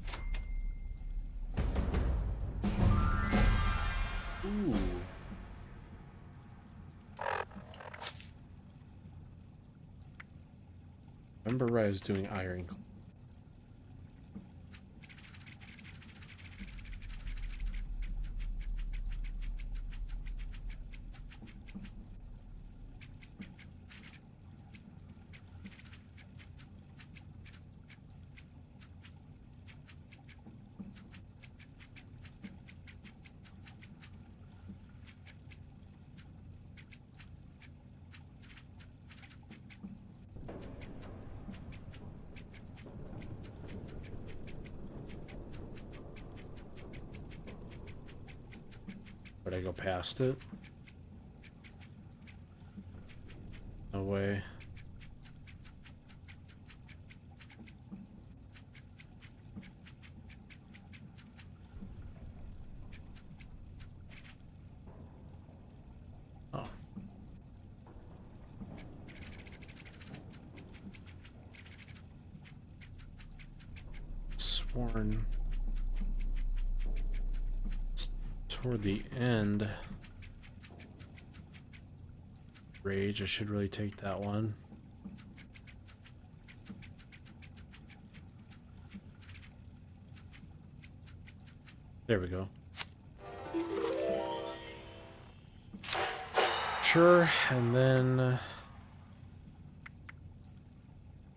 Ooh. Remember Rise doing iron. Would I go past it? No way. Oh. Sworn. Toward the end. Rage, I should really take that one. There we go. Sure, and then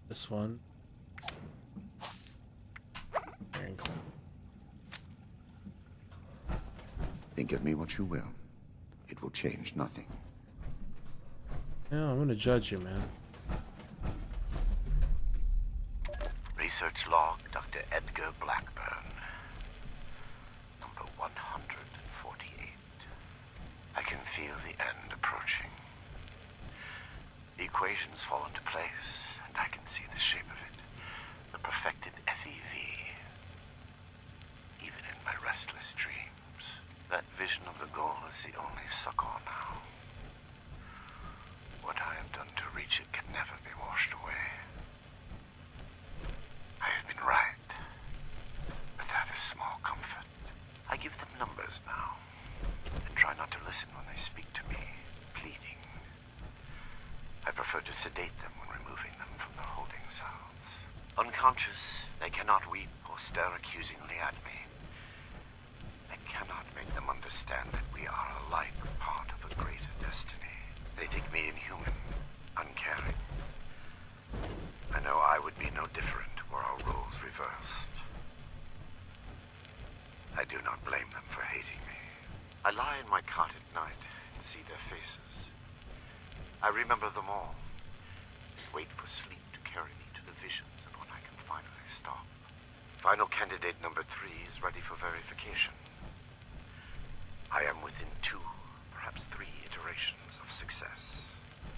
this one. Think of me what you will. It will change nothing. Yeah, I'm gonna judge you, man. Research log, Dr. Edgar Blackburn. Number 148. I can feel the end approaching. The equations fall into place, and I can see the shape of it. The perfected FEV. Even in my restless dreams. That vision of the goal is the only succor now. What I have done to reach it can never be washed away. I have been right, but that is small comfort. I give them numbers now, and try not to listen when they speak to me, pleading. I prefer to sedate them when removing them. the holding cells. Unconscious, they cannot weep or stare accusingly at me. I cannot make them understand that we are alike part of a greater destiny. They think me inhuman, uncaring. I know I would be no different were our roles reversed. I do not blame them for hating me. I lie in my cot at night and see their faces. I remember them all. Wait for sleep to carry me to the visions of when I can finally stop. Final candidate number 3 is ready for verification. I am within 2, perhaps 3 iterations of success.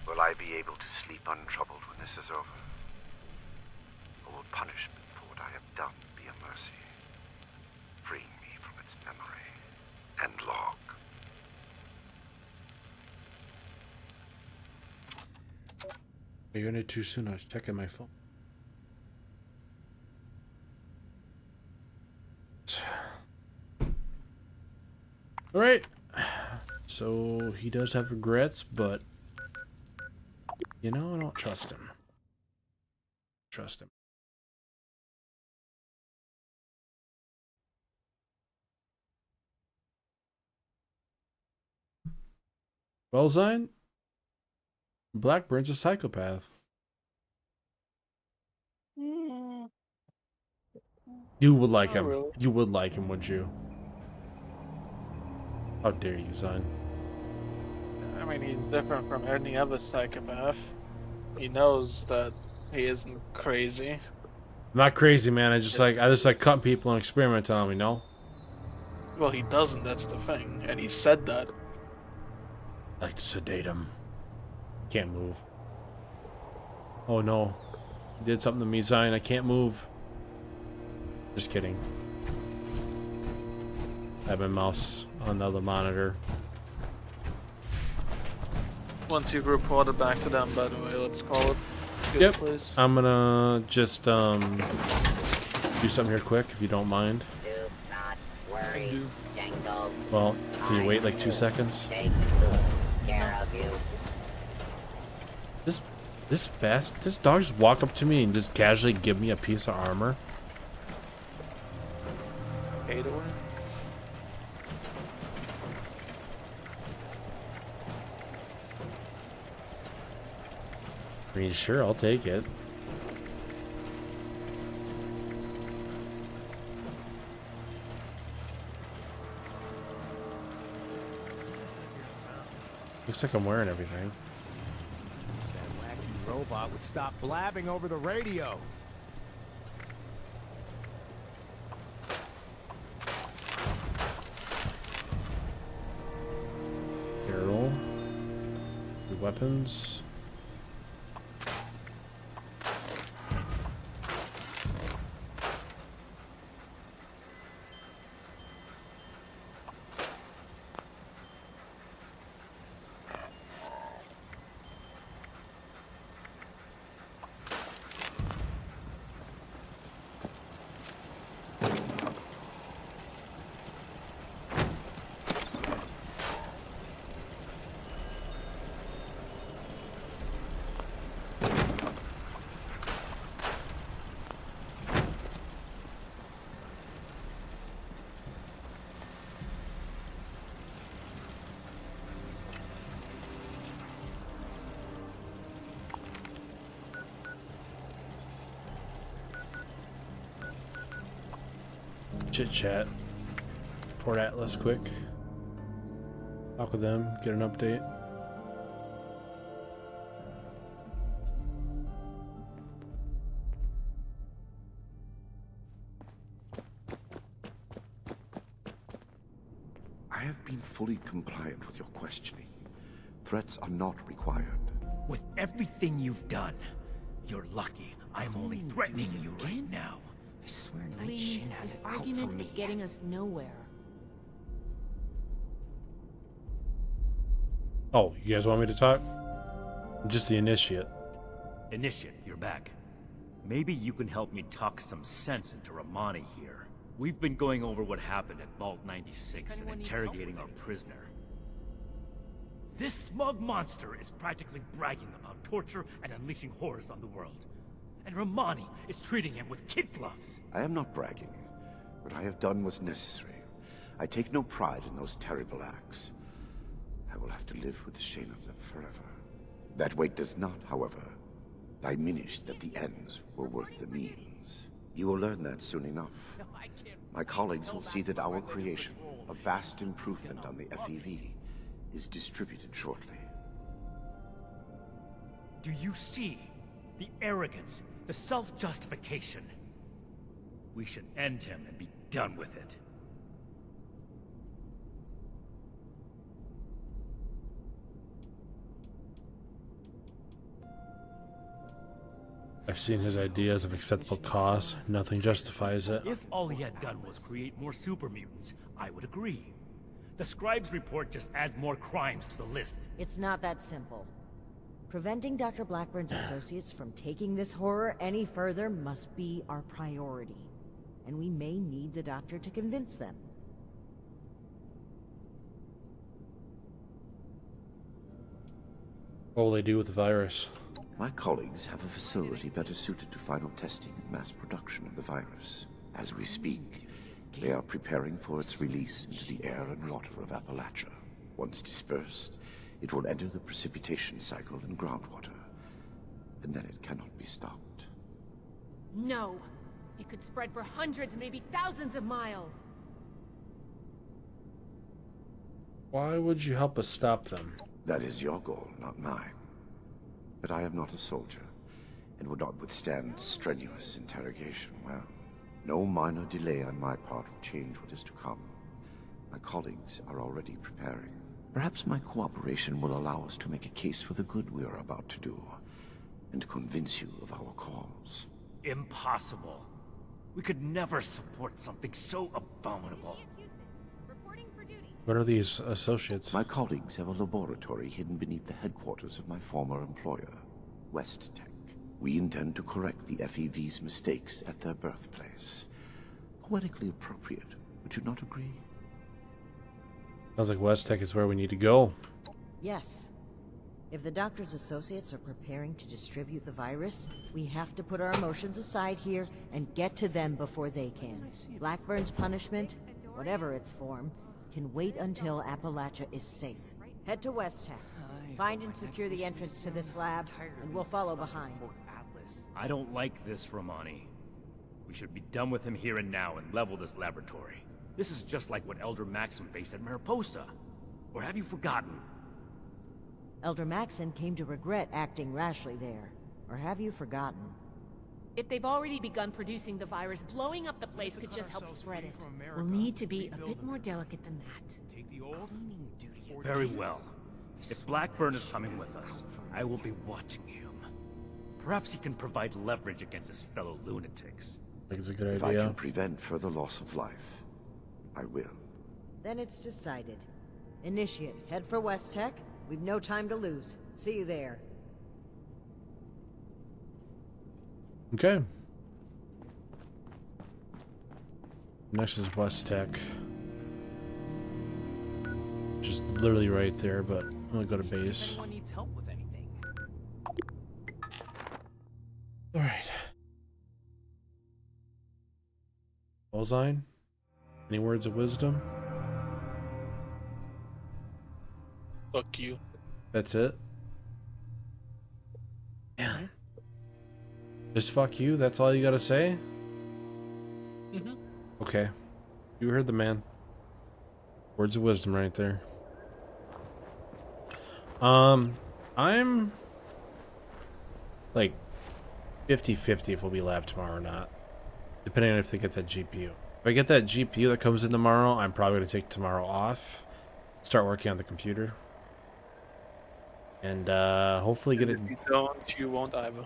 Will I be able to sleep untroubled when this is over? Or will punishment for what I have done be a mercy, freeing me from its memory and log? You ended too soon. I was checking my phone. All right. So he does have regrets, but you know, I don't trust him. Trust him. Well, Zyne, Blackburn's a psychopath. You would like him. really. You would like him, would you? How dare you, Zyne? I mean, he's different from any other psychopath. He knows that he isn't crazy. I'm not crazy, man. I just like cutting people and experimenting on them, you know? Well, he doesn't, that's the thing. And he said that. I like to sedate him. Can't move. Oh no. He did something to me, Zyne. I can't move. Just kidding. I have my mouse on the other monitor. Once you've reported back to them, by the way, let's call it. Good Yep. place. I'm gonna just do something here quick, if you don't mind. Do not worry, Jingles. Well, can you wait like 2 seconds? Take good care of you. This dog just walk up to me and just casually give me a piece of armor. Hate away. I mean, sure, I'll take it. Looks like I'm wearing everything. That wacky robot would stop blabbing over the radio. Barrel. Weapons. Chit chat. Port Atlas quick. Talk with them, get an update. I have been fully compliant with your questioning. Threats are not required. With everything you've done, you're lucky I'm only threatening you right now. I swear, please, this argument is getting us nowhere. Oh, you guys want me to talk? I'm just the initiate. Initiate, you're back. Maybe you can help me talk some sense into Romani here. We've been going over what happened at Vault 96 and interrogating our prisoner. This smug monster is practically bragging about torture and unleashing horrors on the world. And Romani is treating him with kid gloves. I am not bragging. What I have done was necessary. I take no pride in those terrible acts. I will have to live with the shame of them forever. That weight does not, however, diminish that the ends were worth the means. You will learn that soon enough. My colleagues will see that our creation, a vast improvement on the FEV, is distributed shortly. Do you see the arrogance, the self-justification? We should end him and be done with it. I've seen his ideas of acceptable costs. Nothing justifies it. If all he had done was create more super mutants, I would agree. The Scribe's report just adds more crimes to the list. It's not that simple. Preventing Dr. Blackburn's associates from taking this horror any further must be our priority. And we may need the Doctor to convince them. What will they do with the virus? My colleagues have a facility better suited to final testing and mass production of the virus. As we speak, they are preparing for its release into the air and water of Appalachia. Once dispersed, it will enter the precipitation cycle in groundwater, and then it cannot be stopped. No! It could spread for hundreds, maybe thousands of miles! Why would you help us stop them? That is your goal, not mine. But I am not a soldier, and would not withstand strenuous interrogation. Well, no minor delay on my part will change what is to come. My colleagues are already preparing. Perhaps my cooperation will allow us to make a case for the good we are about to do, and convince you of our cause. Impossible. We could never support something so abominable. What are these associates? My colleagues have a laboratory hidden beneath the headquarters of my former employer, West Tech. We intend to correct the FEV's mistakes at their birthplace. Poetically appropriate, would you not agree? Sounds like West Tech is where we need to go. Yes. If the Doctor's associates are preparing to distribute the virus, we have to put our emotions aside here and get to them before they can. Blackburn's punishment, whatever its form, can wait until Appalachia is safe. Head to West Tech. Find and secure the entrance to this lab, and we'll follow behind. I don't like this, Romani. We should be done with him here and now and level this laboratory. This is just like what Elder Maxim faced at Mariposa. Or have you forgotten? Elder Maxim came to regret acting rashly there. Or have you forgotten? If they've already begun producing the virus, blowing up the place could just help spread it. We'll need to be a bit more delicate than that. Very well. If Blackburn is coming with us, I will be watching him. Perhaps he can provide leverage against his fellow lunatics. I think it's a good If idea. I can prevent further loss of life, I will. Then it's decided. Initiate, head for West Tech. We've no time to lose. See you there. Okay. Next is West Tech. Just literally right there, but I'm gonna go to base. Anyone needs help with anything? Alright. Well, Zyne? Any words of wisdom? Fuck you. That's it? Man. Just fuck you? That's all you gotta say? Mm-hmm. Okay. You heard the man. Words of wisdom right there. I'm like 50-50 if we'll be live tomorrow or not. Depending on if they get that GPU. If I get that GPU that comes in tomorrow, I'm probably going to take tomorrow off. Start working on the computer. And hopefully get it... If you don't, you won't either.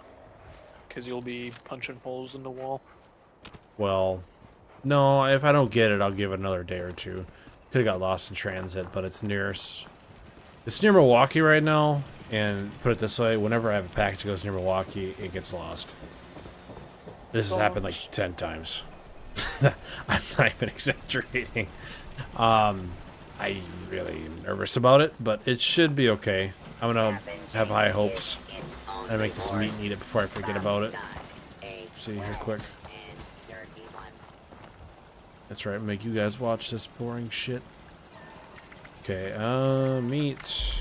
Because you'll be punching holes in the wall. Well, no, if I don't get it, I'll give it another day or two. Could have got lost in transit, but it's near Milwaukee right now. And put it this way, whenever I have a package that goes near Milwaukee, it gets lost. This has happened like 10 times. I'm not even exaggerating. I'm really nervous about it, but it should be okay. I'm gonna have high hopes and make this meat and eat it before I forget about it. Let's see here quick. That's right, make you guys watch this boring shit. Okay, meat.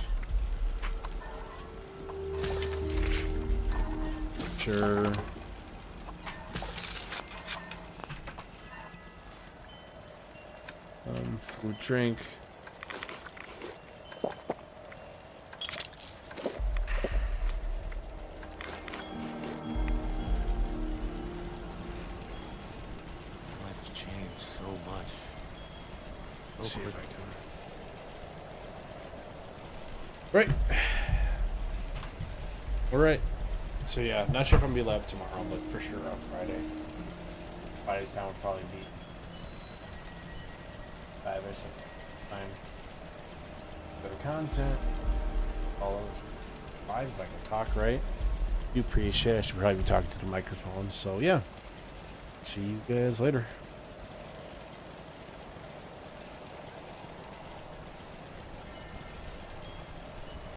Sure. Food, drink. Life's changed so much. Let's see if I quickly. can. Right. Alright. So yeah, not sure if I'm gonna be live tomorrow, but for sure on Friday. Friday's time will probably be 5 or something. Time. Bit of content. All over 5 if I can talk right. Do appreciate it. I should probably be talking to the microphone. So yeah. See you guys later.